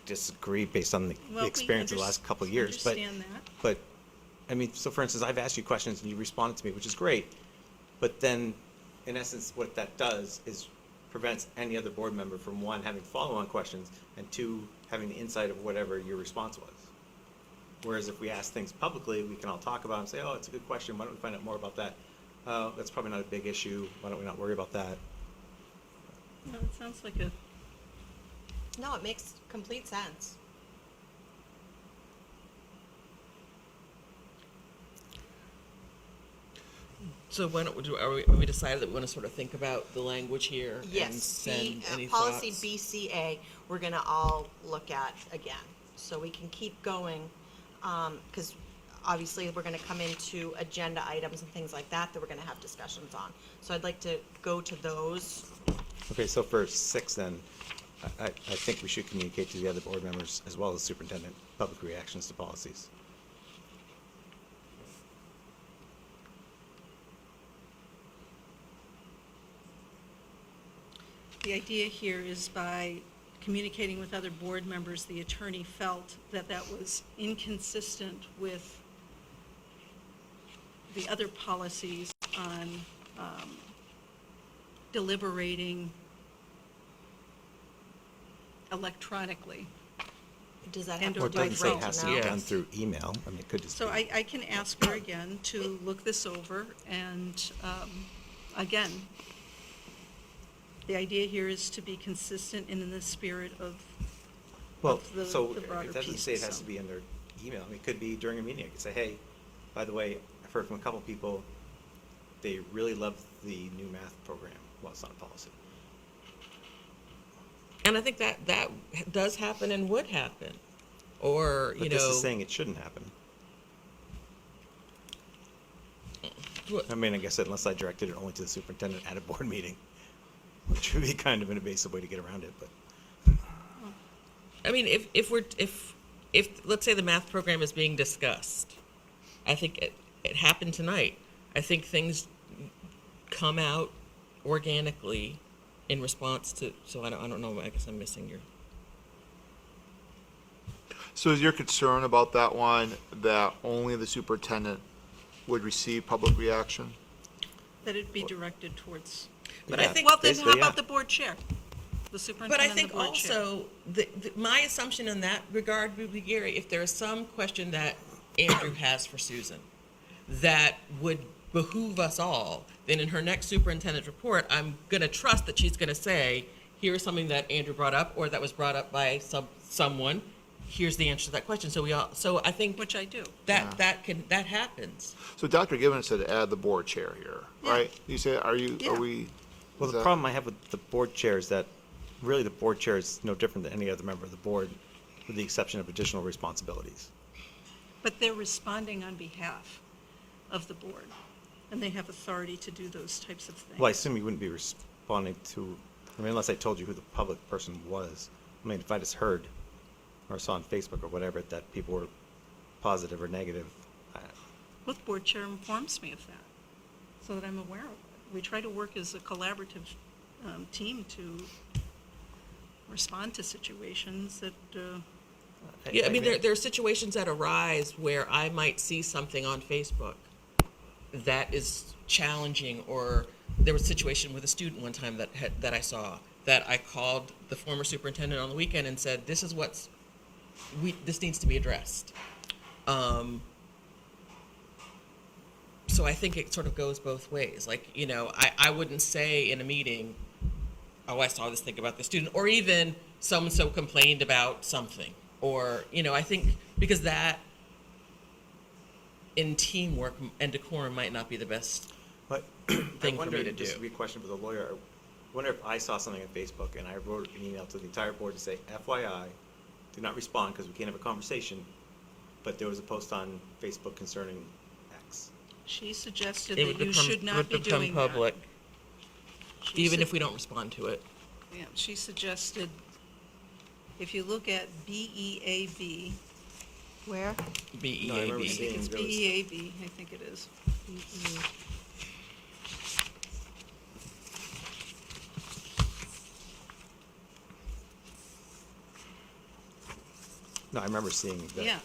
disagree based on the Well, we experience of the last couple of years, but, understand that. but, I mean, so for instance, I've asked you questions and you responded to me, which is great, but then, in essence, what that does is prevents any other board member from, one, having follow-on questions, and two, having the insight of whatever your response was. Whereas if we ask things publicly, we can all talk about it and say, oh, it's a good question, why don't we find out more about that? Oh, that's probably not a big issue, why don't we not worry about that? Well, it sounds like a, No, it makes complete sense. So when we decided that we want to sort of think about the language here and Yes, send any policy thoughts? BCA, we're gonna all look at again, so we can keep going. Cause obviously we're gonna come into agenda items and things like that we're gonna have discussions on. So I'd like to go to those. Okay, so for 6 then, I think we should communicate to the other board members as well as superintendent, public reactions to policies. the idea here is by communicating with other board members, the attorney felt that that was inconsistent with the other policies on deliberating electronically. Does that And have Or to it do doesn't with say right it has to to be know? done Yes. through email, I mean, it could just be. So I can ask her again to look this over, and again, the idea here is to be consistent and in the spirit of Well, the so broader it doesn't piece, say it has so. to be in their email. I mean, it could be during a meeting. I could say, hey, by the way, I've heard from a couple people, they really love the new math program. Well, it's not a policy. And I think that does happen and would happen. Or, But you this know. is saying it shouldn't happen. what- I mean, like I said, unless I directed it only to the superintendent at a board meeting, which would be kind of an evasive way to get around it, but. I mean, if let's say the math program is being discussed, I think it happened tonight. I think things come out organically in response to, so I don't know, I guess I'm missing your. So is your concern about that one that only the superintendent would receive public reaction? That it be directed towards, But I Yeah, think, well, then how basically, about yeah. the board chair? The but I superintendent and think the board chair. also, my assumption in that regard would be, Gary, if there is some question that Andrew has for Susan that would behoove us all, then in her next superintendent report, I'm gonna trust that she's gonna say, here's something that Andrew brought up, or that was brought up by someone, here's the answer to that question. So I think Which I do. that happens. So Dr. Gibbons said add the board chair here, Yeah. right? You say, are Yeah. we? Well, is the that- problem I have with the board chair is that really the board chair is no different than any other member of the board, with the exception of additional responsibilities. But they're responding on behalf of the board, and they have authority to do those types of things. Well, I assume you wouldn't be responding to, I mean, unless I told you who the public person was. I mean, if I just heard or saw on Facebook or whatever that people were positive or negative, Well, the board chair informs me of that, so that I'm aware of it. We try to work as a collaborative team to respond to situations that, Yeah, I mean, there are situations that arise where I might see something on Facebook that is challenging, or there was a situation with a student one time that I saw, that I called the former superintendent on the weekend and said, this is this needs to be addressed. So I think it sort of goes both ways. Like, you know, I wouldn't say in a meeting, oh, I saw this thing about the student, or even so-and-so complained about something. Or, you know, I think because that in teamwork and decorum might not be the best but thing I for wonder, me to just do. to be a question for the lawyer, I wonder if I saw something on Facebook and I wrote an email to the entire board to say, FYI, do not respond because we can't have a conversation, but there was a post on Facebook concerning X. she suggested It that would you become, should not would be become doing public, that. She even said- if we don't respond to it. Yeah, she suggested, if you look at BEAB, Where? BEAB. No, I remember I seeing think it's there was- BEAB, I think it is. No, I remember seeing the, Yeah.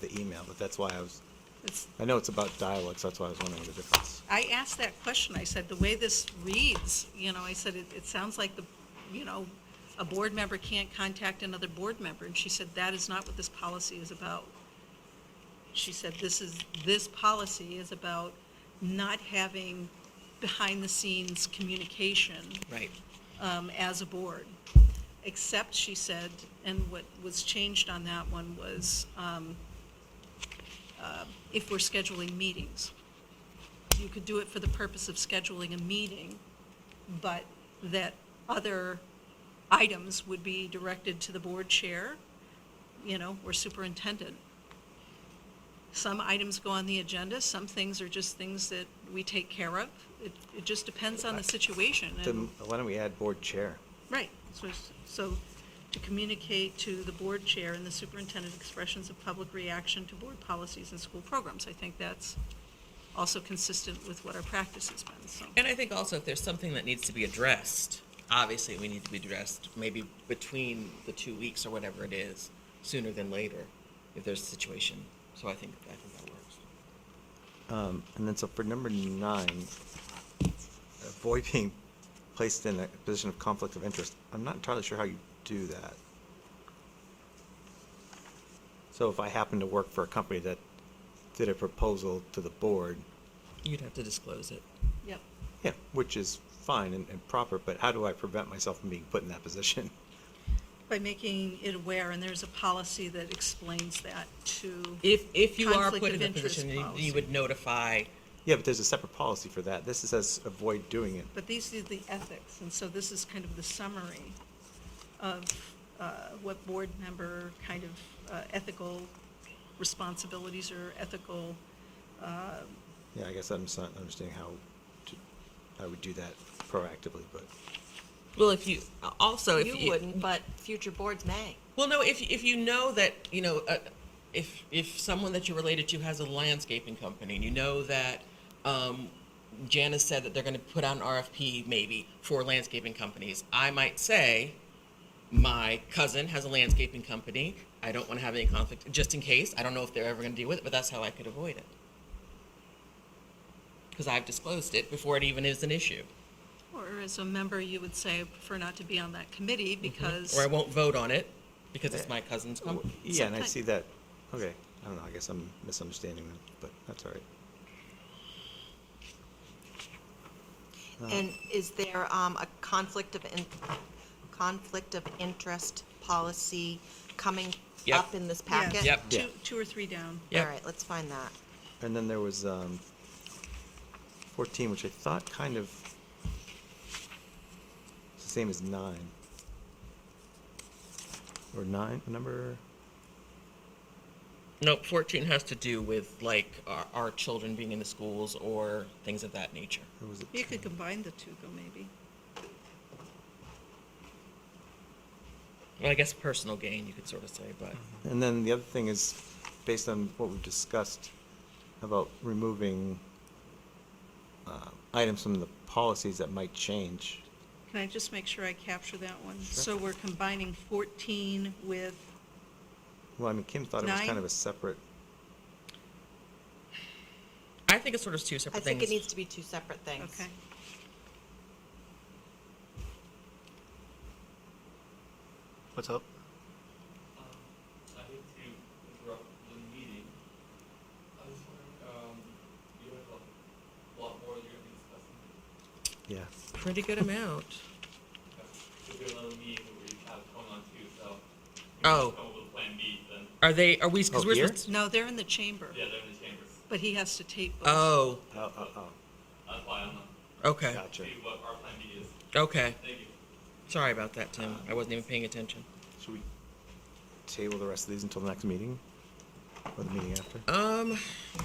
the email, but that's why It's, I know it's about dialogue, so that's why I was wondering the difference. I asked that question, I said, the way this reads, I said, it sounds like a board member can't contact another board member, and she said, that is not what this policy is about. She said, this policy is about not having behind-the-scenes communication Right. as a board. Except, she said, and what was changed on that one was, if we're scheduling meetings. You could do it for the purpose of scheduling a meeting, but that other items would be directed to the board chair, or superintendent. Some items go on the agenda, some things are just things that we take care of. It just depends on the situation. Then why don't we add board chair? Right, so to communicate to the board chair and the superintendent expressions of public reaction to board policies and school programs. I think that's also consistent with what our practice has been, so. And I think also if there's something that needs to be addressed, obviously we need to be addressed maybe between the 2 weeks or whatever it is, sooner than later, if there's a situation. So I think that works. And then so for number 9, avoid being placed in a position of conflict of interest. I'm not entirely sure how you do that. So if I happen to work for a company that did a proposal to the board, You'd have to disclose it. Yep. yeah, which is fine and proper, but how do I prevent myself from being put in that position? By making it aware, and there's a policy that explains that to. If you are Conflict put of in a interest position, you policy. would notify. Yeah, but there's a separate policy for that. This says avoid doing it. But these are the ethics, and so this is kind of the summary of what board member kind of ethical responsibilities or ethical, Yeah, I guess I'm just not understanding I would do that proactively, but. Well, if you also if You wouldn't, but future boards may. Well, no, if you know that, if someone that you're related to has a landscaping company, and you know that Janice said that they're going to put out an RFP maybe for landscaping companies, I might say, my cousin has a landscaping company. I don't want to have any conflict, just in case. I don't know if they're ever going to deal with it, but that's how I could avoid it. Because I've disclosed it before it even is an issue. or as a member, you would say, I prefer not to be on that committee because. Or I won't vote on it because it's my cousin's company. Yeah, and I Sometimes- see that. Okay, I don't know. I guess I'm misunderstanding that, but that's all right. And is there a conflict of interest policy coming Yep. up in this Yes, packet? Yep. Yeah. two or three down. Yep. All right, let's find that. And then there was 14, which I thought kind of it's the same as 9. Or 9, number. Nope, 14 has to do with like our children being in the schools or things of that nature. Or was it You could 10? combine the two, though, maybe. Well, I guess personal gain, you could sort of say, but And then the other thing is, based on what we've discussed about removing items from the policies that might change. Can I just make sure I capture that one? So we're combining 14 with, Well, I mean, Kim thought it was 9? kind of a separate. I think it's sort of two I separate think things. it needs to be two separate things. okay. What's up? I hate to interrupt the meeting. I was wondering, you have a lot more you're gonna be discussing. Yeah. Pretty good amount. If we have another meeting where we have it going on too, so. Oh. Come up with a plan B, then, Are we, because Oh, we're here? supposed to- No, they're in the chamber, yeah, they're in the chambers. but he has to tape both. Oh, That's why I'm not, okay, Gotcha. see what our plan B is. okay. Thank you. Sorry about that, Tim. I wasn't even paying attention. Should we table the rest of these until the next meeting? Or the meeting after?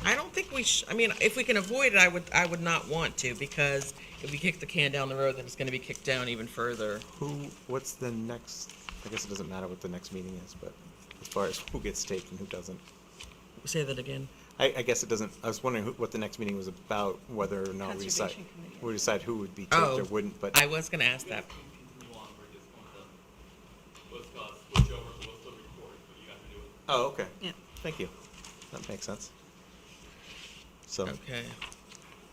I don't think I mean, if we can avoid it, I would not want to, because if we kick the can down the road, then it's gonna be kicked down even further. What's the next, I guess it doesn't matter what the next meeting is, but as far as who gets taped and who doesn't. Say that again. I guess it doesn't, I was wondering what the next meeting was about, whether or not we decide, Conservation Committee. we decide who would be taped Oh, or wouldn't, but. I was gonna ask that. Continue on, we're just going to, switch over, so we'll still record, but you have to do it. Oh, okay. Yeah. Thank you. That makes sense. So, Okay.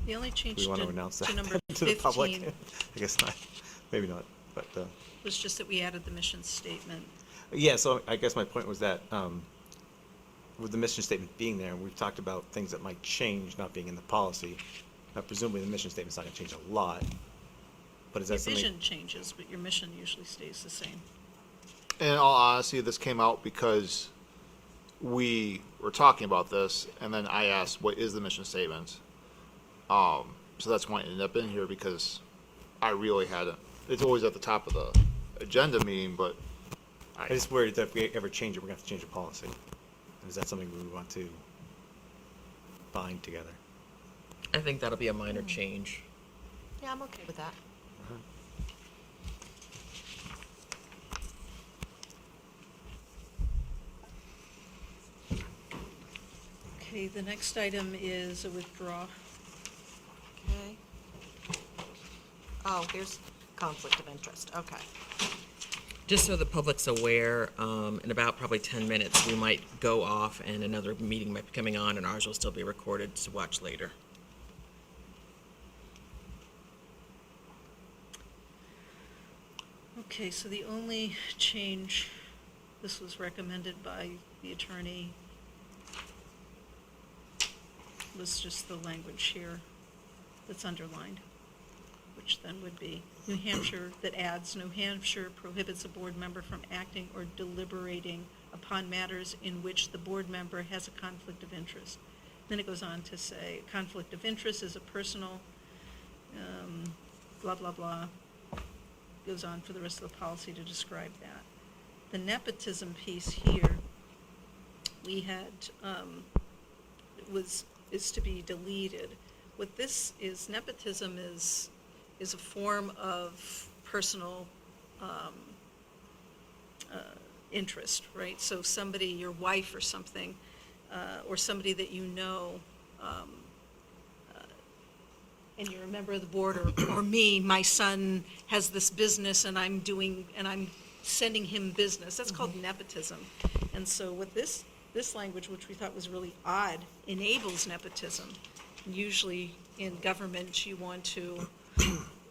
The only change we want to to announce that number to the public? 15 I guess not, maybe not, but, was just that we added the mission statement. yeah, so I guess my point was that, with the mission statement being there, we've talked about things that might change not being in the policy. Now presumably the mission statement's not gonna change a lot, but is Your that something? vision changes, but your mission usually stays the same. In all honesty, this came out because we were talking about this, and then I asked, what is the mission statement? So that's why it ended up in here, because I really hadn't, it's always at the top of the agenda meeting, but I just worried that if we ever change it, we're gonna have to change the policy. And is that something we want to bind together? I think that'll be a minor change. Yeah, I'm okay with that. Okay, the next item is a withdrawal. Okay. Oh, here's conflict of interest, okay. Just so the public's aware, in about probably 10 minutes, we might go off and another meeting might be coming on and ours will still be recorded to watch later. Okay, so the only change, this was recommended by the attorney, was just the language here that's underlined, which then would be New Hampshire, that adds, New Hampshire prohibits a board member from acting or deliberating upon matters in which the board member has a conflict of interest. Then it goes on to say, conflict of interest is a personal, blah, blah, blah. Goes on for the rest of the policy to describe that. The nepotism piece here, we had, is to be deleted. What this is, nepotism is a form of personal interest, right? So somebody, your wife or something, or somebody that you know, and you're a member of the board, or me, my son has this business and I'm sending him business. That's called nepotism. And so with this language, which we thought was really odd, enables nepotism. Usually in government, you want to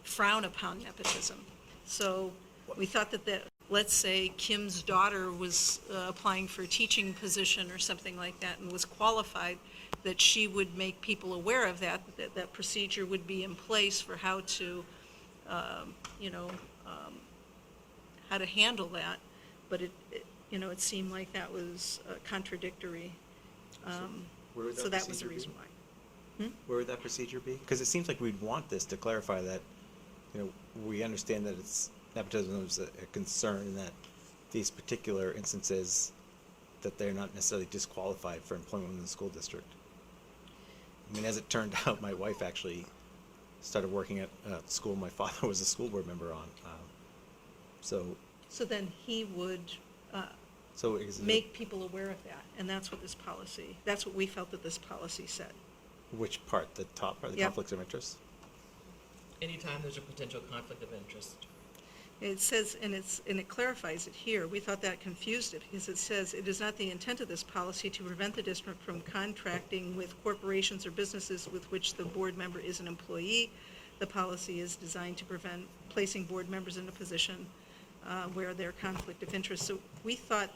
frown upon nepotism. So we thought that, let's say Kim's daughter was applying for a teaching position or something like that and was qualified, that she would make people aware of that procedure would be in place for how to, how to handle that. But it seemed like that was contradictory. Where would So that was the procedure be? reason why. Where would that procedure be? Because it seems like we'd want this to clarify that, we understand that nepotism is a concern, and that these particular instances, that they're not necessarily disqualified for employment in the school district. I mean, as it turned out, my wife actually started working at a school my father was a school board member on. So then he would is it- make people aware of that, and that's what we felt that this policy said. which part? The top part, the Yep. conflicts of interest? Anytime there's a potential conflict of interest. It says, and it clarifies it here, we thought that confused it, because it says, it is not the intent of this policy to prevent the district from contracting with corporations or businesses with which the board member is an employee. The policy is designed to prevent placing board members in a position where their conflict of interest. So we thought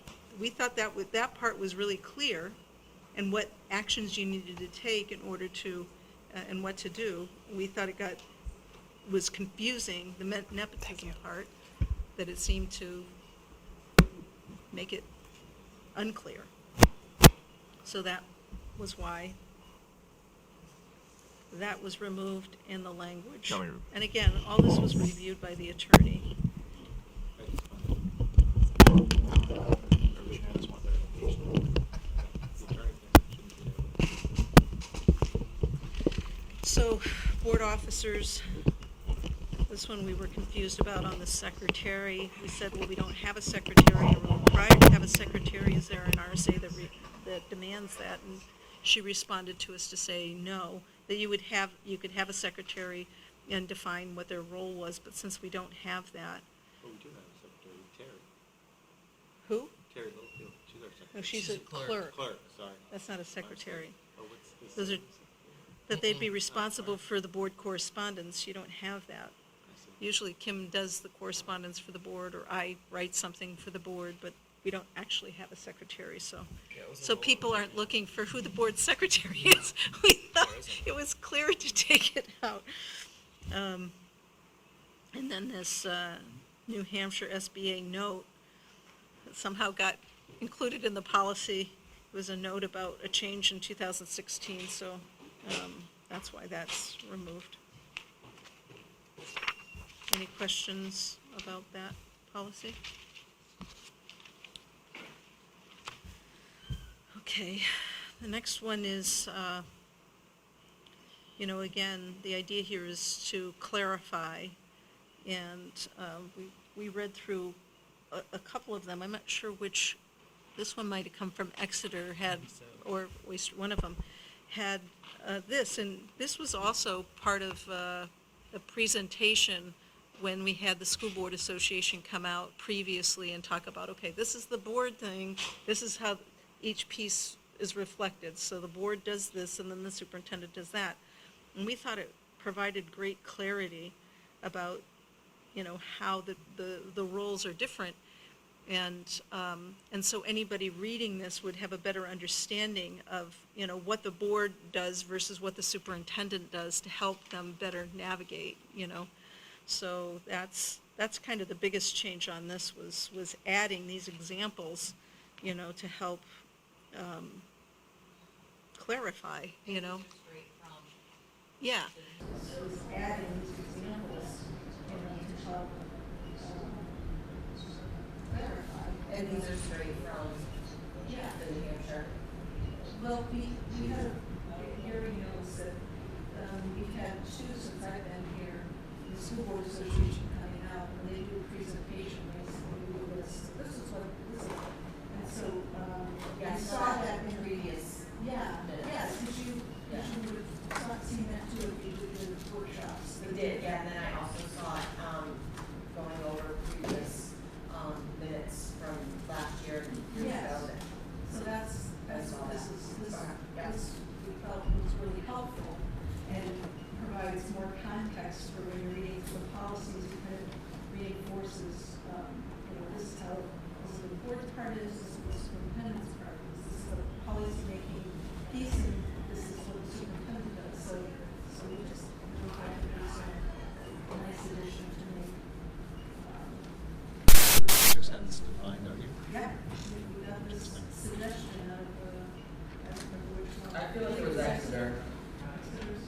that part was really clear, and what actions you needed to take in order to, and what to do. We thought was confusing, the nepotism part, that it seemed to make it unclear. So that was why that was removed in the language. And again, all this was reviewed by the attorney. So, board officers, this one we were confused about on the secretary. We said, well, we don't have a secretary, or we're required to have a secretary. Is there an RSA that demands that? And she responded to us to say no, that you could have a secretary and define what their role was, but since we don't have that. Oh, we do have a secretary, Terry. Who? Terry Littlefield, she's our secretary. No, she's She's a a clerk. clerk. Clerk, sorry. That's not a secretary. Oh, what's this? Those are, that they'd be responsible for the board correspondence. You don't have that. Usually Kim does the correspondence for the board, or I write something for the board, but we don't actually have a secretary, so. Yeah, it was a So role. people aren't looking for who the board secretary is. We thought it was clear to take it out. And then this New Hampshire SBA note that somehow got included in the policy. It was a note about a change in 2016, so that's why that's removed. Any questions about that policy? Okay, the next one is, again, the idea here is to clarify, and we read through a couple of them. I'm not sure which, this one might have come from Exeter, or at least one of them, had this, and this was also part of a presentation when we had the School Board Association come out previously and talk about, okay, this is the board thing, this is how each piece is reflected. So the board does this, and then the superintendent does that. And we thought it provided great clarity about, how the roles are different. And so anybody reading this would have a better understanding of, what the board does versus what the superintendent does to help them better navigate, So that's kind of the biggest change on this was adding these examples, you know, to help clarify, you know. Straight from Yeah. So it's adding these examples, you know, to help clarify. And these are straight from Yeah. the New Hampshire. Well, we had, Gary knows that, we've had two since I've been here, the school board association coming out, and they do a presentation, they do this, this is what, this is, and so, Yeah, I saw that in previous. yeah, minutes. yes, did you Yeah. would have not seen that too if you did the workshops? We did, yeah, and then I also saw it, going over previous, minutes from last year and years Yes. ago. So that's what that. this we felt was really helpful and provides more context for when you're reading through the policies, it kind of reinforces, you know, this is how, this is the board's part is, this is what the superintendent's part is, this is the policy making piece, and this is what the superintendent does, so we just, we find it was a nice addition to make. Makes sense to find, don't you? Yeah, we got this suggestion out of, I don't remember which one. I feel like it was Exeter. Exeter's.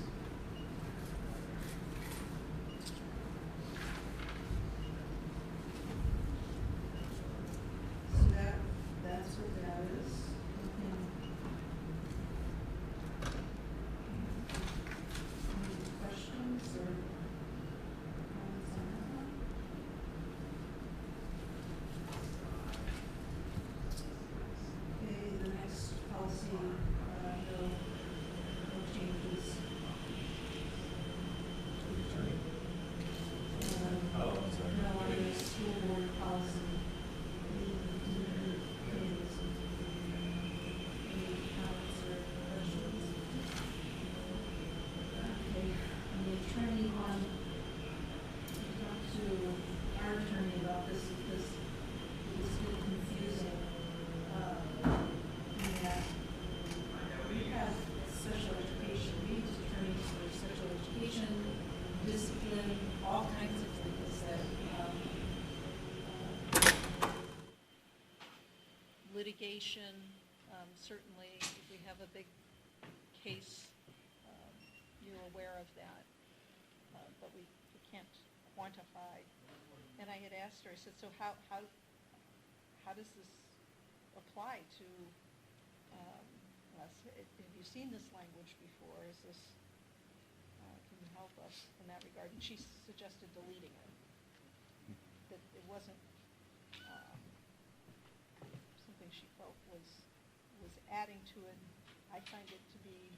So that's what that is. Any questions or comments on that one? Okay, the next policy, no changes. Oh, I'm sorry. No, on the school board policy. Any comments or questions? Okay, and the attorney on, talk to our attorney about this because it was a bit confusing. In that we have special education, we use attorneys for special education, discipline, all kinds of things that, Litigation, certainly if we have a big case, you're aware of that, but we can't quantify. And I had asked her, I said, so how does this apply to, us? Have you seen this language before? Is this, can you help us in that regard? And she suggested deleting it, that it wasn't, something she felt was adding to it. I find it to be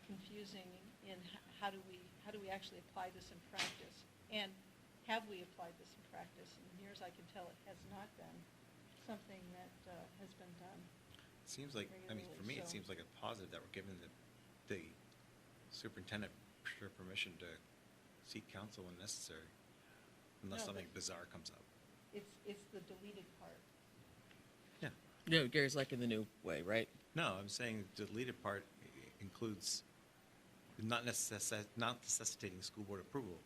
confusing in how do we actually apply this in practice? And have we applied this in practice? And near as I can tell, it has not been something that has been done. Seems like, I mean, for me, it So- seems like a positive that we're giving the superintendent pure permission to seek counsel when necessary, unless No, something but- bizarre comes up. It's the deleted part. Yeah. No, Gary's liking the new way, right? No, I'm saying the deleted part includes not necessitating school board approval.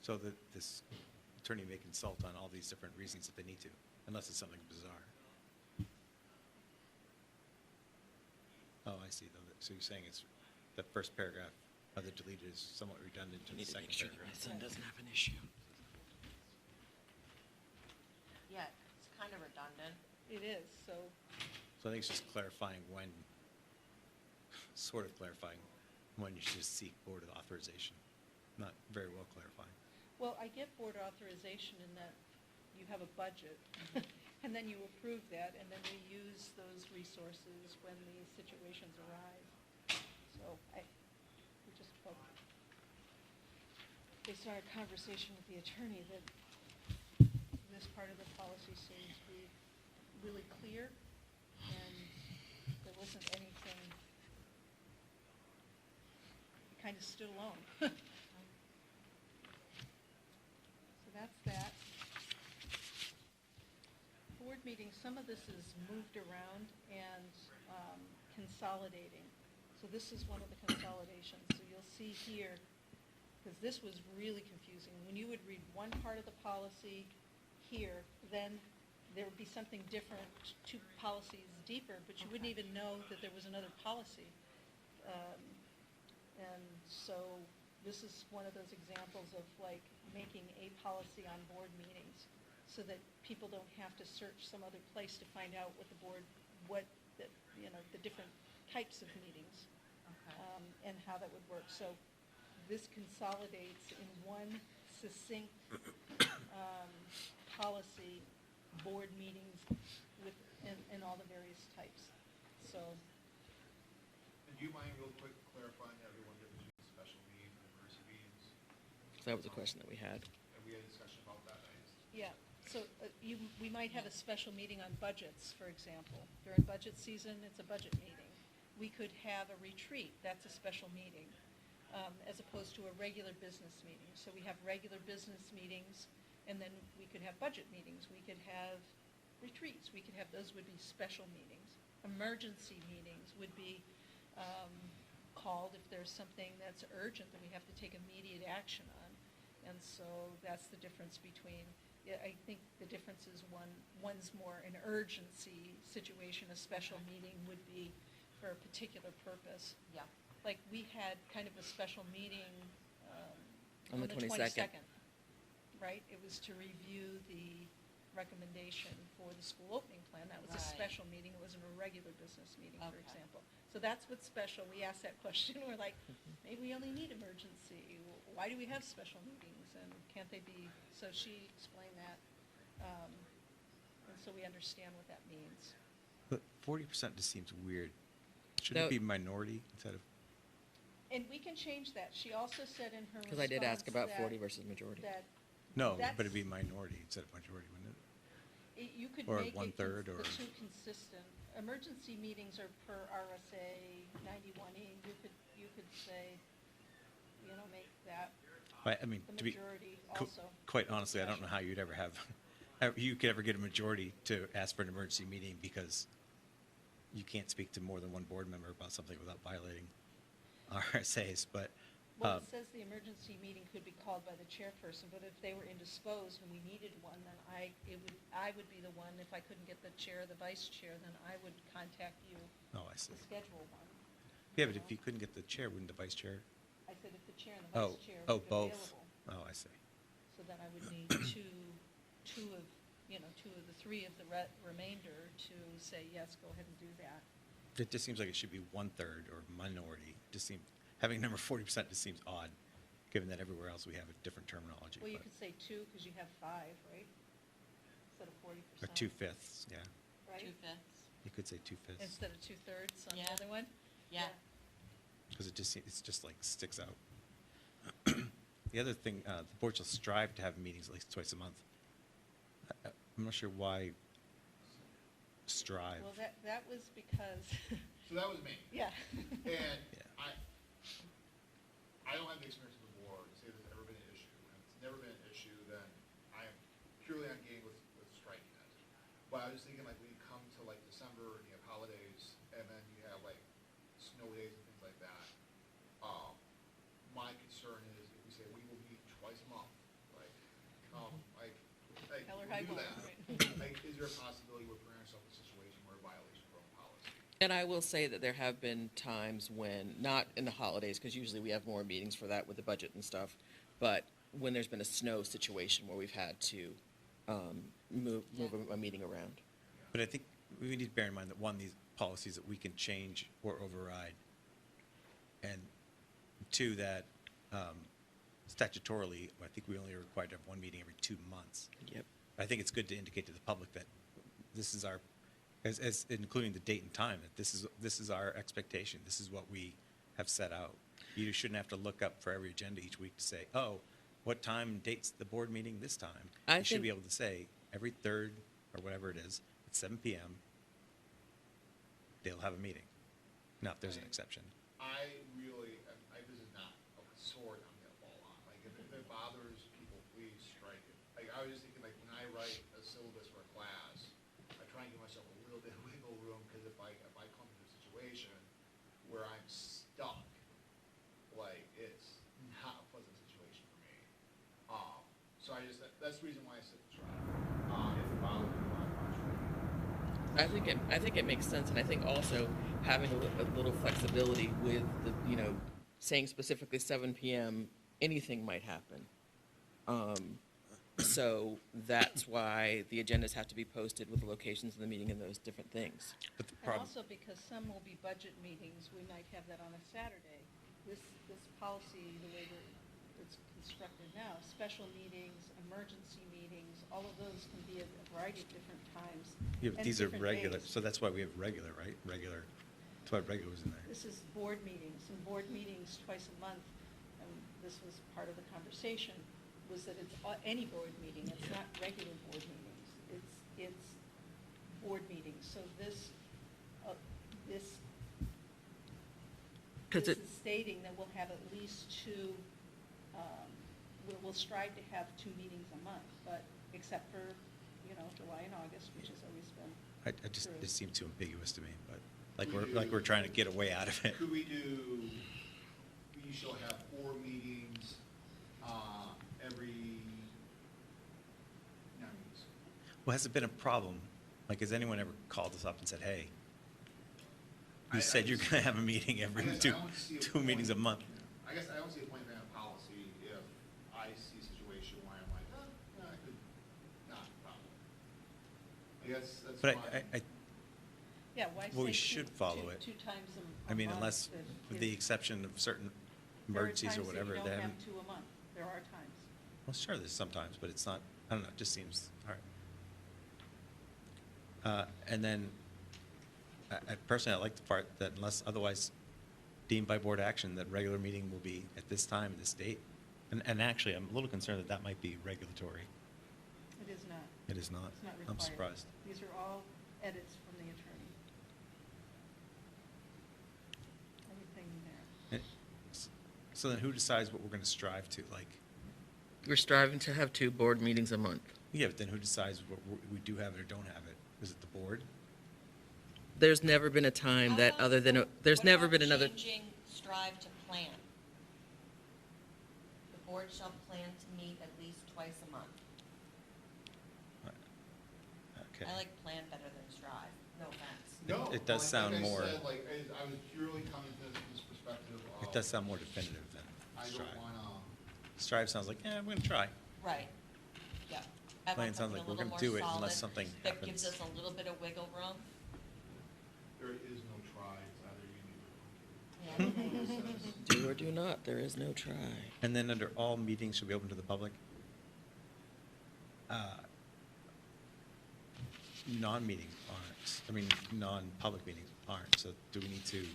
So that this attorney may consult on all these different reasons if they need to, unless it's something bizarre. Oh, I see, though. So you're saying it's, the first paragraph of the deleted is somewhat redundant to I the need to second make sure that my paragraph. son doesn't have an issue. Yeah, it's kind of redundant. It is, so, So I think it's just clarifying when, sort of clarifying when you should seek board authorization. Not very well clarifying. well, I get board authorization in that you have a budget, and then you approve that, and then we use those resources when the situations arise. So we just felt, based on our conversation with the attorney, that this part of the policy seems to be really clear, and there wasn't anything, it kind of stood alone. So that's that. Board meetings, some of this is moved around and consolidating. So this is one of the consolidations. So you'll see here, because this was really confusing. When you would read one part of the policy here, then there would be something different, two policies deeper, but you wouldn't even know that there was another policy. And so this is one of those examples of like making a policy on board meetings so that people don't have to search some other place to find out what the board, the different types of meetings. And how that would work. So this consolidates in one succinct policy, board meetings with, and all the various types. So, And do you mind real quick clarifying to everyone the difference between special meetings and emergency meetings? So that was a question that we had. And we had a discussion about that, yeah, so we might have a special meeting on budgets, for example. During budget season, it's a budget meeting. We could have a retreat, that's a special meeting, as opposed to a regular business meeting. So we have regular business meetings, and then we could have budget meetings. We could have retreats. We could have, those would be special meetings. Emergency meetings would be called if there's something that's urgent that we have to take immediate action on. And so that's the difference between, I think the difference is one's more an urgency situation. A special meeting would be for a particular purpose. Yeah. Like, we had kind of a special meeting On the 22nd. Right? It was to review the recommendation for the school opening plan. That was a Right. special meeting. It wasn't a regular business meeting, for Okay. example. So that's what's special. We asked that question. We're like, maybe we only need emergency. Why do we have special meetings? And can't they be, so she explained that. And so we understand what that means. But 40% just seems weird. Should No. it be minority instead of? And we can change that. She also said in her response Because I did ask about that- 40 versus majority. that No, That's- but it'd be minority instead of majority, wouldn't it? you could Or make it one-third, the or- two consistent. Emergency meetings are per RSA 91E. You could say, make that I mean, the to be majority qu- also. quite honestly, I don't know how you'd ever have, you could ever get a majority to ask for an emergency meeting because you can't speak to more than one board member about something without violating RSAs. But Well, it says the emergency meeting could be called by the chairperson, but if they were indisposed and we needed one, then I would be the one, if I couldn't get the chair or the vice chair, then I would contact you oh, I see. to schedule one. Yeah, but if you couldn't get the chair, wouldn't the vice chair? I said if the chair and the Oh, vice chair oh, were both. available. Oh, I see. So then I would need two of the three of the remainder to say, yes, go ahead and do that. It just seems like it should be 1/3 or minority. It just seems, having a number 40% just seems odd, given that everywhere else we have a different terminology. Well, you but- could say two, because you have five, right? Instead of 40%. Or 2/5, yeah. Right? 2/5. You could say 2/5, Instead of 2/3 on the Yeah. other one? Yeah. because it's just like sticks out. The other thing, the board shall strive to have meetings at least twice a month. I'm not sure why strive. Well, that was because, So that was me. yeah. And Yeah. I don't have the experience of the board to say there's ever been an issue. And if it's never been an issue, then I am purely on game with striking it. But I was thinking like when you come to like December and you have holidays and then you have like snow days and things like that. My concern is if we say we will meet twice a month, like, Hell or we'll high do water, that. right? Like, is there a possibility we're putting ourselves in a situation where a violation of our own policy? And I will say that there have been times when, not in the holidays, because usually we have more meetings for that with the budget and stuff, but when there's been a snow situation where we've had to move a meeting around. But I think we need to bear in mind that, one, these policies that we can change or override, and two, that statutorily, I think we only are required to have one meeting every 2 months. Yep. I think it's good to indicate to the public that this is our, as including the date and time, that this is our expectation. This is what we have set out. You shouldn't have to look up for every agenda each week to say, oh, what time and date's the board meeting this time? I You should think- be able to say, every third, or whatever it is, at 7 p.m., they'll have a meeting. Now, if there's an exception. I really, this is not a sword I'm gonna fall on. Like, if it bothers people, please strike it. Like, I was just thinking, like, when I write a syllabus for a class, I try and give myself a little bit of wiggle room, because if I come to a situation where I'm stuck, like, it's not a pleasant situation. that's the reason why I said try, if the bylaws do not contradict. I think it makes sense, and I think also having a little flexibility with the, saying specifically 7 p.m., anything might happen. So that's why the agendas have to be posted with the locations of the meeting and those different things. But the And problem, also because some will be budget meetings, we might have that on a Saturday. This policy, the way that it's constructed now, special meetings, emergency meetings, all of those can be at a variety of different times. yeah, but and these are different regular, days. so that's why we have regular, right? Regular, that's why regular was in there. This is board meetings, and board meetings twice a month, and this was part of the conversation, was that it's any board meeting, it's not regular board meetings. It's board meetings, so this, this 'Cause this it- is stating that we'll have at least two, we'll strive to have 2 meetings a month, but except for, July and August, which has always been. I just, through. it seemed too ambiguous to me, but like we're trying to get a way out of it. Could we do, we shall have 4 meetings, every 9 weeks? Well, has it been a problem? Like, has anyone ever called us up and said, hey, I you said you're just- gonna have a meeting every I guess I two, don't see a 2 meetings a point. month? I guess I don't see a point in having a policy if I see a situation where I'm like, oh, no, I could not, problem. I guess that's But why. I Yeah, why Well, we say should follow it. 2 times a I mean, month unless, if- with the exception of certain there are emergencies or whatever, times they that you don't haven't. have 2 a month. There are times. Well, sure, there's sometimes, but it's not, I don't know, it just seems, all right. And then, I personally, I like the part that unless otherwise deemed by board action, that regular meeting will be at this time, this date. And actually, I'm a little concerned that that might be regulatory. It is not. It is not. It's not required. I'm surprised. These are all edits from the attorney. Everything there. So then who decides what we're gonna strive to, like, We're striving to have 2 board meetings a month. yeah, but then who decides what we do have it or don't have it? Is it the board? There's never been a time that other than, there's never been another. Changing strive to plan. The board shall plan to meet at least twice a month. Okay. I like plan better than strive, no offense. No. It does sound like more- I said, I was purely coming to this perspective of. It does sound more definitive than I strive. don't wanna, Strive sounds like, yeah, we're gonna try. Right, yeah. I Plan want sounds something like a we're little gonna more do it unless solid something that gives happens. us a little bit of wiggle room. there is no try, it's either you do or don't do. Do or do not, there is no try. And then under all meetings should be open to the public? Non-meetings aren't, I mean, non-public meetings aren't, so do we need to,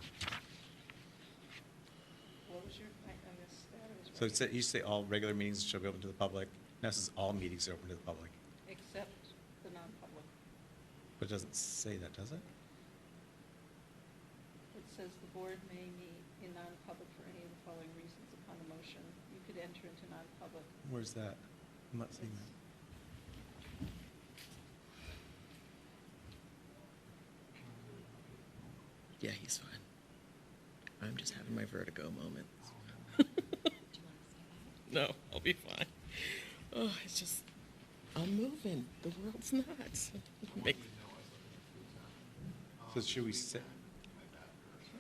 What was your, I missed that. It was so right. it said, you say all regular meetings shall be open to the public, now it says all meetings are open to the public, Except the non-public. but it doesn't say that, does it? It says the board may meet in non-public for any of the following reasons upon the motion. You could enter into non-public. Where's that? I'm not seeing that. Yeah, he's fine. I'm just having my vertigo moment. Do you want to say that? No, I'll be fine. Oh, it's just, I'm moving. The world's not. Make- So should we say, I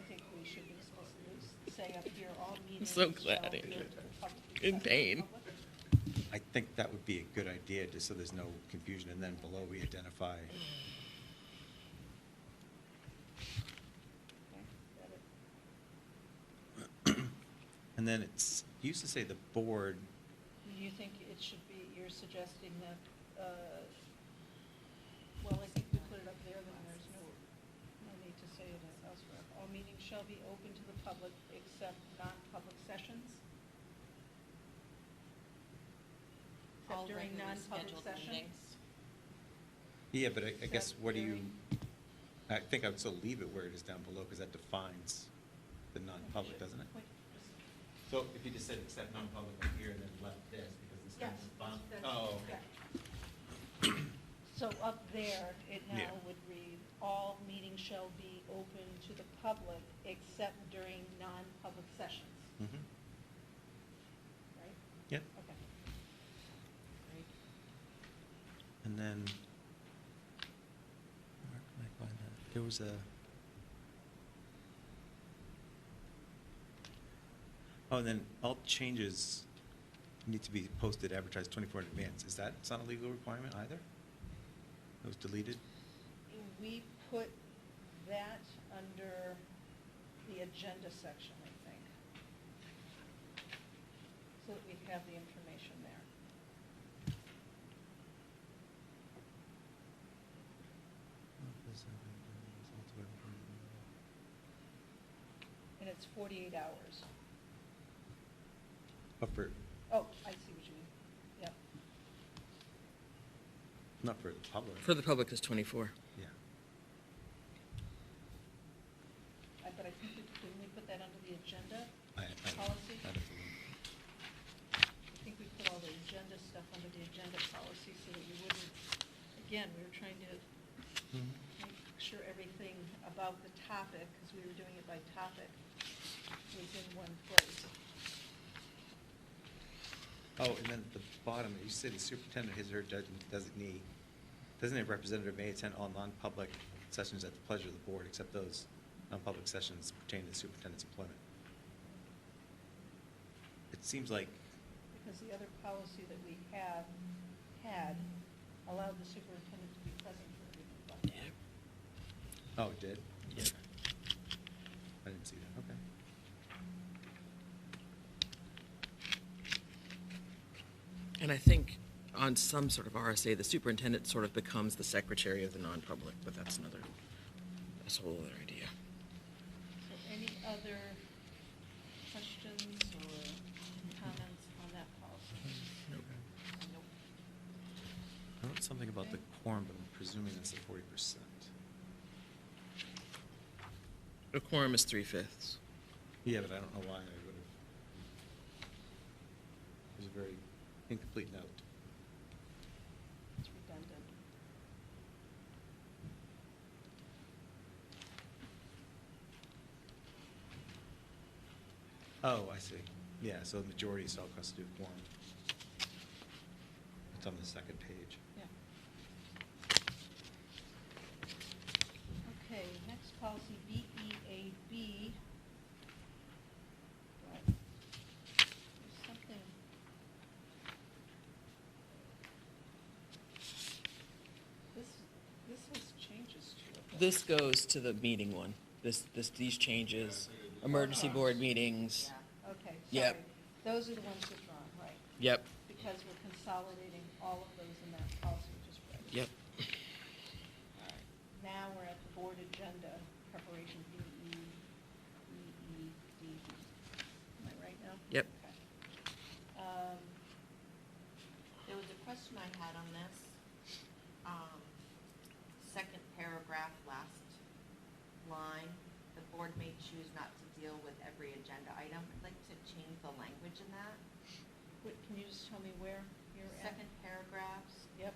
think we should explicitly say up here, all meetings so shall glad be in- open to the public. in except the pain. public. I think that would be a good idea, just so there's no confusion, and then below we identify. Okay, got it. And then it's, it used to say the board, Do you think it should be, you're suggesting that, well, I think we put it up there, then there's no need to say it elsewhere. All meetings shall be open to the public except non-public sessions? Except All during regularly non-public scheduled sessions? meetings. yeah, but I guess, Except what do you, during- I think I would still leave it where it is down below, because that defines the non-public, Should- doesn't it? wait, just- So if you just said except non-public up here and then left this, because this Yes, comes at the bottom. that's- Oh, yeah. okay. So up there, it Yeah. now would read, all meetings shall be open to the public except during non-public sessions, Mhm. right? Yeah. Okay. And then, where can I find that? There was a, oh, and then all changes need to be posted, advertised 24 in advance. Is that, it's not a legal requirement either? It was deleted? We put that under the agenda section, I think, so that we have the information there. And it's 48 hours. Oh, for, Oh, I see what you mean. Yep. not for the public. For the public, it's 24. Yeah. But I think, didn't we put that under the agenda I policy? I'd have to look. I think we put all the agenda stuff under the agenda policy so that you wouldn't, again, we were trying to make sure everything about the topic, because we were doing it by topic, was in one place. Oh, and then at the bottom, you said the superintendent, his or her designee, designated representative may attend all non-public sessions at the pleasure of the board, except those non-public sessions pertaining to the superintendent's employment. It seems like, Because the other policy that we had allowed the superintendent to be present for everything but that. oh, it did? Yep. I didn't see that, okay. And I think on some sort of RSA, the superintendent sort of becomes the secretary of the non-public, but that's a whole other idea. So any other questions or comments on that policy? Nope. I wrote something about the quorum, but I'm presuming that's the 40%. A quorum is 3/5. Yeah, but I don't know why I would have. It was a very incomplete note. It's redundant. Oh, I see. Yeah, so the majority still constitute quorum. It's on the second page. Yeah. Okay, next policy, BEAB. But there's something. This has changes to it. This goes to the meeting one. These changes, emergency board meetings. Yeah, okay, Yep. sorry. Those are the ones withdrawn, right? Yep, Because we're consolidating all of those in that policy we just read. yep. All right. Now we're at the board agenda preparation, BEED. Am I right now? Yep. Okay. There was a question I had on this. Second paragraph, last line, the board may choose not to deal with every agenda item. I'd like to change the language in that. Wait, can you just tell me where you're at? Second paragraphs, Yep,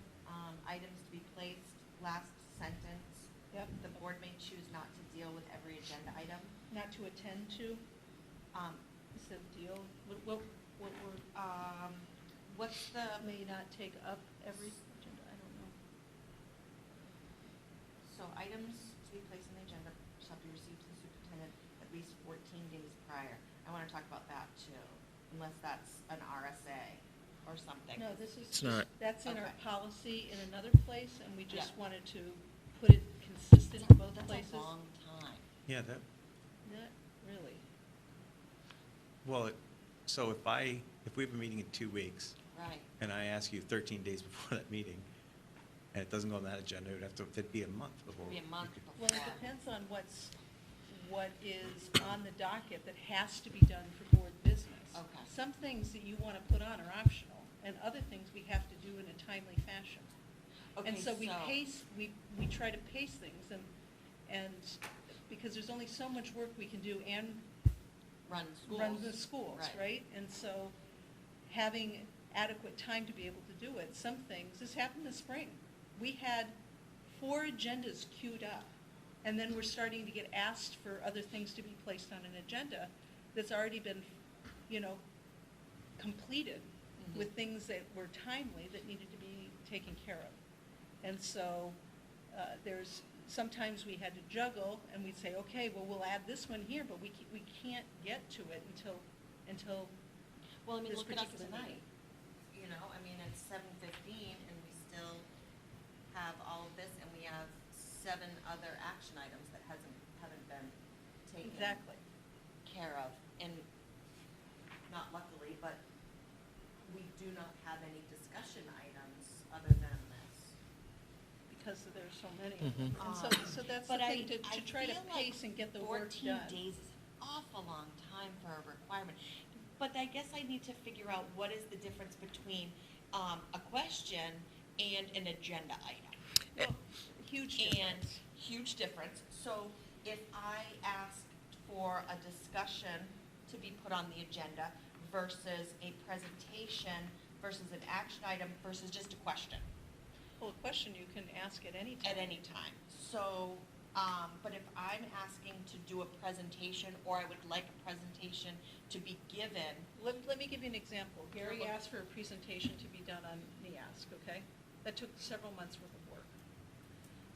items to be placed, last sentence. yep. The board may choose not to deal with every agenda item. Not to attend to, is the deal, what word, What's the, may not take up every agenda, I don't know. so items to be placed on the agenda shall be received to the superintendent at least 14 days prior. I want to talk about that too, unless that's an RSA or something. No, this is. It's not. That's in our Okay. policy in another place, and we just Yeah. wanted to put it consistent in both places. That's a long time. Yeah, that, Not really. well, so if we have a meeting in 2 weeks, Right. and I ask you 13 days before that meeting, and it doesn't go on that agenda, it'd be a month before. Be a month we could- before. Well, it depends on what is on the docket that has to be done for board business. Okay. Some things that you want to put on are optional, and other things we have to do in a timely fashion. And Okay, so we pace, we try to pace things, and because there's only so much work we can do and Run schools. run the schools, Right. right? And so having adequate time to be able to do it, some things, this happened this spring. We had 4 agendas queued up, and then we're starting to get asked for other things to be placed on an agenda that's already been, completed with things that were timely that needed to be taken care of. And so, sometimes we had to juggle, and we'd say, okay, well, we'll add this one here, but we can't get to it until Well, I mean, this look at us particular tonight. You know, I mean, it's 7:15 and we still have all of this and we have 7 other action items that haven't been taken Exactly. care of. And not luckily, but we do not have any discussion items other than this. because there's so many. Mhm. And so that's the But thing, to I try to feel like pace and get the work 14 done. days is an awful long time for a requirement. But I guess I need to figure out what is the difference between a question and an agenda item. Well, huge And difference. huge difference. So if I asked for a discussion to be put on the agenda versus a presentation versus an action item versus just a question Well, a question you can ask at any time. at any time. So, but if I'm asking to do a presentation, or I would like a presentation to be given, Let me give you an example. Gary Sure. asked for a presentation to be done on NEASC, okay? That took several months worth of work.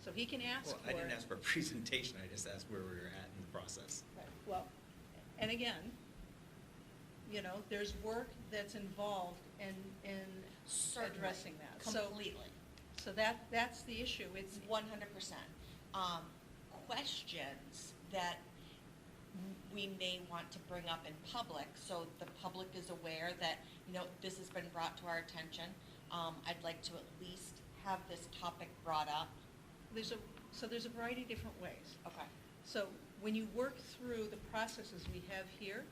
So he can ask Well, for. I didn't ask for a presentation, I just asked where we were at in the process. Right, well, and again, there's work that's involved in certainly, addressing that. So- completely. So that's the issue. It's, 100%. Questions that we may want to bring up in public, so the public is aware that, this has been brought to our attention. I'd like to at least have this topic brought up. there's a variety of different ways. Okay. So when you work through the processes we have here,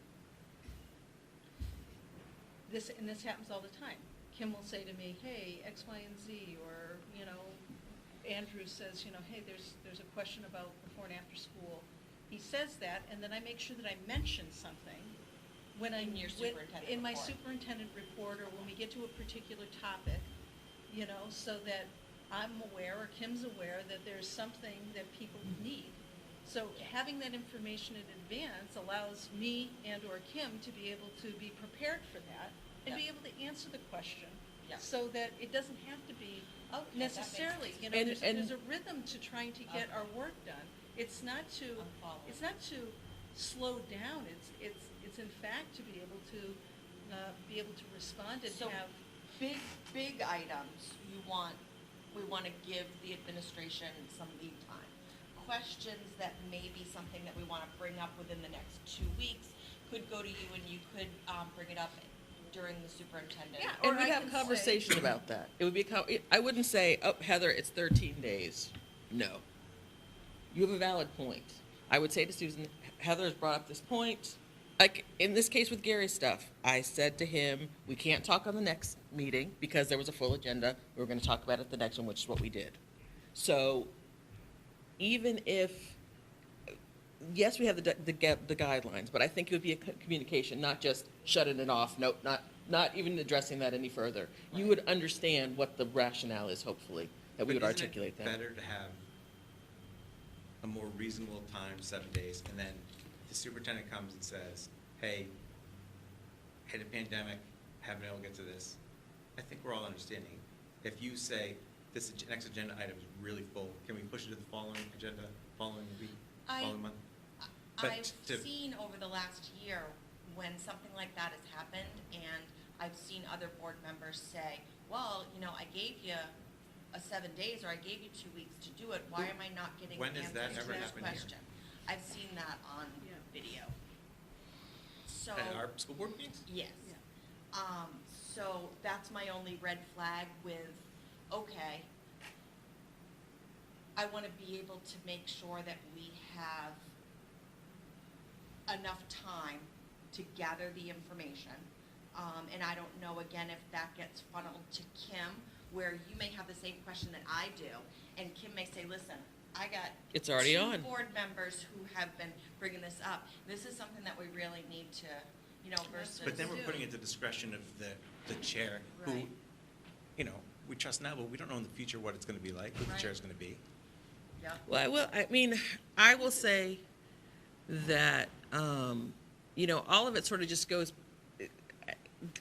this happens all the time. Kim will say to me, hey, X, Y, and Z, or, Andrew says, hey, there's a question about before and after school. He says that, and then I make sure that I mention something when In your superintendent in my report. superintendent report, or when we get to a particular topic, so that I'm aware, or Kim's aware, that there's something that people need. So having that information in advance allows me and/or Kim to be able to be prepared for that and be Yeah. able to answer the question. Yeah. So that it doesn't have to be Okay, that makes necessarily, sense. And- there's a rhythm to trying to get Okay. our work done. It's not to, I'm following. it's not to slow down, it's in fact to be able to respond and So, have. big items, we want to give the administration some lead time. Questions that may be something that we want to bring up within the next 2 weeks could go to you, and you could bring it up during the superintendent. Yeah, And Or we'd I have can say- conversation about that. It would be, I wouldn't say, oh, Heather, it's 13 days. No. You have a valid point. I would say to Susan, Heather has brought up this point. Like, in this case with Gary's stuff, I said to him, we can't talk on the next meeting because there was a full agenda. We were going to talk about it at the next one, which is what we did. So even if, yes, we have the guidelines, but I think it would be a communication, not just shutting it off. Nope, not even addressing that any further. You would understand what the rationale is, hopefully, that we would But isn't it articulate that. better to have a more reasonable time, 7 days, and then the superintendent comes and says, hey, the pandemic, haven't been able to get to this. I think we're all understanding. If you say, this next agenda item is really full, can we push it to the following agenda, following week, following month? But I've to- seen over the last year when something like that has happened, and I've seen other board members say, well, I gave you 7 days, or I gave you 2 weeks to do it, why am I not getting When has answers that to ever this happened here? question? I've seen that on Yeah. video. So. At our school board meetings? Yes. Yeah. So that's my only red flag with, okay, I want to be able to make sure that we have enough time to gather the information. And I don't know, again, if that gets funneled to Kim, where you may have the same question that I do, and Kim may say, listen, I got It's already 2 on. board members who have been bringing this up. This is something that we really need to, versus. But then we're do. putting it at the discretion of the chair, who, Right. we trust now, but we don't know in the future what it's gonna be like, who the Right. chair's gonna be. Yeah. Well, I will say that, all of it sort of just goes,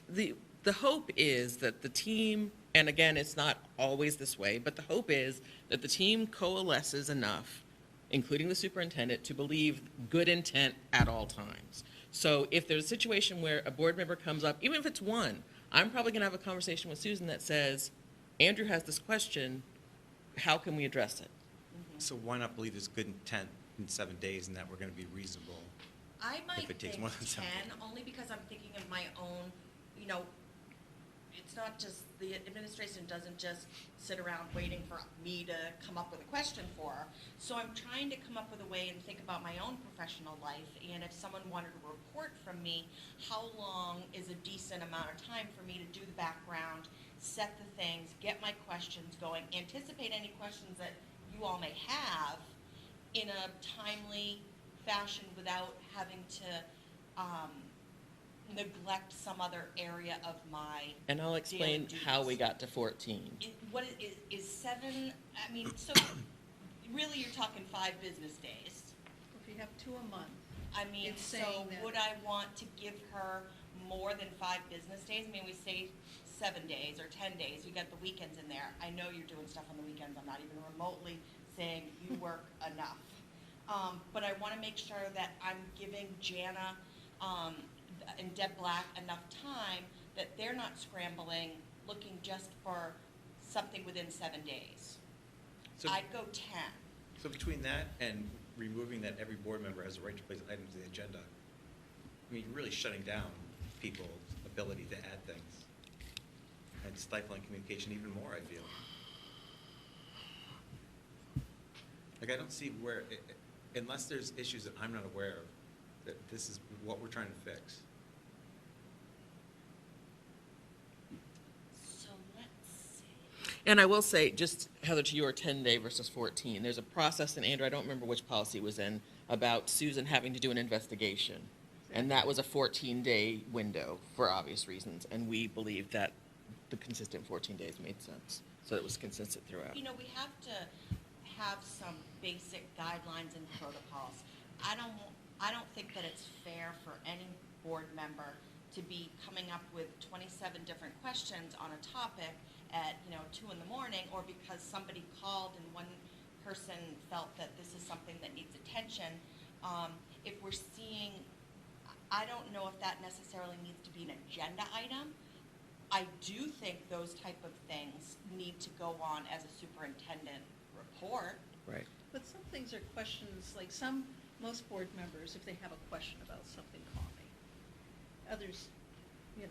the hope is that the team, and again, it's not always this way, but the hope is that the team coalesces enough, including the superintendent, to believe good intent at all times. So if there's a situation where a board member comes up, even if it's one, I'm probably gonna have a conversation with Susan that says, Andrew has this question, how can we address it? So why not believe there's good intent in 7 days and that we're gonna be reasonable? I might it takes think more than 7 10, only because I'm thinking of my own, you know, it's not just, the administration doesn't just sit around waiting for me to come up with a question for her. So I'm trying to come up with a way and think about my own professional life, and if someone wanted a report from me, how long is a decent amount of time for me to do the background, set the things, get my questions going, anticipate any questions that you all may have in a timely fashion without having to neglect some other area of my And I'll explain daily how we duties. got to 14. What is 7, I mean, so really you're talking 5 business days. If you have 2 a month, I mean, It's so saying that- would I want to give her more than 5 business days? I mean, we say 7 days or 10 days, you got the weekends in there. I know you're doing stuff on the weekends, I'm not even remotely saying you work enough. But I wanna make sure that I'm giving Jana, and Deb Black enough time that they're not scrambling, looking just for something within 7 days. So- I'd go 10. So between that and removing that every board member has a right to place items on the agenda, I mean, you're really shutting down people's ability to add things and stifling communication even more, I feel. Like, I don't see where, unless there's issues that I'm not aware of, that this is what we're trying to fix. So let's see. And I will say, just Heather, to your 10-day versus 14, there's a process, and Andrew, I don't remember which policy it was in, about Susan having to do an investigation. And that was a 14-day window for obvious reasons, and we believed that the consistent 14 days made sense, so it was consistent throughout. You know, we have to have some basic guidelines and protocols. I don't think that it's fair for any board member to be coming up with 27 different questions on a topic at, 2 in the morning, or because somebody called and one person felt that this is something that needs attention. If we're seeing, I don't know if that necessarily needs to be an agenda item. I do think those type of things need to go on as a superintendent report. Right. but some things are questions, like most board members, if they have a question about something, call me. Others, don't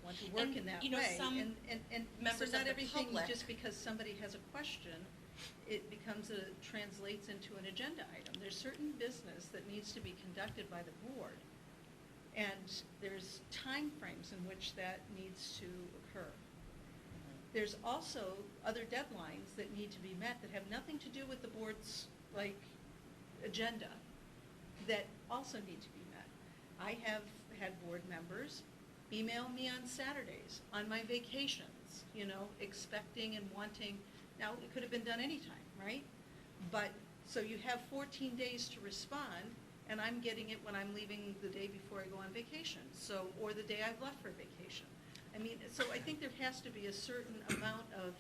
want to work And, in that you know, way. some And members so of not the everything, public- just because somebody has a question, it translates into an agenda item. There's certain business that needs to be conducted by the board, and there's timeframes in which that needs to occur. There's also other deadlines that need to be met that have nothing to do with the board's, agenda, that also need to be met. I have had board members email me on Saturdays, on my vacations, expecting and wanting, now, it could have been done anytime, right? But, so you have 14 days to respond, and I'm getting it when I'm leaving the day before I go on vacation, or the day I've left for vacation. I mean, so I think there has to be a certain amount of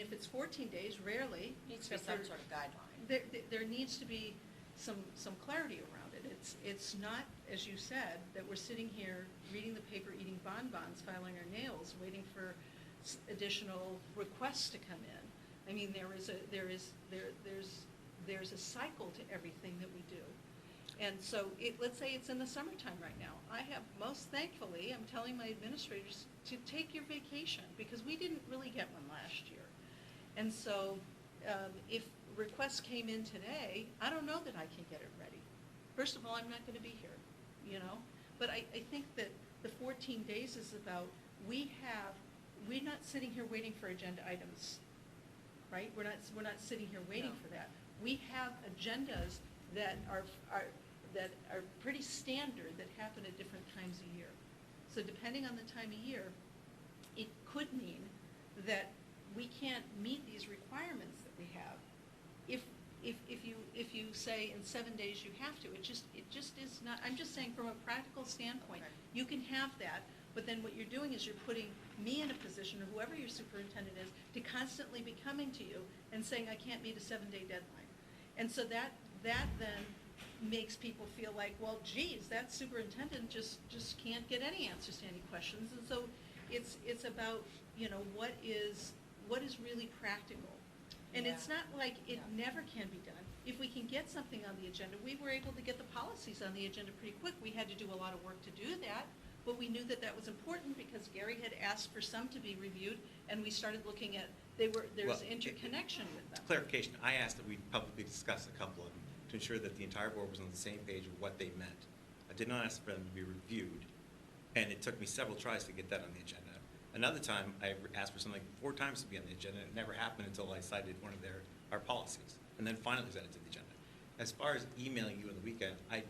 if it's 14 days, rarely. Needs to be except some sort of guideline. there needs to be some clarity around it. It's not, as you said, that we're sitting here reading the paper, eating bonbons, filing our nails, waiting for additional requests to come in. I mean, there's a cycle to everything that we do. And so, let's say it's in the summertime right now. Most thankfully, I'm telling my administrators to take your vacation, because we didn't really get one last year. And so, if requests came in today, I don't know that I can get it ready. First of all, I'm not gonna be here, But I think that the 14 days is about, we're not sitting here waiting for agenda items, right? We're not sitting here waiting No. for that. We have agendas that are pretty standard, that happen at different times of year. So depending on the time of year, it could mean that we can't meet these requirements that we have. If you say in 7 days you have to, it just is not, I'm just saying from a practical standpoint, Okay. you can have that, But then what you're doing is you're putting me in a position, or whoever your superintendent is, to constantly be coming to you and saying, I can't meet a 7-day deadline. And so that then makes people feel like, well, geez, that superintendent just can't get any answers to any questions. And so it's about, what is really practical. And it's Yeah. not like it Yeah. never can be done. If we can get something on the agenda, we were able to get the policies on the agenda pretty quick. We had to do a lot of work to do that, but we knew that that was important because Gary had asked for some to be reviewed, and we started looking at, there's Well, interconnection with them. Clarification, I asked that we publicly discuss a couple of them to ensure that the entire board was on the same page of what they meant. I did not ask for them to be reviewed, and it took me several tries to get that on the agenda. Another time, I asked for something 4 times to be on the agenda, and it never happened until I cited one of our policies, and then finally sent it to the agenda. As far as emailing you on the weekend, I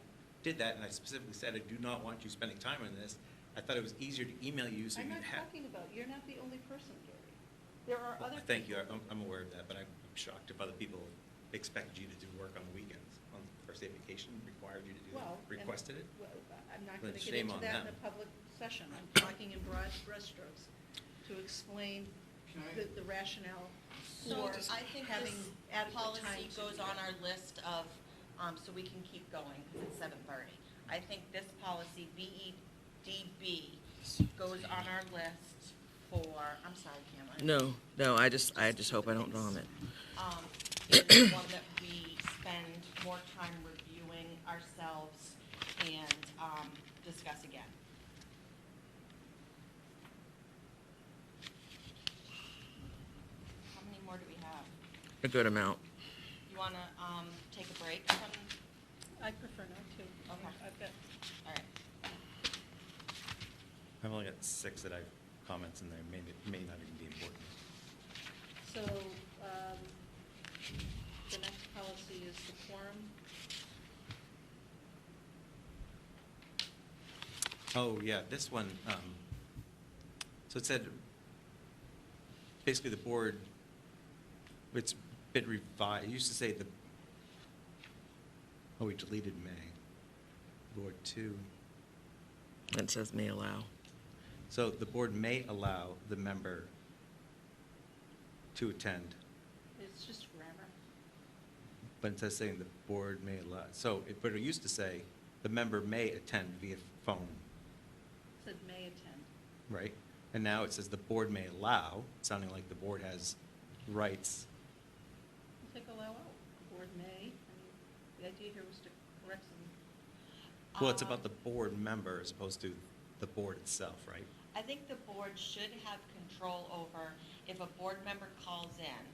did that, and I specifically said, I do not want you spending time on this. I thought it was easier to email you so I'm you'd not have. talking about, you're not the only person, Gary. There are other people. Thank you, I'm aware of that, but I'm shocked if other people expected you to do work on the weekends, on the first day of vacation, required you to do Well, that, and- requested it? Well, I'm not Then going to get shame into on that in them. a public session. I'm talking in broad brushstrokes to explain Can I- the rationale So for I think having this adequate time policy to goes do on that. our list of, so we can keep going, because it's 7:30. I think this policy, BEDB, goes on our list for, I'm sorry, Cameron. No, I just hope I don't vomit. Is one that we spend more time reviewing ourselves and discuss again. How many more do we have? A good amount. You want to take a break from, I prefer not to. Okay. I've got, all right. I've only got 6 that I've comments in there, may not even be important. so, the next policy is the quorum. Oh, yeah, this one, so it said, basically the board, it's been revised, it used to say we deleted May. Board 2. It says may allow. So the board may allow the member to attend, It's just grammar. but it says saying the board may allow, but it used to say, the member may attend via phone, It said may attend. right? And now it says the board may allow, sounding like the board has rights. Take allow out. Board may. I mean, the idea here was to correct some. Well, it's about the board member as opposed to the board itself, right? I think the board should have control over if a board member calls in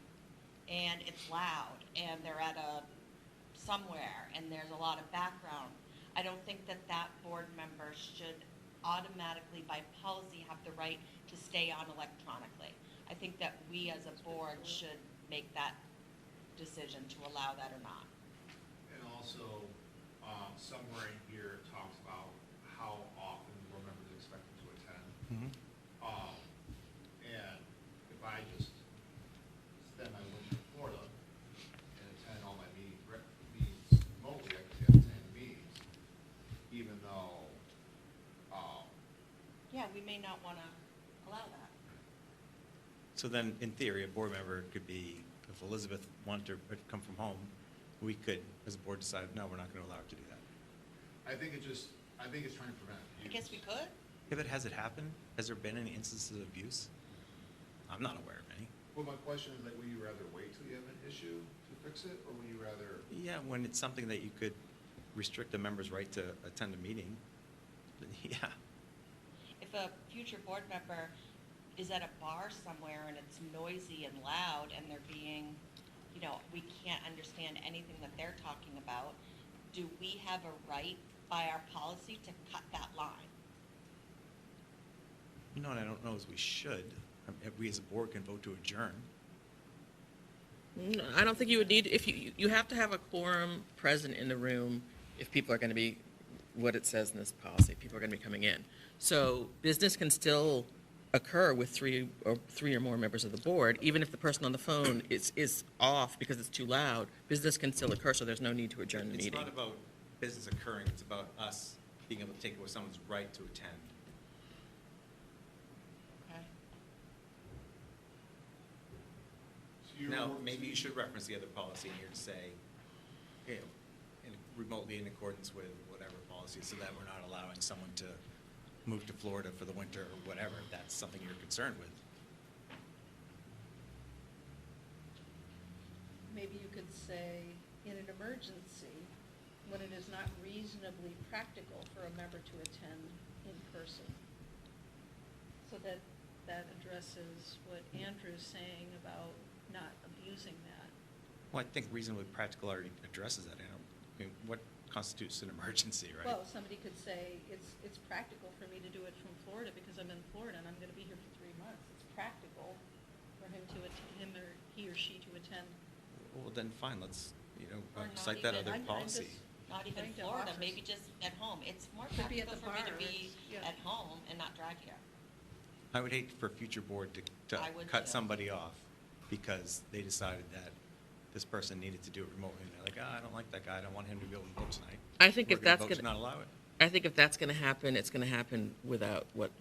and it's loud and they're at somewhere and there's a lot of background. I don't think that board member should automatically by policy have the right to stay on electronically. I think that we as a board should make that decision to allow that or not. And also, somewhere in here it talks about how often board members are expected to attend. And if I just spend my week in Florida and attend all my meetings remotely, I can attend meetings, even though, Yeah, we may not want to allow that. So then, in theory, a board member could be, if Elizabeth wanted to come from home, we could, as a board, decide, no, we're not going to allow her to do that. I think it's trying to prevent I abuse. guess we could. Yeah, but has it happened? Has there been any instances of abuse? I'm not aware of any. Well, my question is, like, would you rather wait till you have an issue to fix it, or would you rather? Yeah, when it's something that you could restrict a member's right to attend a meeting, then yeah. If a future board member is at a bar somewhere and it's noisy and loud and they're being, we can't understand anything that they're talking about, do we have a right by our policy to cut that line? You know what I don't know is we should. We as a board can vote to adjourn. No, I don't think you would need, if you have to have a quorum present in the room if people are going to be, what it says in this policy, people are going to be coming in. So business can still occur with three or more members of the board, even if the person on the phone is off because it's too loud. Business can still occur, so there's no need to adjourn the It's meeting. not about business occurring, it's about us being able to take away someone's right to attend. You're Now, working- maybe you should reference the other policy here to say, you know, remotely in accordance with whatever policy, so that we're not allowing someone to move to Florida for the winter or whatever, if that's something you're concerned with. Maybe you could say, in an emergency, when it is not reasonably practical for a member to attend in person. So that addresses what Andrew's saying about not abusing that. Well, I think reasonably practical already addresses that. I mean, what constitutes an emergency, right? Well, somebody could say, it's practical for me to do it from Florida because I'm in Florida and I'm gonna be here for 3 months. It's practical for him or he or she to attend. Well, then fine, let's, Or not cite that even- other I'm policy. just- Not even Trying to Florida, offer- maybe just at home. It's more Could be at practical the for me to bar, be yeah. at home and not drive here. I would hate for a future board to I would cut too. somebody off because they decided that this person needed to do it remotely, and they're like, I don't like that guy, I don't want him to be able to vote tonight. I think We're if that's vote to gonna, not allow it. I think if that's gonna happen, it's gonna happen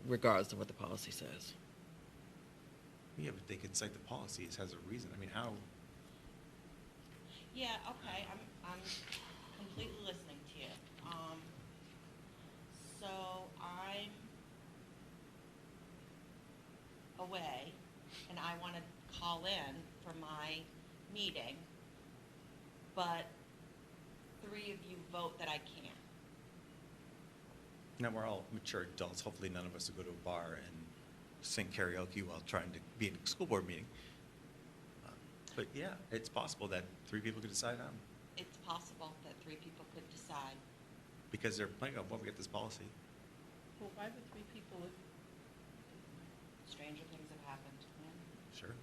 regardless of what the policy says. Yeah, but they could cite the policy as a reason. I mean, how, Yeah, okay, I'm completely listening to you. So I'm away and I wanna call in for my meeting, but 3 of you vote that I can't. now we're all mature adults, hopefully none of us will go to a bar and sing karaoke while trying to be in a school board meeting. But yeah, it's possible that 3 people could decide on, It's possible that 3 people could decide. because they're playing, well, we get this policy. Well, why would 3 people, Stranger things have happened. Sure.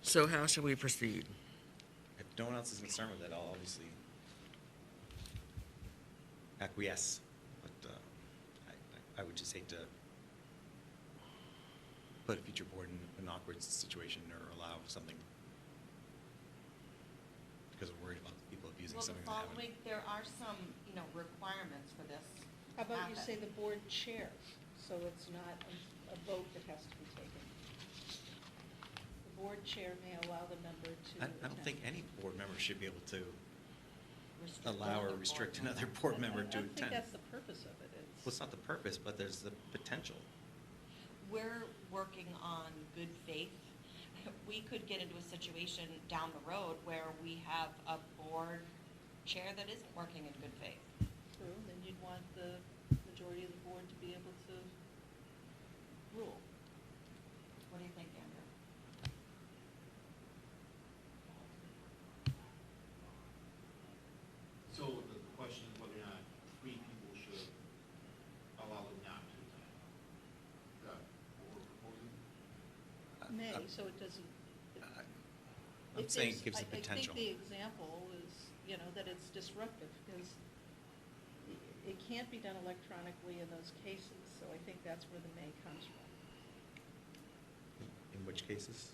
So how shall we proceed? If no one else is concerned with it, I'll obviously acquiesce, but I would just hate to put a future board in an awkward situation or allow something because we're worried about people abusing Well, the something that happened. following, there are some, requirements for this. how about you happen. say the board chair, so it's not a vote that has to be taken? The board chair may allow the member to I don't attend. think any board member should be able to Restrict allow or another restrict board another member. board member to I don't think attend. that's the purpose of it. Well, it's not the purpose, but there's the potential. We're working on good faith. We could get into a situation down the road where we have a board chair that isn't working in good faith. True, then you'd want the majority of the board to be able to rule. What do you think, Andrew? So the question is whether or not 3 people should allow them not to attend. Is that what we're proposing? May, I'm- so it doesn't. I'm If saying it there's- gives the potential. I think the example is, that it's disruptive, because it can't be done electronically in those cases, so I think that's where the may comes from. In which cases?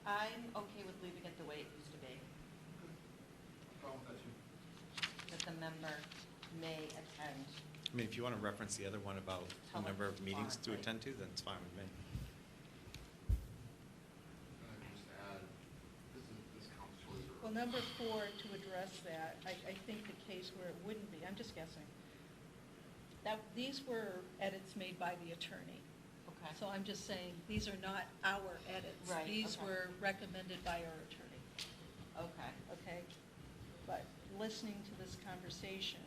I'm okay with leaving it the way it used to be, Problem with that too. that the member may attend. I mean, if you want to reference the other one about the number of meetings to attend to, then it's fine with me. And I can just add, this counts towards your. Well, number 4, to address that, I think the case where it wouldn't be, I'm just guessing, that these were edits made by the attorney. Okay. So I'm just saying, these are not our edits. Right, These okay. were recommended by our attorney. Okay. Okay? But listening to this conversation,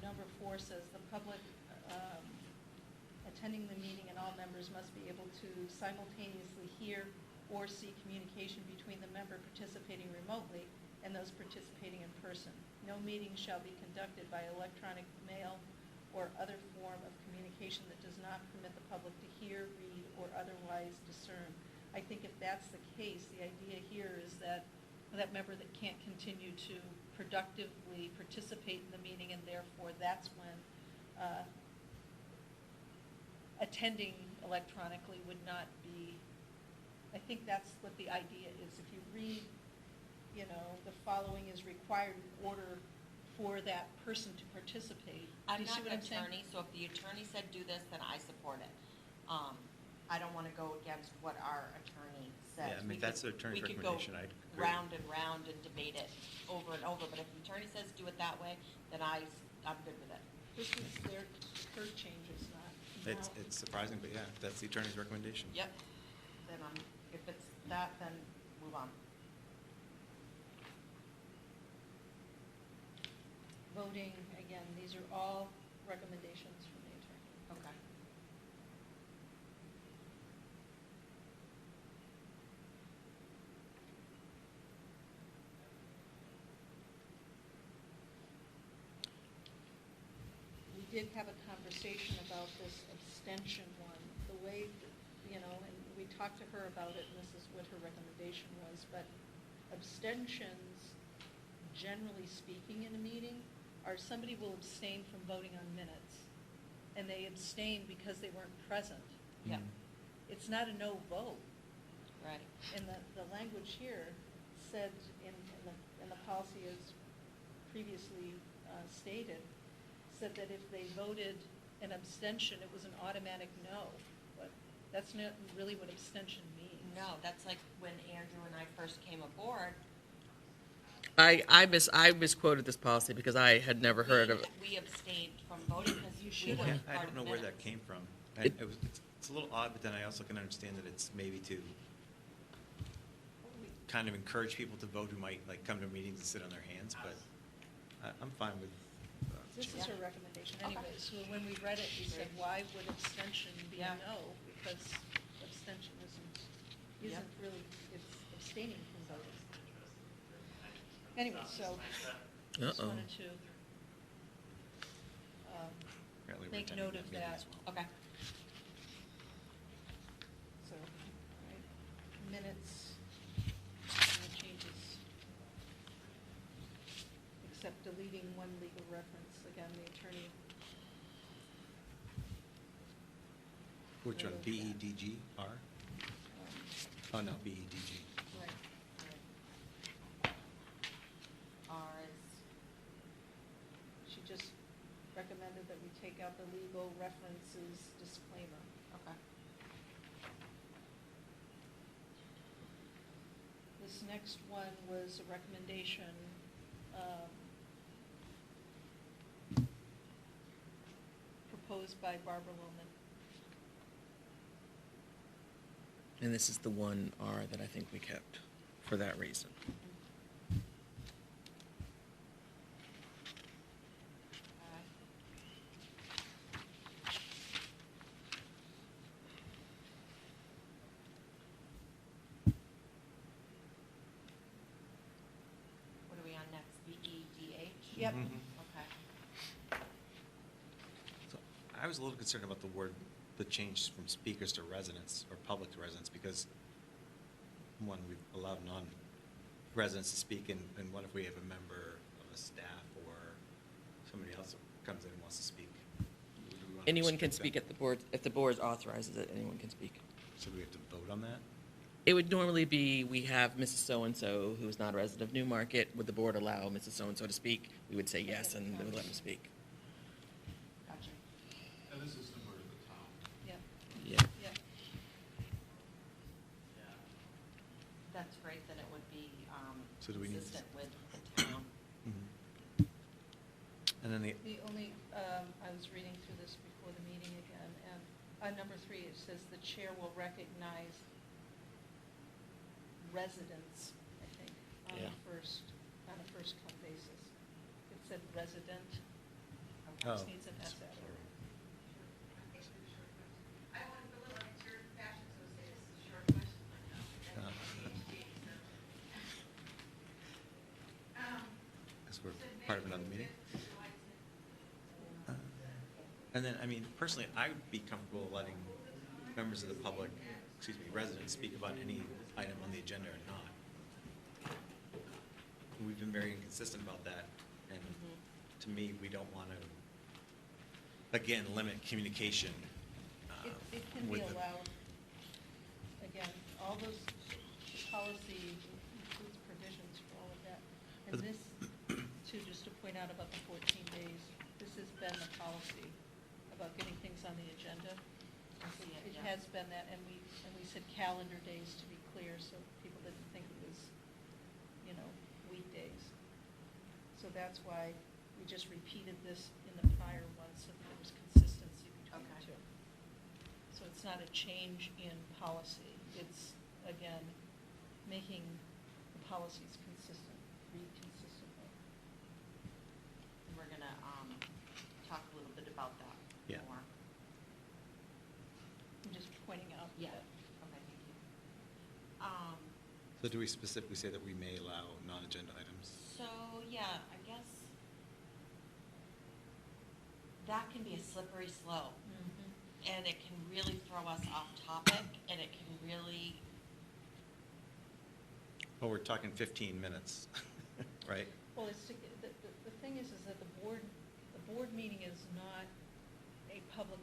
number 4 says the public attending the meeting and all members must be able to simultaneously hear or see communication between the member participating remotely and those participating in person. No meeting shall be conducted by electronic mail or other form of communication that does not permit the public to hear, read, or otherwise discern. I think if that's the case, the idea here is that that member that can't continue to productively participate in the meeting, and therefore that's when attending electronically would not be, I think that's what the idea is. If you read, the following is required in order for that person to participate. Do I'm you see not what an I'm saying? attorney, so if the attorney said do this, then I support it. I don't wanna go against what our attorney says. Yeah, I mean, We if that's could- the attorney's we could go recommendation, I'd agree. round and round and debate it over and over, but if the attorney says do it that way, then I'm good with it. This is her changes, not. It's surprising, but yeah, that's the attorney's recommendation. Yep, then if it's that, then move on. Voting, again, these are all recommendations from the attorney. Okay. We did have a conversation about this abstention one, the way, you know, and we talked to her about it, and this is what her recommendation was, but abstentions, generally speaking in a meeting, are somebody will abstain from voting on minutes, and they abstain because they weren't present. Yep, It's not a no vote. right. And the language here said in the policy as previously stated, said that if they voted an abstention, it was an automatic no. But that's not really what abstention means. No, that's like when Andrew and I first came aboard. I misquoted this policy because I had never heard of it. We abstained from voting because You we should weren't have. I part don't of know the where that minutes. came from. It- It's a little odd, but then I also can understand that it's maybe to kind of encourage people to vote who might like come to meetings and sit on their hands, but I'm fine with. This is her recommendation anyway, so when we read it, we said, why would abstention be a Yeah. no? Because abstention isn't Yep. really, it's abstaining from voting. Anyway, so, just Uh-oh. wanted to Apparently we're make attending note that of meeting that. as well. Okay. So, all right, minutes, no changes. Except deleting one legal reference, again, the attorney. Which one, Remove BEDGR? um, Oh, no, BEDG. Right. R is, She just recommended that we take out the legal references disclaimer. okay. This next one was a recommendation, proposed by Barbara Loman. And this is the one R that I think we kept for that reason. Okay. What are we on next? BEDH? Yep. Mhm. Okay. So I was a little concerned about the change from speakers to residents, or public to residents, because one, we've allowed non-residents to speak, and what if we have a member of a staff or somebody else that comes in and wants to speak? Do we wanna Anyone can restrict speak that? at the board, if the board authorizes it, anyone can speak. So do we have to vote on that? It would normally be, we have Mrs. So-and-so who is not a resident of Newmarket. Would the board allow Mrs. So-and-so to speak? We would say yes, and they would let them speak. Gotcha. And this is similar to the town. Yep, Yeah. yep. That's great, then it would be, So do we need- consistent with the town. And then The only, I was reading through this before the meeting again, and on number 3, it says the chair will recognize residents, I think, on Yeah. a first come basis. It said resident, Oh. just needs an S after it. Because we're part of another meeting. And then, I mean, personally, I would be comfortable letting members of the public, excuse me, residents speak about any item on the agenda or not. We've been very inconsistent about that, and to me, we don't want to, again, limit communication. It can be with the- allowed, again, all those, the policy includes provisions for all of that. But And the- this, too, just to put point out about the 14 days. This has been the policy about getting things on the agenda. I see it, It yeah. has been that, and we said calendar days to be clear, so people didn't think it was, weekdays. So that's why we just repeated this in the prior one, so that there was consistency between the Okay. two. So it's not a change in policy, it's, again, making the policies consistent, read consistently. We're gonna, talk a little bit about that Yeah. more. I'm just pointing out Yeah, that. okay, thank you. So do we specifically say that we may allow non-agenda items? So, yeah, I guess that can be a slippery slope, and it can really throw us off topic, and it can really, Well, we're talking 15 minutes, right? Well, the thing is that the board meeting is not a public.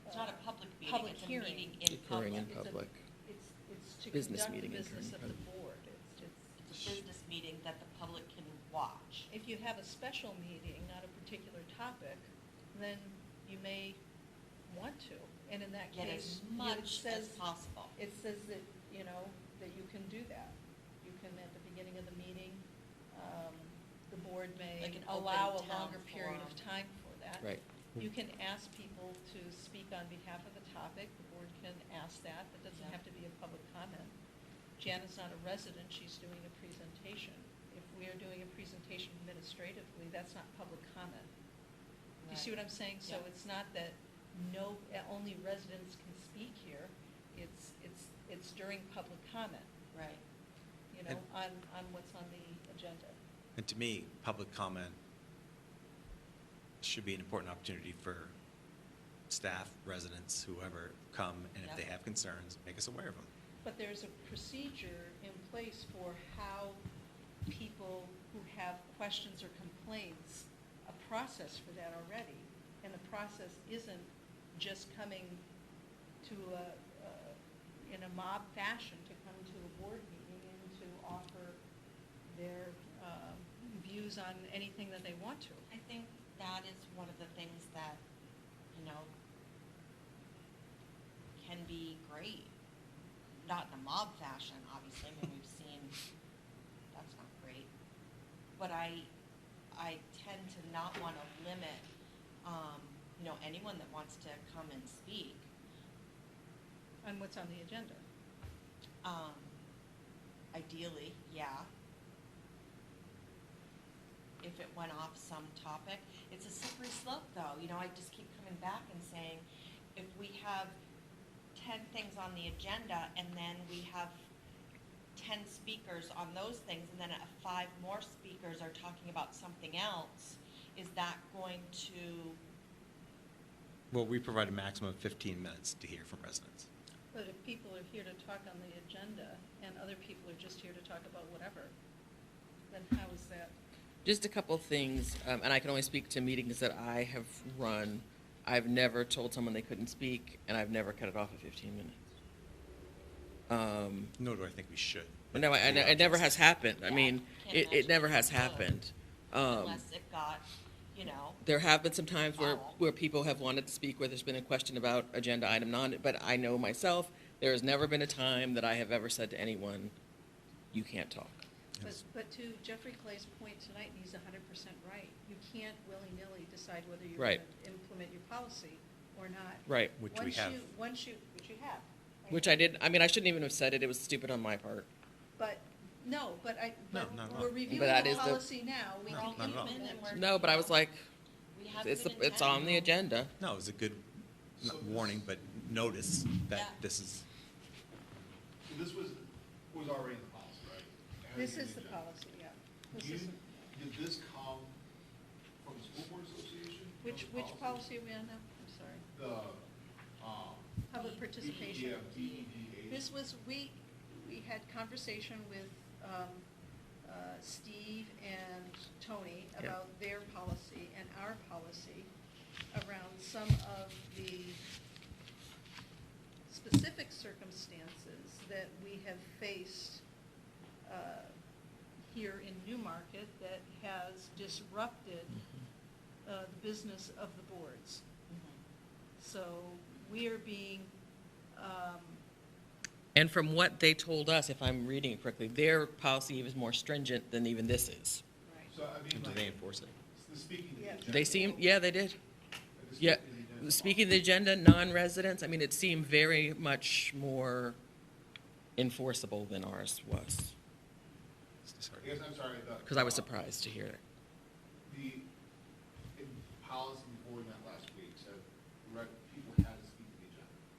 it's not a public meeting, Public it's a hearing. meeting in Occurring in public. public. It's to Business conduct the meeting business of occurring in the public. board. It's a business meeting that the public can watch. If you have a special meeting, not a particular topic, then you may want to. And in that Get case, as it much as says, possible. it says that, that you can do that. You can, at the beginning of the meeting, the board may Like an open allow a town longer period of forum. time for that. Right. You can ask people to speak on behalf of the topic, the board can ask that, that doesn't Yeah. have to be a public comment. Jan is not a resident, she's doing a presentation. If we are doing a presentation administratively, that's not public comment. You see what I'm saying? So Yeah. it's not that only residents can speak here, it's during public comment, Right. on what's on the agenda. And to me, public comment should be an important opportunity for staff, residents, whoever, come, and if they Yeah. have concerns, make us aware of them. But there's a procedure in place for how people who have questions or complaints, a process for that already. And the process isn't just coming to in a mob fashion to come to a board meeting and to offer their views on anything that they want to. I think that is one of the things that, can be great. Not in a mob fashion, obviously, I mean, we've seen, that's not great. But I tend to not want to limit, anyone that wants to come and speak. On what's on the agenda. Ideally, yeah. If it went off some topic, it's a slippery slope though, I just keep coming back and saying, if we have 10 things on the agenda and then we have 10 speakers on those things and then 5 more speakers are talking about something else, is that going to, Well, we provide a maximum of 15 minutes to hear from residents. But if people are here to talk on the agenda and other people are just here to talk about whatever, then how is that? Just a couple things, and I can only speak to meetings that I have run. I've never told someone they couldn't speak, and I've never cut it off at 15 minutes. Nor do I think we should. But no, it never has happened. I Yeah, mean, can't it imagine never it has would. happened. unless it got, There have been some times Foul. where people have wanted to speak, where there's been a question about agenda item but I know myself, there has never been a time that I have ever said to anyone, you can't talk. But to Jeffrey Clay's point tonight, he's 100% right. You can't willy-nilly decide whether you're Right. going to implement your policy or not. Right. Which we have. Which you have. Which I did, I mean, I shouldn't even have said it, it was stupid on my part. But, no, but No, not at all. we're But reviewing that the is the- policy now. We No, can not at all. implement And we're- No, but I was like, we have it's good it's on the intent. agenda. No, it was a good So this- warning, but notice that Yeah. this is, So this was already in the policy, right? It This hasn't is the been changed. policy, yeah. This is, Did this come from the school board association? which policy are we on now? I'm sorry. The, Public participation. Yeah, BEDA. This was, we had conversation with Steve and Tony Yeah. about their policy and our policy around some of the specific circumstances that we have faced here in Newmarket that has disrupted the business of the boards. So we are being, And from what they told us, if I'm reading it correctly, their policy is more stringent than even this is. So, I mean, And do like, they enforce it? the speaking to the Yeah. agenda. They seem, yeah, they did. the Yeah, speaking to the agenda speaking of the agenda, non-residents, I mean, it seemed very much more enforceable than ours was, I guess I'm sorry. because I was surprised to hear it. The, in policy before we met last week said, people had to speak to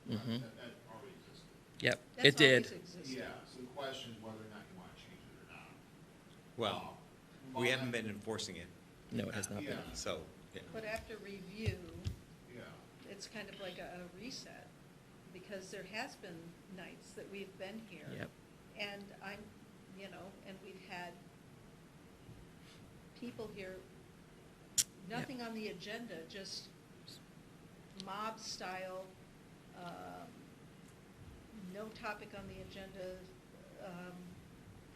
the agenda. Mhm. That already existed. Yep, that's it did. always existed. Yeah, so the question is whether or not you want to change it or not. Well, we haven't been enforcing it, No, it has not been. Yeah. so, yeah. But after review, Yeah. it's kind of like a reset, because there has been nights that we've been here. Yep. And I'm, and we've had people here, nothing on the agenda, just mob style, no topic on the agenda,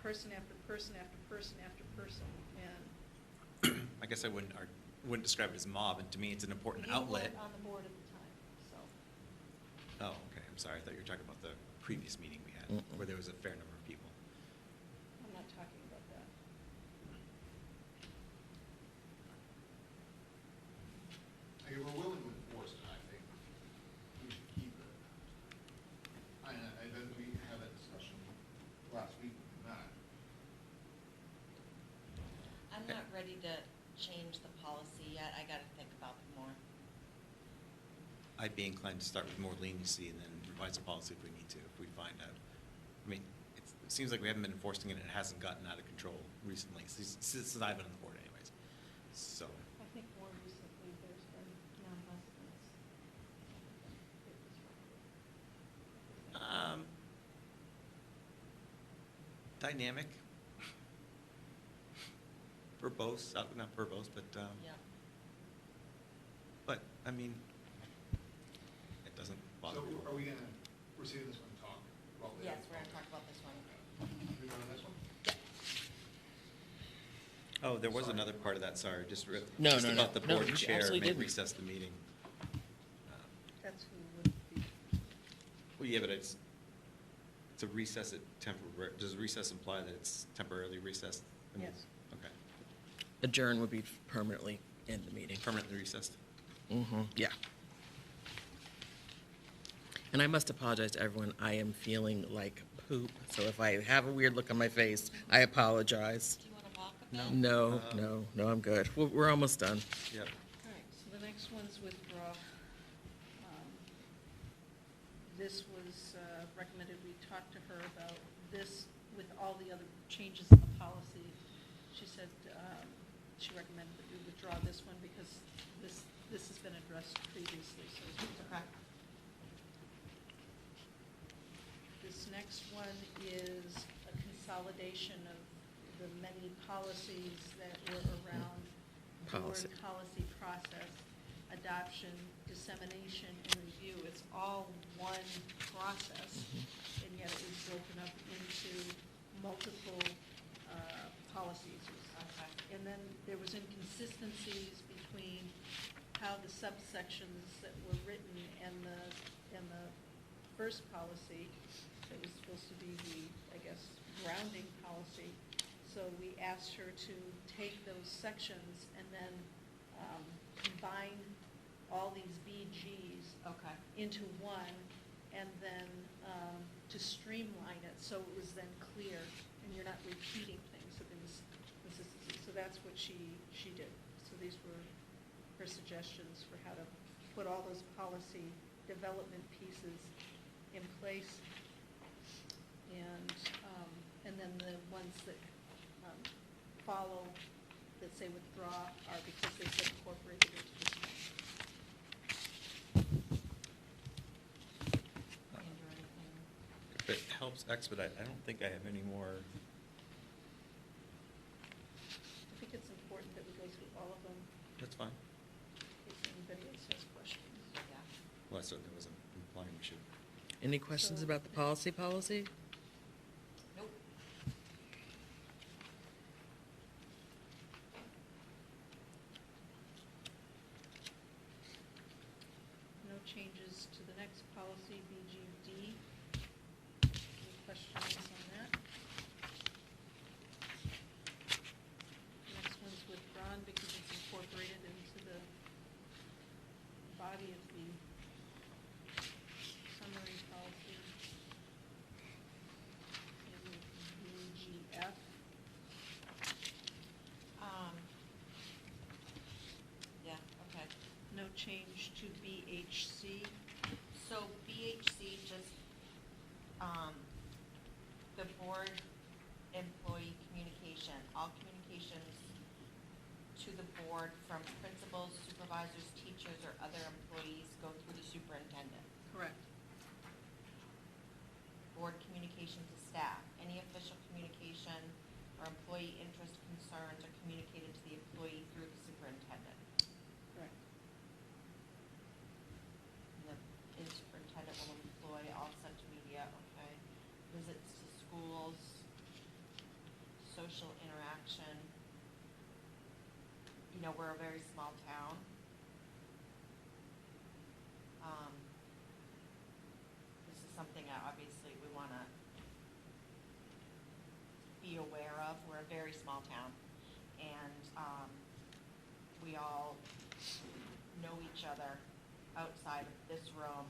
person after person after person after person, and I guess I wouldn't describe it as mob, and to me, it's an important you outlet. weren't on the board at the time, so. Oh, okay, I'm sorry, I thought you were talking about the previous meeting we had, Mm-mm. where there was a fair number of people. I'm not talking about that. I mean, we're willing to enforce it, I think we should keep it. And then we had that discussion last week, not. I'm not ready to change the policy yet. I gotta think about it more. I'd be inclined to start with more leniency and then revise the policy if we need to, if we find out. I mean, it seems like we haven't been enforcing it, and it hasn't gotten out of control recently, since I've been on the board anyways. So, I think more recently, there's been non-residents. dynamic. Verbose, not verbose, but, Yeah. but, I mean, it doesn't bother So me. are we gonna proceed with this one and talk about the? Yes, we're gonna talk about this one. We go to the next one? Oh, there was Sorry. another part of that, sorry, just No, just no, about no. the No, board you chair absolutely may didn't. recess the meeting. That's who would be. Well, yeah, but it's a recess at does recess imply that it's temporarily recessed? Yes. Okay, Adjourn would be permanently in the meeting. permanently recessed. Mm-hmm, yeah. And I must apologize to everyone, I am feeling like poop, so if I have a weird look on my face, I apologize. Do you wanna walk a bit? No, no, I'm good. We're almost done. Yep. All right, so the next one's withdraw. This was recommended, we talked to her about this with all the other changes in the policy. She said she recommended that we withdraw this one because this has been addressed previously, so. Okay. This next one is a consolidation of the many policies that were around Policy. board policy process, adoption, dissemination, and review. It's all one process, and yet it was broken up into multiple policies. Okay. And then there was inconsistencies between how the subsections that were written and the first policy, that was supposed to be the, I guess, grounding policy. So we asked her to take those sections and then combine all these BGs Okay. into one, and then to streamline it, so it was then clear, and you're not repeating things, so there was consistency. So that's what she did. So these were her suggestions for how to put all those policy development pieces in place. And then the ones that follow, that say withdraw, are because they've been incorporated into this one. Andrew, anything? If it helps expedite, I don't think I have any more. I think it's important that we go through all of them, That's fine. if anybody else has questions. Yeah. Well, I certainly wasn't implying we should. Any questions So- about the policy? Nope. changes to the next policy, BGD. Any questions on that? Next one's withdrawn because it's incorporated into the body of the summary policy. In BGF. Yeah, okay. No change to BHC. So BHC just, the board employee communication, all communications to the board from principals, supervisors, teachers, or other employees go through the superintendent. Correct. Board communication to staff, any official communication or employee interest concerns are communicated to the employee through the superintendent. Correct. And the superintendent will employ all such media, okay, visits to schools, social interaction. You know, we're a very small town. This is something that obviously we wanna be aware of. We're a very small town, and, we all know each other outside of this room,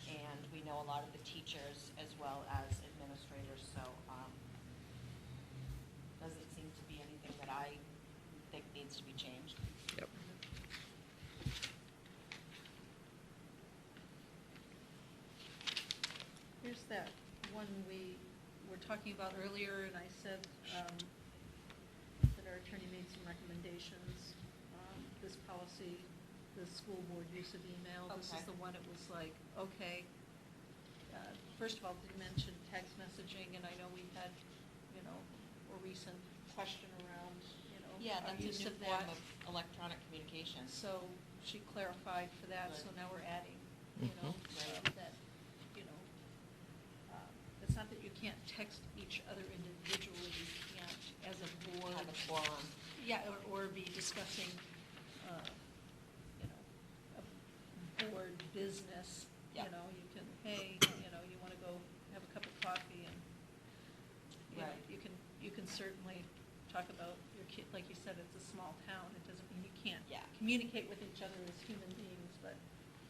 and we know a lot of the teachers as well as administrators, so, doesn't seem to be anything that I think needs to be changed. Yep. Here's that one we were talking about earlier, and I said that our attorney made some recommendations. This policy, the school board use of email, this is Okay. the one, it was like, okay. First of all, did mention text messaging, and I know we've had, you know, a recent question around, you know, Yeah, our that's a use new of form that. of electronic communication. So she clarified for that, so Good. now we're adding, you know, Right. that, you know, it's not that you can't text each other individually, you can't as a board. Have a forum. Yeah, or be discussing, you know, a board business, you Yeah. know, you can, hey, you know, you wanna go have a cup of coffee and, you know, Right. you can certainly talk about your kid, like you said, it's a small town, it doesn't mean you can't Yeah. communicate with each other as human beings, but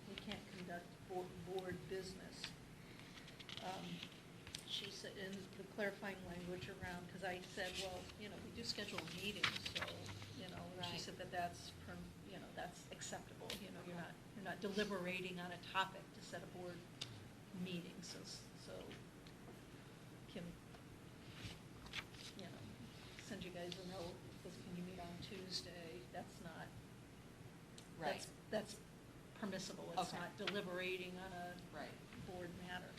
we can't conduct board business. She said, in the clarifying language around, because I said, well, you know, we do schedule meetings, so, you know, and she Right. said that you know, that's acceptable, you know, you're not deliberating on a topic to set a board meeting, so can, you know, send you guys a note, because can you meet on Tuesday? That's not, Right. that's permissible, it's Okay. not deliberating on a Right. board matter.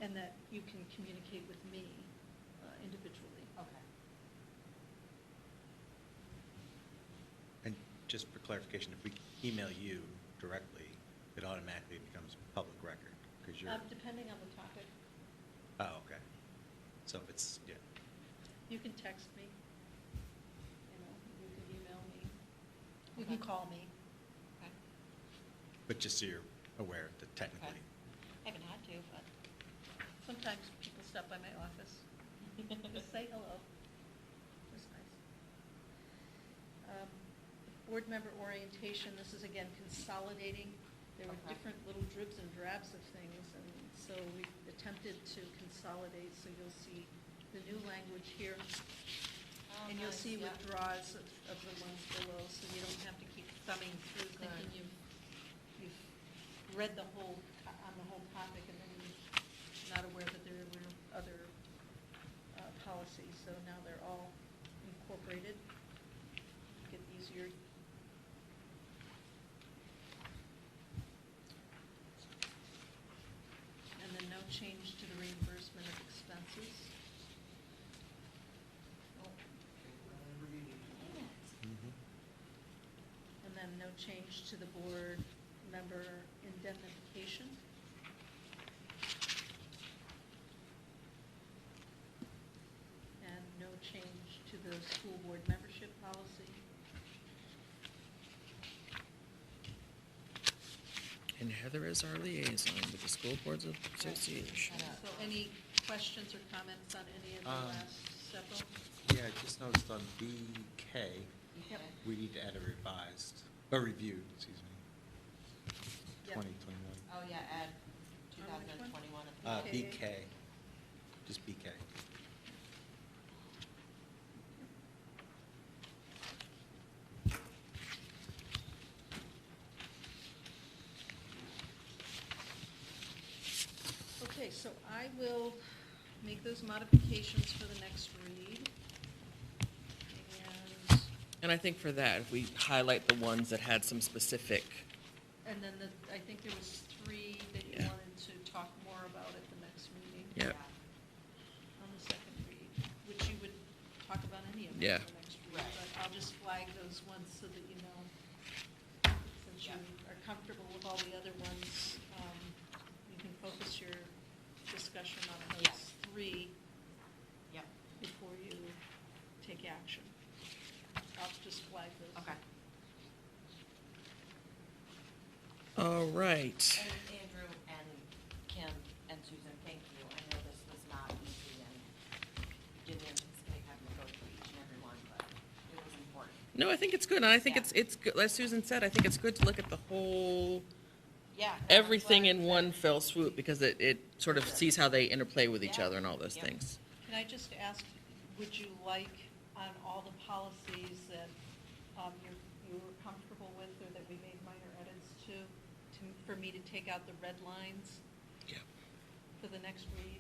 And that you can communicate with me individually. Okay. And just for clarification, if we email you directly, it automatically becomes public record, because you're, Depending on the topic, oh, okay. So if it's, yeah, you can text me, you know, you can email me, you can Okay. call me. Okay. but just so you're aware that technically. Okay. I haven't had to, but. Sometimes people stop by my office, just say hello. That's nice. Board member orientation, this is again consolidating. There were Okay. different little dribs and drabs of things, and so we attempted to consolidate, so you'll see the new language here. Oh, And you'll nice, see yeah. withdrawals of the ones below, so you don't have to keep thumbing through thinking Good. you've read the whole, on the whole topic, and then you're not aware that there were other policies, so now they're all incorporated. Make it easier. And then no change to the reimbursement of expenses. And then no change to the board member indemnification. And no change to the school board membership policy. And Heather is our liaison with the School Boards Association. So any questions or comments on any of the last several? Yeah, I just noticed on BK, we need to add a revised, or reviewed, excuse me, Yep. 2021. Oh, yeah, add On which one? 2021. BK, just BK. Okay, so I will make those modifications for the next read. And I think for that, if we highlight the ones that had some specific, And then I think there was 3 that you Yeah. wanted to talk more about at the next meeting. Yep. On the second read, which you would talk about any of them Yeah. at the next read. Right. But I'll just flag those ones so that you know, since you Yeah. are comfortable with all the other ones, you can focus your discussion on Yeah. those 3 Yep, before you take action. I'll just flag those. okay. all right. And Andrew and Kim and Susan, thank you. I know this was not easy and didn't anticipate having to go through each and every one, but it was important. No, I think it's good, and I think Yeah. it's good, as Susan said, I think it's good to look at the whole, Yeah. no, I'm everything glad in that- one fell swoop, because it sort of sees how they interplay with each Yeah. other and all those Yep. things. Can I just ask, would you like on all the policies that you were comfortable with or that we made minor edits to, for me to take out the red lines Yeah. for the next read?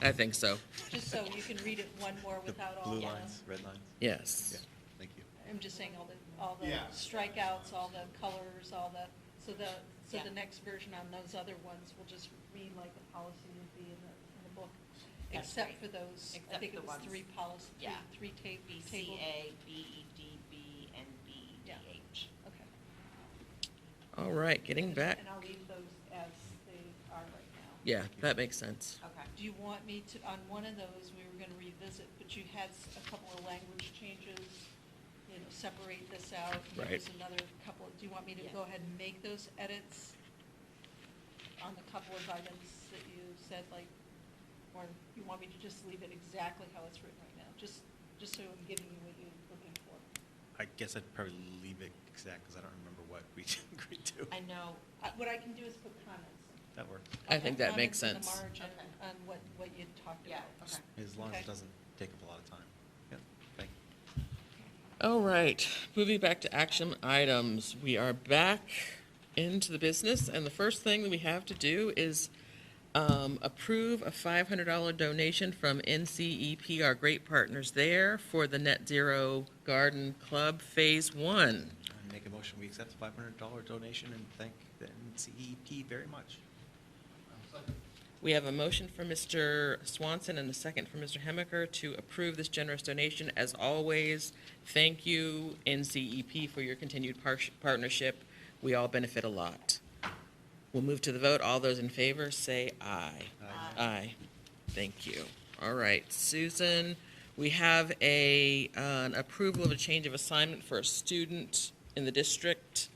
I think so, Just so you can read it one more without all the. Blue lines, red lines? yes. Yeah, thank you. I'm just saying all the Yeah. strikeouts, all the colors, so Yeah. the next version on those other ones will just read like the policy would be in the book. That's Except great. for those, I Except think the it was ones- 3 policies, Yeah. three tables. BCA, BEDB, and Yeah. BEDH. Okay. All right, getting back, And I'll leave those as they are right now. yeah, that makes sense. Okay. Do you want me to, on one of those, we were gonna revisit, but you had a couple of language changes, separate this out. and Right. There's another couple, do you want me to Yeah. go ahead and make those edits on the couple of items that you said, like, or you want me to just leave it exactly how it's written right now? Just so I'm giving you what you're looking for. I guess I'd probably leave it exact, because I don't remember what we agreed to. I know, What I can do is put comments in. That works. I think that makes Comments sense. in the margin Okay. on what you talked yeah, about. okay. As long as Okay. it doesn't take up a lot of time. Yeah, thank you. All right, moving back to action items, we are back into the business, and the first thing that we have to do is approve a $500 donation from NCEP, our great partners there, for the Net Zero Garden Club Phase 1. I make a motion, we accept the $500 donation and thank the NCEP very much. Second. We have a motion from Mr. Swanson and a second from Mr. Hemaker to approve this generous donation. As always, thank you, NCEP, for your continued partnership. We all benefit a lot. We'll move to the vote. All those in favor, say aye. Aye. Aye. Thank you. All right, Susan, we have an approval of a change of assignment for a student in the district.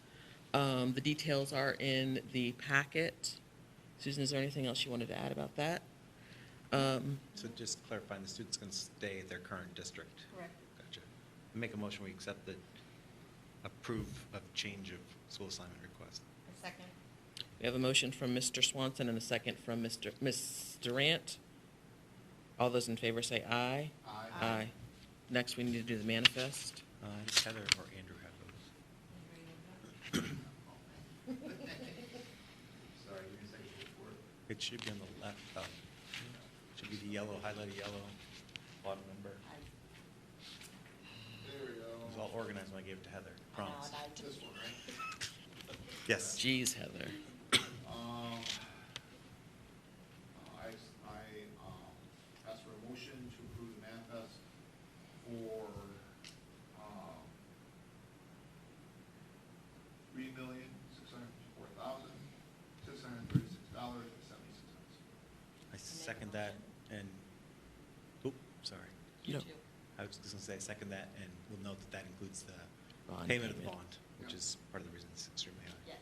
The details are in the packet. Susan, is there anything else you wanted to add about that? So just clarifying, the student's going to stay at their current district? Correct. Gotcha. Make a motion, we accept the approve of change of school assignment request. A second? We have a motion from Mr. Swanson and a second from Ms. Durant. All those in favor say aye. Aye. Aye. Next, we need to do the manifest. Heather or Andrew have those? Sorry, give me a second to look for it. It should be on the left, should be the yellow, highlighted yellow, bottom number. There we It was go. all organized when I gave it to Heather, I know, promise. and I This one, right? Yes. Jeez, Heather. I ask for a motion to approve the manifest for, $3,654,636.76. I second that and, oop, sorry. You No. too. I was just going to say, I second that, and we'll note that that includes the Bond payment of the payment. bond, which Yeah. is part of the reason it's extremely high. Yes.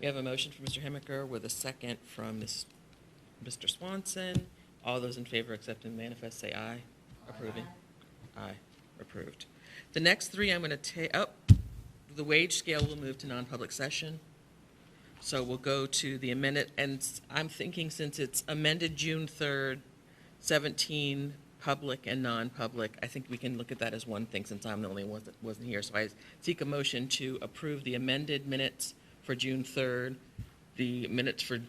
We have a motion from Mr. Hemaker with a second from Mr. Swanson. All those in favor of accepting the manifest, say aye. Approving? Aye. Approved. The next three I'm going to take, the wage scale will move to non-public session. So we'll go to the amended, and I'm thinking since it's amended June 3rd, 17, public and non-public, I think we can look at that as one thing since I'm the only one that wasn't here. So I seek a motion to approve the amended minutes for June 3rd, the minutes for,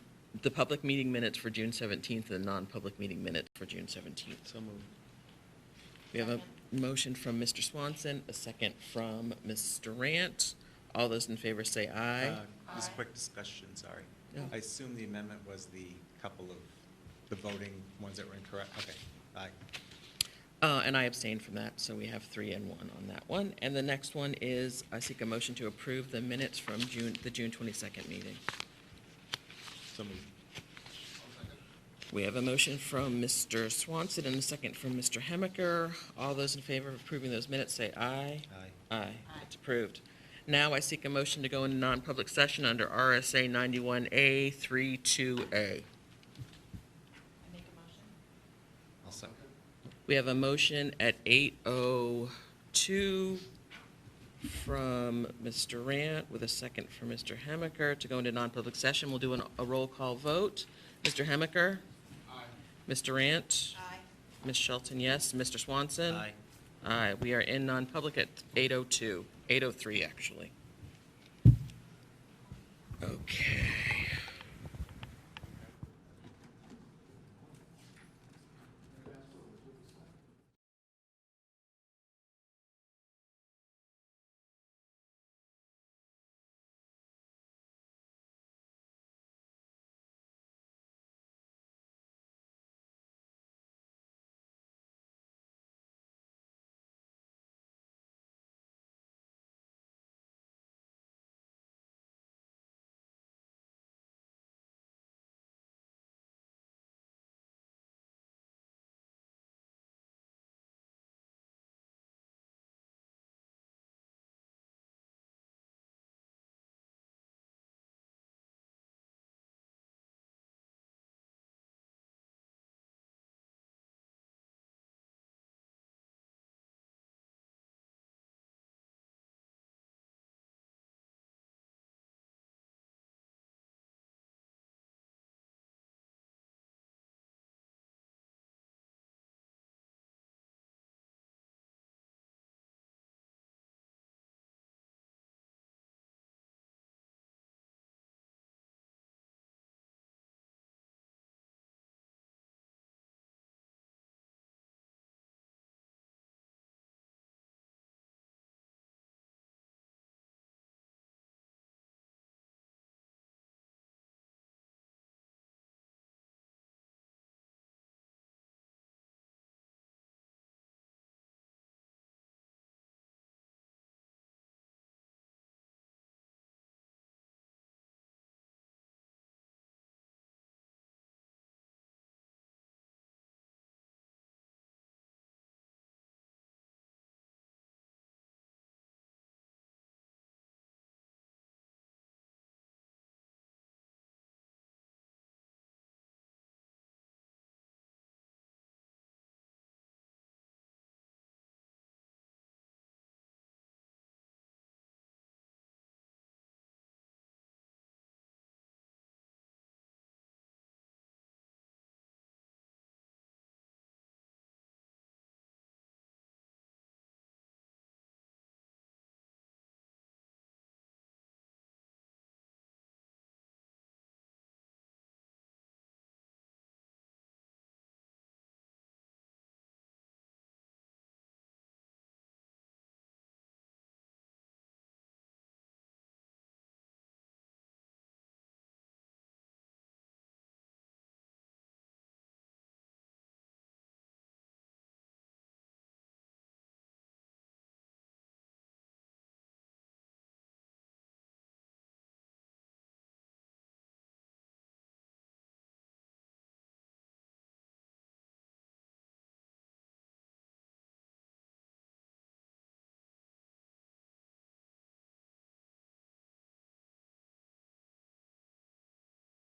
the public meeting minutes for June 17th, and the non-public meeting minutes for June 17th. So moved. We have a motion from Mr. Swanson, a second from Ms. Durant. All those in favor say aye. Just a quick discussion, sorry. No. I assume the amendment was the couple of the voting ones that were incorrect. Okay, aye. And I abstain from that, so we have 3 and 1 on that one. And the next one is, I seek a motion to approve the minutes from the June 22nd meeting. So moved. We have a motion from Mr. Swanson and a second from Mr. Hemaker. All those in favor of approving those minutes say aye. Aye. Aye. It's approved. Now I seek a motion to go into non-public session under RSA 91A 32A. I'll second. We have a motion at 8:02 from Ms. Durant with a second from Mr. Hemaker to go into non-public session. We'll do a roll call vote. Mr. Hemaker? Aye. Ms. Durant? Aye. Ms. Shelton, yes. Mr. Swanson? Aye. Aye. We are in non-public at 8:02, 8:03 actually. Okay.